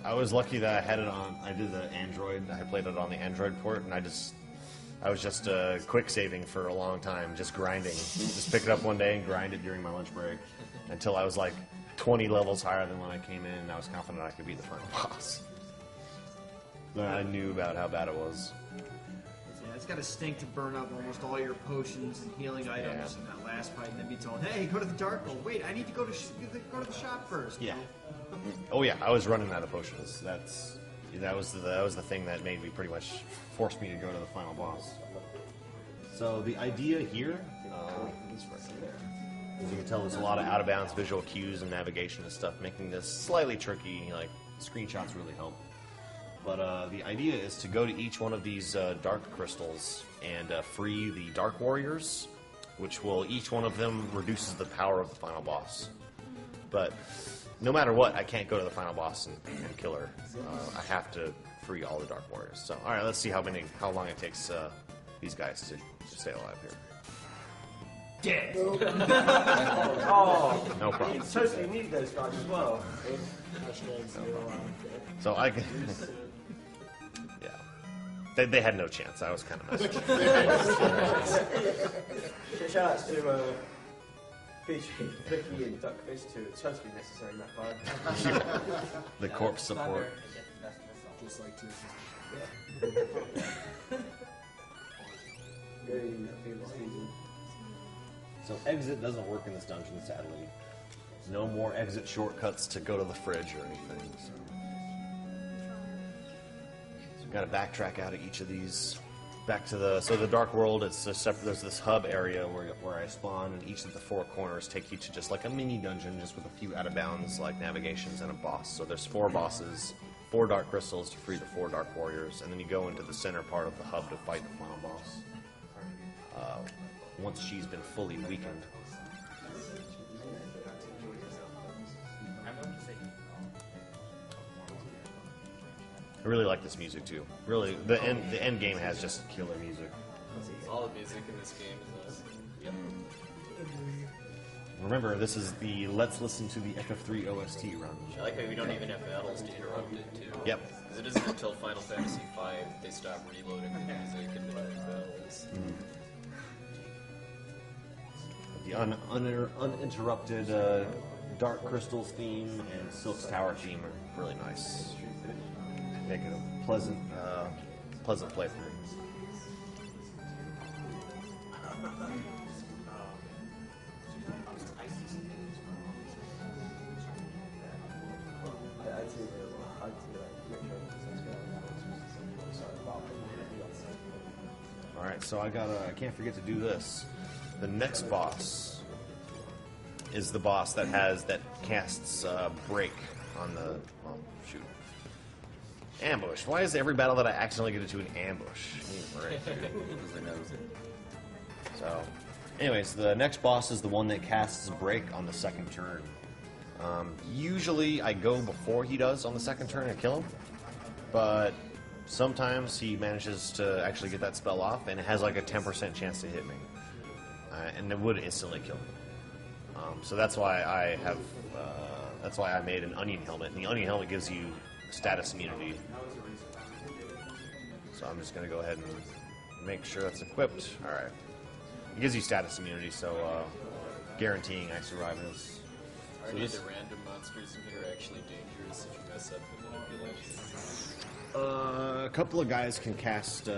I was lucky that I had it on. I did the Android. I played it on the Android port, and I was just quick saving for a long time, just grinding. Just pick it up one day and grind it during my lunch break until I was like 20 levels higher than when I came in, and I was confident I could beat the final boss. Then I knew about how bad it was. Yeah, it's got to stink to burn up almost all your potions and healing items in that last fight, and then be told, "Hey, go to the Dark World. Wait, I need to go to the shop first." Yeah. Oh yeah, I was running out of potions. That was the thing that made me pretty much forced me to go to the final boss. So the idea here is right there. As you can tell, there's a lot of out-of-bounds visual cues and navigation and stuff, making this slightly tricky. Like screenshots really help. But the idea is to go to each one of these dark crystals and free the Dark Warriors, which will each one of them reduces the power of the final boss. But no matter what, I can't go to the final boss and kill her. I have to free all the Dark Warriors. So, all right, let's see how long it takes these guys to stay alive here. Dead. No problem. You totally need those guys as well. So I can. Yeah. They had no chance. I was kind of messing. Shout out to Fiji, Vicky, and Duckfish too. It's totally necessary in that fight. The corpse support. Just like this. So exit doesn't work in this dungeon, sadly. No more exit shortcuts to go to the fridge or anything. So we've got to backtrack out of each of these. Back to the Dark World. It's a separate. There's this hub area where I spawn, and each of the four corners take you to just like a mini dungeon, just with a few out of bounds like navigations and a boss. So there's 4 bosses, 4 dark crystals to free the 4 dark warriors, and then you go into the center part of the hub to fight the final boss. Once she's been fully weakened. I really like this music too. Really, the end game has just killer music. All the music in this game is yep. Remember, this is the Let's Listen to the FF3 OST run. I like how we don't even have battles to interrupt it too. Yep. Because it isn't until Final Fantasy V they stop reloading the music and the battles. the uninterrupted Dark Crystals theme and Silk's Tower theme are really nice. Make it a pleasant playthrough. Alright, so I can't forget to do this. The next boss is the boss that casts break on the, shoot. Ambush. Why is every battle that I accidentally get into an ambush? Right. So, anyways, the next boss is the one that casts break on the second turn. Usually I go before he does on the second turn and kill him, but sometimes he manages to actually get that spell off, and it has like a 10% chance to hit me, and it would instantly kill me. So that's why I made an onion helmet, and the onion helmet gives you status immunity. So I'm just going to go ahead and make sure that's equipped. All right, it gives you status immunity, so guaranteeing I survive this. Are any of the random monsters in here actually dangerous if you mess up the manipulation? A couple of guys can cast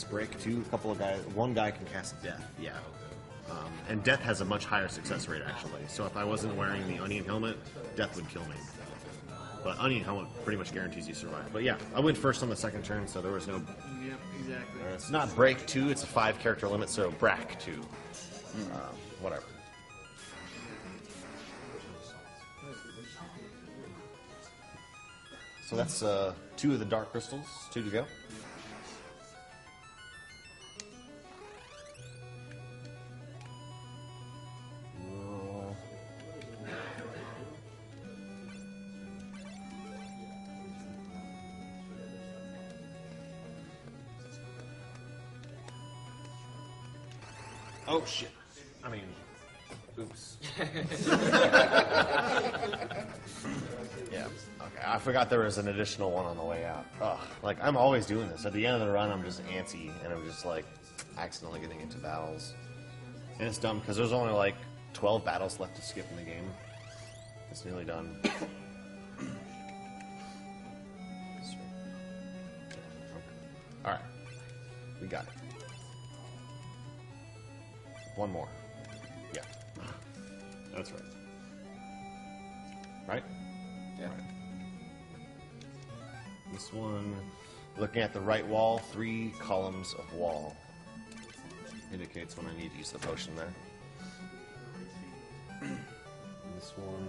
break too. One guy can cast death. Yeah, and death has a much higher success rate actually. So if I wasn't wearing the onion helmet, death would kill me. But onion helmet pretty much guarantees you survive. But yeah, I went first on the second turn, so there was no. Yep, exactly. It's not break 2; it's a 5-character limit, so brack 2. Whatever. So that's 2 of the Dark Crystals, 2 to go. Oh shit. I mean, oops. Yeah. Okay. I forgot there was an additional one on the way out. Ugh. Like, I'm always doing this. At the end of the run, I'm just antsy, and I'm just, like, accidentally getting into battles. And it's dumb, because there's only, like, 12 battles left to skip in the game. It's nearly done. Alright. We got it. One more. Yeah. That's right. Right? Yeah. Right. This one, looking at the right wall, 3 columns of wall. Indicates when I need to use the potion there. This one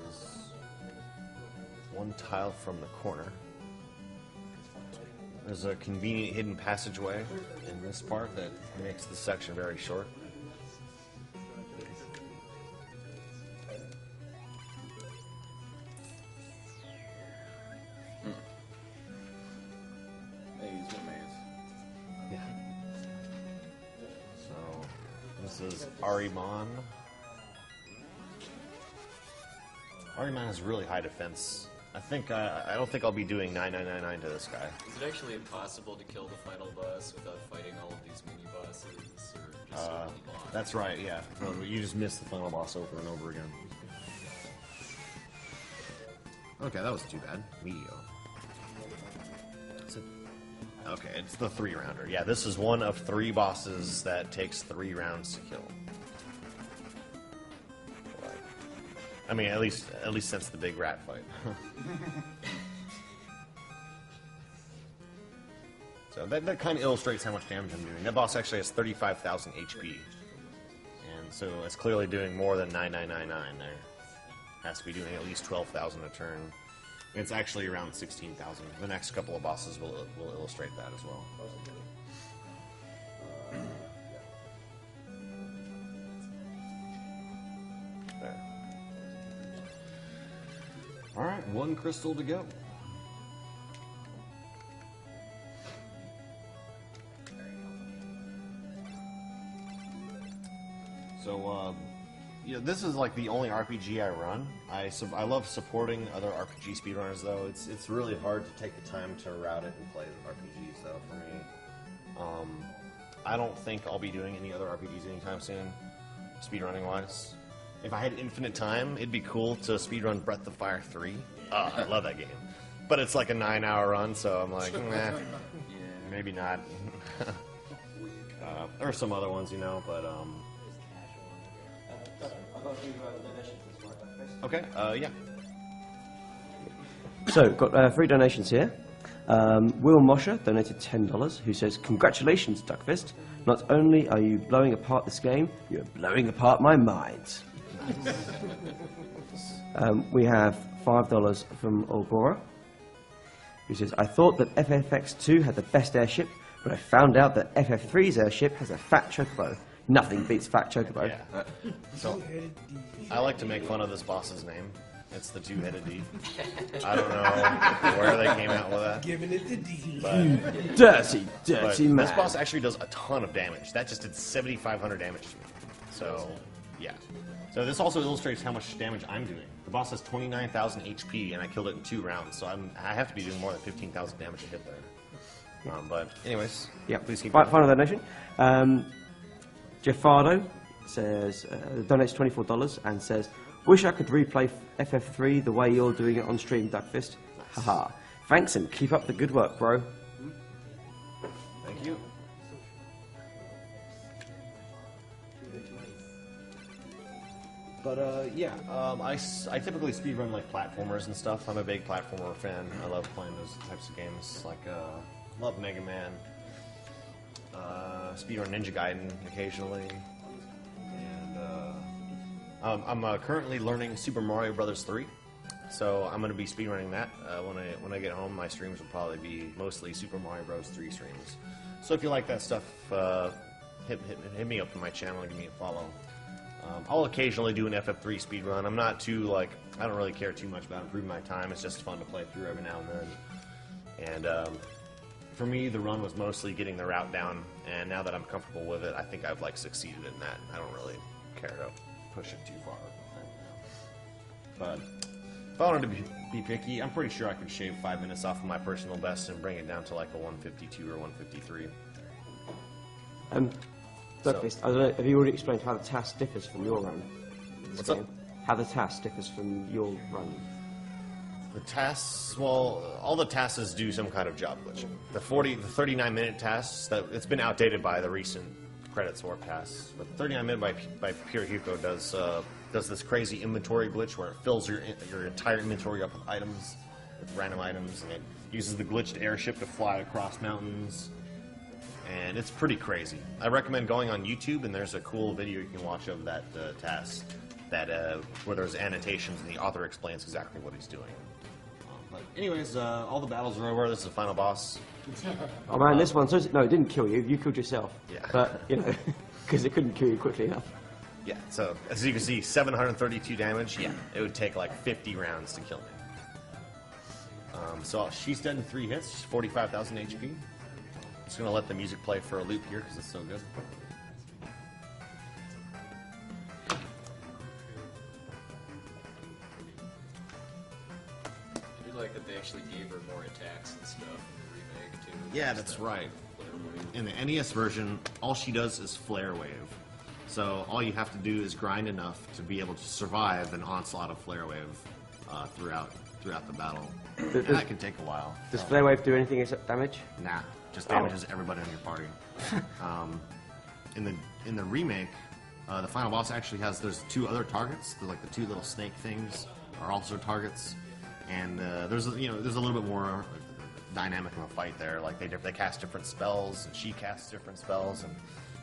is 1 tile from the corner. There's a convenient hidden passageway in this part that makes the section very short. Yeah. So, this is Ahriman. Ahriman has really high defense. I don't think I'll be doing 9999 to this guy. Is it actually impossible to kill the final boss without fighting all of these mini bosses? Or just That's right, yeah. You just miss the final boss over and over again. Okay, that wasn't too bad. Medio. Okay, it's the 3-rounder. Yeah, this is one of 3 bosses that takes 3 rounds to kill. I mean, at least since the big rat fight. So that kind of illustrates how much damage I'm doing. That boss actually has 35,000 HP. And so it's clearly doing more than 9999 there. Has to be doing at least 12,000 a turn. It's actually around 16,000. The next couple of bosses will illustrate that as well. There. Alright, 1 crystal to go. So, this is like the only RPG I run. I love supporting other RPG speedrunners, though. It's really hard to take the time to route it and play RPGs, though, for me. I don't think I'll be doing any other RPGs anytime soon. speedrunning wise. If I had infinite time, it'd be cool to speedrun Breath of Fire 3. I love that game. But it's like a 9-hour run, so I'm like, nah, maybe not. Or some other ones, you know, but I've got a few donations as well. okay, yeah. So, got 3 donations here. Will Mosher donated $10, who says, "Congratulations, Duckfist. Not only are you blowing apart this game, you're blowing apart my mind." We have $5 from Olbora, who says, "I thought that FFX2 had the best airship, but I found out that FF3's airship has a fat chocobo. Nothing beats fat chocobo." Yeah. So, I like to make fun of this boss's name. It's the two-headed D. I don't know where they came out with that. Giving it to D. But, Dirty man. This boss actually does a ton of damage. That just did 7,500 damage to me. So, yeah. So this also illustrates how much damage I'm doing. The boss has 29,000 HP, and I killed it in 2 rounds. So I have to be doing more than 15,000 damage to hit there. But anyways, yeah. Please keep. Final donation. Jeffardo says donates $24 and says, "Wish I could replay FF3 the way you're doing it on stream, Duckfist. Haha. Thanks and keep up the good work, bro." Thank you. But yeah, I typically speedrun like platformers and stuff. I'm a big platformer fan. I love playing those types of games. Like, love Mega Man. Speedrun Ninja Gaiden occasionally. And I'm currently learning Super Mario Brothers 3. So I'm going to be speedrunning that. When I get home, my streams will probably be mostly Super Mario Bros. 3 streams. So if you like that stuff, hit me up on my channel and give me a follow. I'll occasionally do an FF3 speedrun. I'm not too, I don't really care too much about improving my time. It's just fun to play through every now and then. And for me, the run was mostly getting the route down. And now that I'm comfortable with it, I think I've succeeded in that. I don't really care to push it too far. But if I wanted to be picky, I'm pretty sure I could shave 5 minutes off of my personal best and bring it down to a 152 or 153. Duckfist, I don't know, have you already explained how the task differs from your run? What's up? How the task differs from your run? The tasks, well, all the tasks do some kind of job glitching. The 39-minute tasks, it's been outdated by the recent credits warp tasks. But 39-minute by Pure Huko does this crazy inventory glitch where it fills your entire inventory up with items, with random items, and it uses the glitched airship to fly across mountains. And it's pretty crazy. I recommend going on YouTube, and there's a cool video you can watch of that task, where there's annotations and the author explains exactly what he's doing. But anyways, all the battles are over. This is the final boss. Oh man, this one, no, it didn't kill you. You killed yourself. Yeah. But, because it couldn't kill you quickly enough. Yeah, so as you can see, 732 damage. Yeah, it would take 50 rounds to kill me. So she's dead in 3 hits. She's 45,000 HP. Just gonna let the music play for a loop here because it's so good. I do like that they actually gave her more attacks and stuff in the remake too. Yeah, that's right. In the NES version, all she does is Flare Wave. So all you have to do is grind enough to be able to survive an onslaught of Flare Wave throughout the battle. And that can take a while. Does Flare Wave do anything except damage? Nah, just damages everybody in your party. In the remake, the final boss actually there's 2 other targets. The 2 little snake things are also targets, and there's a little bit more dynamic of a fight there. They cast different spells, and she casts different spells, and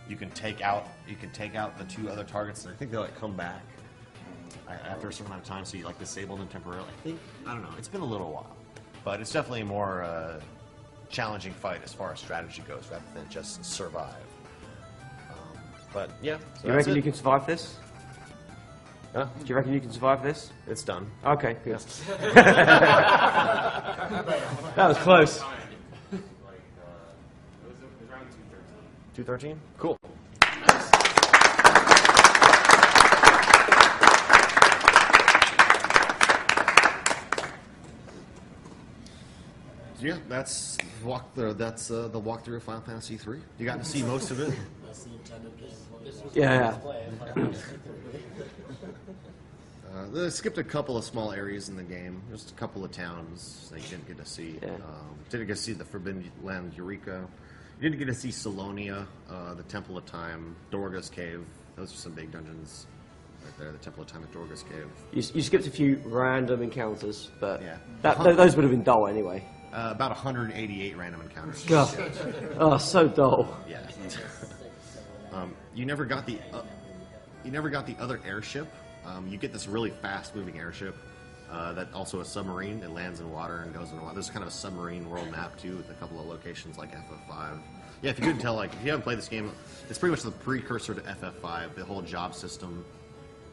you can take out the 2 other targets, and I think they come back after a certain amount of time, so you disable them temporarily. I don't know. It's been a little while, but it's definitely a more challenging fight as far as strategy goes, rather than just survive. But yeah, so you reckon you can survive this? Huh? Do you reckon you can survive this? It's done. Okay, good. That was close. It was around 213. 213? Cool. Yeah, that's the walkthrough of Final Fantasy 3. You got to see most of it. That's the intended gameplay. Yeah. They skipped a couple of small areas in the game. Just a couple of towns that you didn't get to see. Yeah. Didn't get to see the Forbidden Land Eureka. You didn't get to see Salonia, the Temple of Time, Dorga's Cave. Those are some big dungeons right there. The Temple of Time at Dorga's Cave. You skipped a few random encounters, but Yeah. those would have been dull anyway. About 188 random encounters. God. Oh, so dull. Yeah. You never got the other airship. You get this really fast-moving airship that also a submarine. It lands in water and goes in water. There's kind of a submarine world map too, with a couple of locations like FF5. Yeah, if you couldn't tell, like if you haven't played this game, it's pretty much the precursor to FF5. The whole job system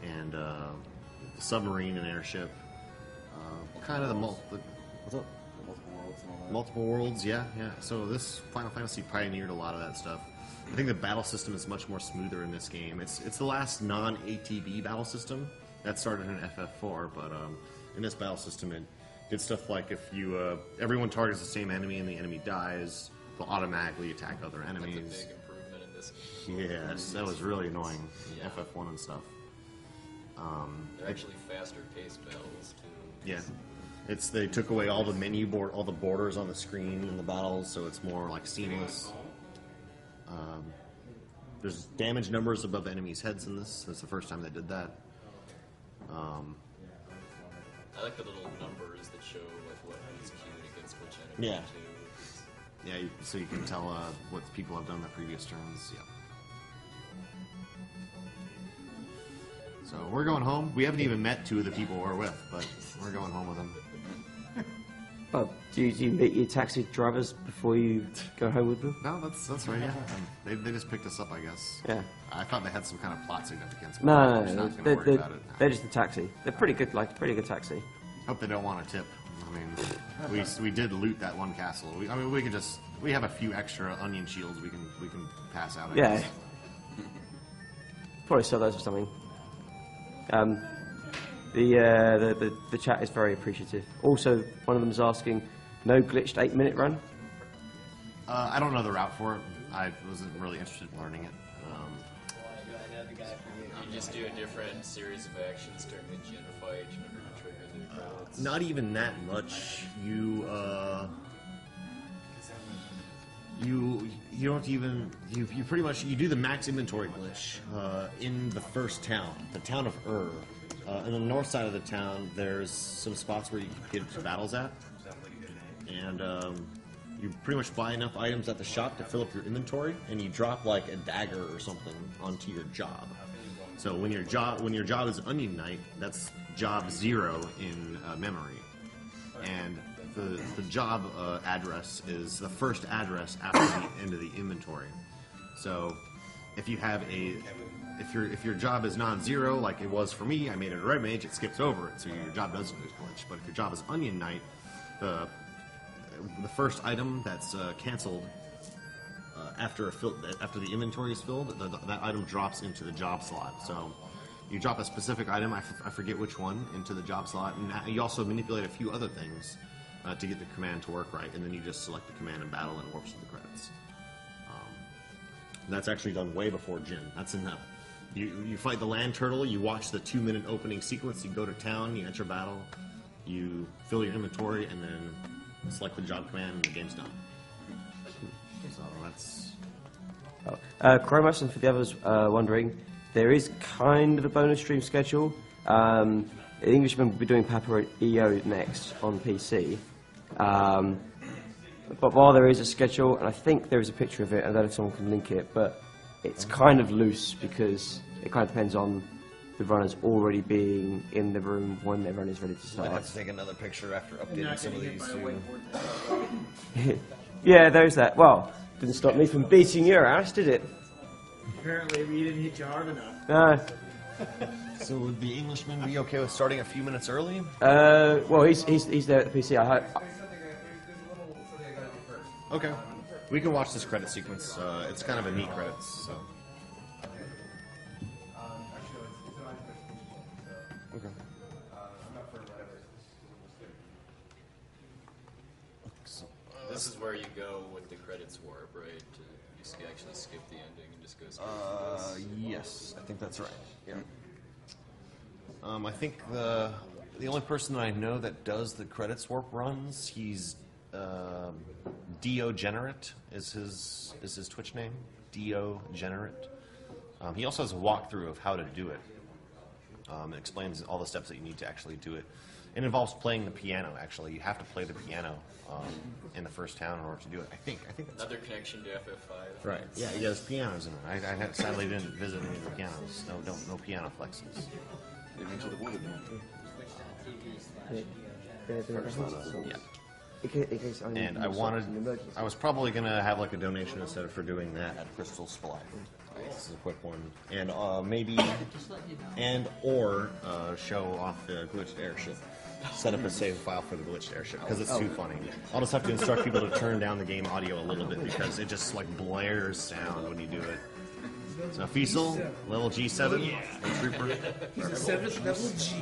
and submarine and airship. Kind of the what's up? Multiple worlds, yeah. So this Final Fantasy pioneered a lot of that stuff. I think the battle system is much more smoother in this game. It's the last non-ATB battle system that started in FF4, but in this battle system it did stuff like if you everyone targets the same enemy and the enemy dies, they'll automatically attack other enemies. That's a big improvement in this game. Yes, that was really annoying in FF1 and stuff. They're actually faster paced battles too. Yeah. They took away all the all the borders on the screen in the battles, so it's more like seamless. There's damage numbers above enemies' heads in this. That's the first time they did that. I like the little numbers that show like what is queued against which enemy Yeah. too. Yeah, so you can tell what people have done the previous turns. Yeah. So we're going home. We haven't even met two of the people we're with, but we're going home with them. Oh, do you meet your taxi drivers before you go home with them? No, that's right. Yeah, they just picked us up, I guess. Yeah. I thought they had some kind of plot significance. But No, I'm just not gonna worry about it. they're just a taxi. They're pretty good taxi. Hope they don't want a tip. I mean, we did loot that one castle. We have a few extra onion shields we can pass out. I Yeah. guess. Probably sell those or something. The chat is very appreciative. Also, one of them is asking, no glitched 8-minute run? I don't know the route for it. I wasn't really interested in learning it. You just do a different series of actions during the Jin fight in order to trigger the credits. Not even that much. You don't even you pretty much you do the max inventory glitch in the first town, the town of on the north side of the town, there's some spots where you can get to battles at, and you pretty much buy enough items at the shop to fill up your inventory, and you drop like a dagger or something onto your job. So when your job is Onion Knight, that's job 0 in memory, and the job address is the first address after the end of the inventory. So if you have if your job is non-zero, like it was for me, I made it a red mage, it skips over it, so your job doesn't lose glitch. But if your job is Onion Knight, the first item that's canceled after the inventory is filled, that item drops into the job slot. So you drop a specific item, I forget which one, into the job slot, and you also manipulate a few other things to get the command to work right, and then you just select the command in battle and it warps to the credits. That's actually done way before Jin. That's in that. You fight the land turtle, you watch the 2-minute opening sequence, you go to town, you enter battle, you fill your inventory, and then select the job command, and the game's done. So that's... Chromos, and for the others wondering, there is kind of a bonus stream schedule. The Englishman will be doing Papa EO next on PC. But while there is a schedule, and I think there is a picture of it, I don't know if someone can link it, but it's kind of loose because it kind of depends on the runners already being in the room when their run is ready to start. Might have to take another picture after updating some of these too. Yeah, there's that. Well, didn't stop me from beating your ass, did it? Apparently, we didn't hit you hard enough. No. So would the Englishman be okay with starting a few minutes early? Well, he's there at the PC. I hope. Okay. We can watch this credit sequence. It's kind of a neat credits. So. Okay. This is where you go with the credits warp, right? You so you actually skip the ending and just go straight to this. Yes, I think that's right. Yeah. I think the only person that I know that does the credits warp runs, he's Dio Generate is his Twitch name. Dio Generate. He also has a walkthrough of how to do it. It explains all the steps that you need to actually do it. It involves playing the piano. Actually, you have to play the piano in the first town in order to do it. I think that's Another connection to FF5. right. Yeah, there's pianos in it. I sadly didn't visit any of the pianos. No piano flexes. Maybe to the wood again. Yeah. In case I need And more I wanted, stops in emergency. I was probably gonna have like a donation instead of for doing that at Crystal's Flight. This is a quick one, and maybe, and or show off the glitched airship. Set up a save file for the glitched airship because it's too funny. I'll just have to instruct people to turn down the game audio a little bit because it just like blares sound when you do it. So Fiesel, level G7, Trooper. He's a 7th level G.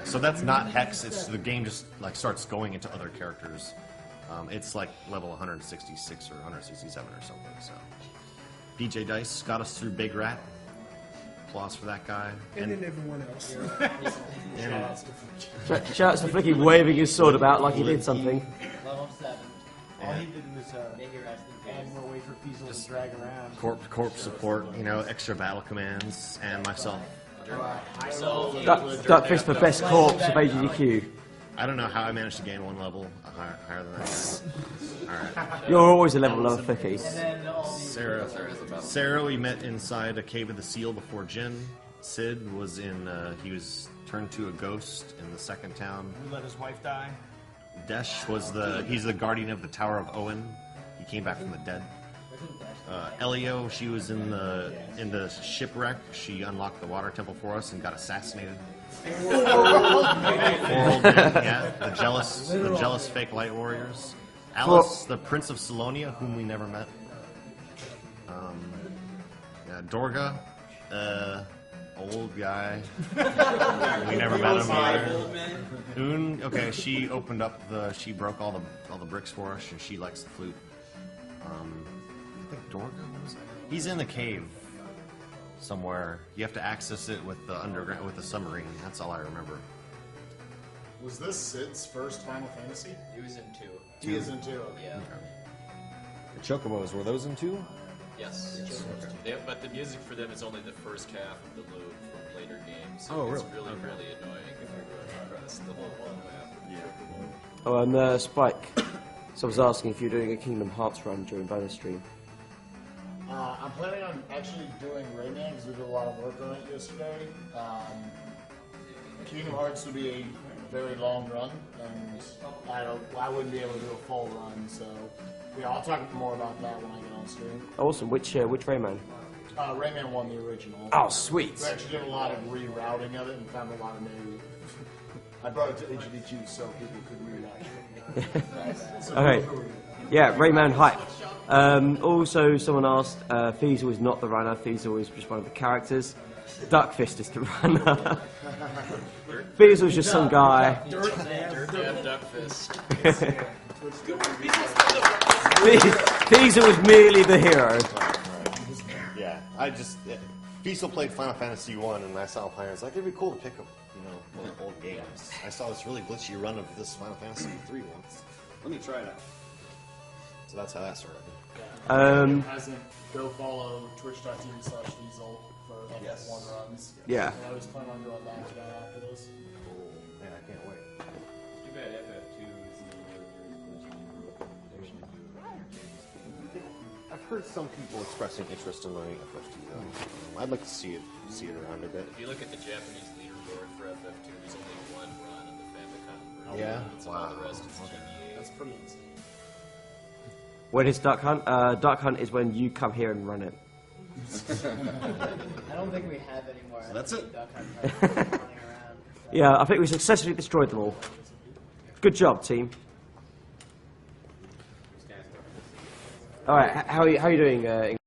So that's not Hex. It's the game just like starts going into other characters. It's like level 166 or 167 or something. So DJ Dice got us through Big Rat. Applause for that guy. And then everyone else. Shout out to Flicky waving his sword about like he did something. Level 7. All he did was Maybe rest in add peace. more way for Fiesel to drag around. Corpse support, extra battle commands, and myself. Duck Fist for best corpse of AGDQ. I don't know how I managed to gain one level higher than that guy. Alright. You're always a level lower, Flicky. And then all these Sarah we met inside a Cave of the Seal before Jin. Sid was he was turned to a ghost in the second town. We let his wife die. Desh was he's the guardian of the Tower of Owen. He came back from the dead. Elio, she was in the shipwreck. She unlocked the water temple for us and got assassinated. Yeah, the jealous fake light warriors. Alice, the Prince of Salonia, whom we never met. Yeah, Dorga, old guy. We never met him either. Un, okay, she opened up she broke all the bricks for us, and she likes the flute. I think Dorga was. He's in the cave somewhere. You have to access it with the submarine. That's all I remember. Was this Sid's first Final Fantasy? He was in 2. He is in 2. Yeah. The Chocobos, were those in 2? Yes. But the music for them is only the first half of the loop from later games. So Oh, it's really? really annoying if you're going across the whole map. Yeah. Oh, and Spike. So I was asking if you're doing a Kingdom Hearts run during bonus stream. I'm planning on actually doing Rayman because we did a lot of work on it yesterday. Kingdom Hearts would be a very long run, and I wouldn't be able to do a full run. So yeah, I'll talk more about that when I get on stream. Awesome. Which Rayman? Rayman 1, the original. Oh, sweet. We actually did a lot of rerouting of it and found a lot of new. I brought it to AGDQ so people could read actually. Okay. Yeah, Rayman hype. Also, someone asked, Fiesel is not the runner, Fiesel is just one of the characters. Duckfist is the runner. Fiesel's just some guy. Dirt Duckfist. Fiesel was merely the hero. Yeah, Fiesel played Final Fantasy 1, and I saw him playing. I was like, it'd be cool to pick up, one of the old games. I saw this really glitchy run of this Final Fantasy 3 once. Let me try it out. So that's how that started. Hasn't, go follow twitch.tv/Fiesel for FF1 runs. Yeah. I always plan on doing that after this. Cool. Man, I can't wait. Too bad FF2 is no longer glitchy. I've heard some people expressing interest in learning FF2 though. I'd like to see it around a bit. If you look at the Japanese leaderboard for FF2, there's only one run in the Famicom version. Yeah? It's all the rest is GBA. That's pretty insane. When is Duck Hunt? Duck Hunt is when you come here and run it. I don't think we have any more. So that's it. Duck Hunt running around. Yeah, I think we successfully destroyed them all. Good job, team. Alright, how are you doing,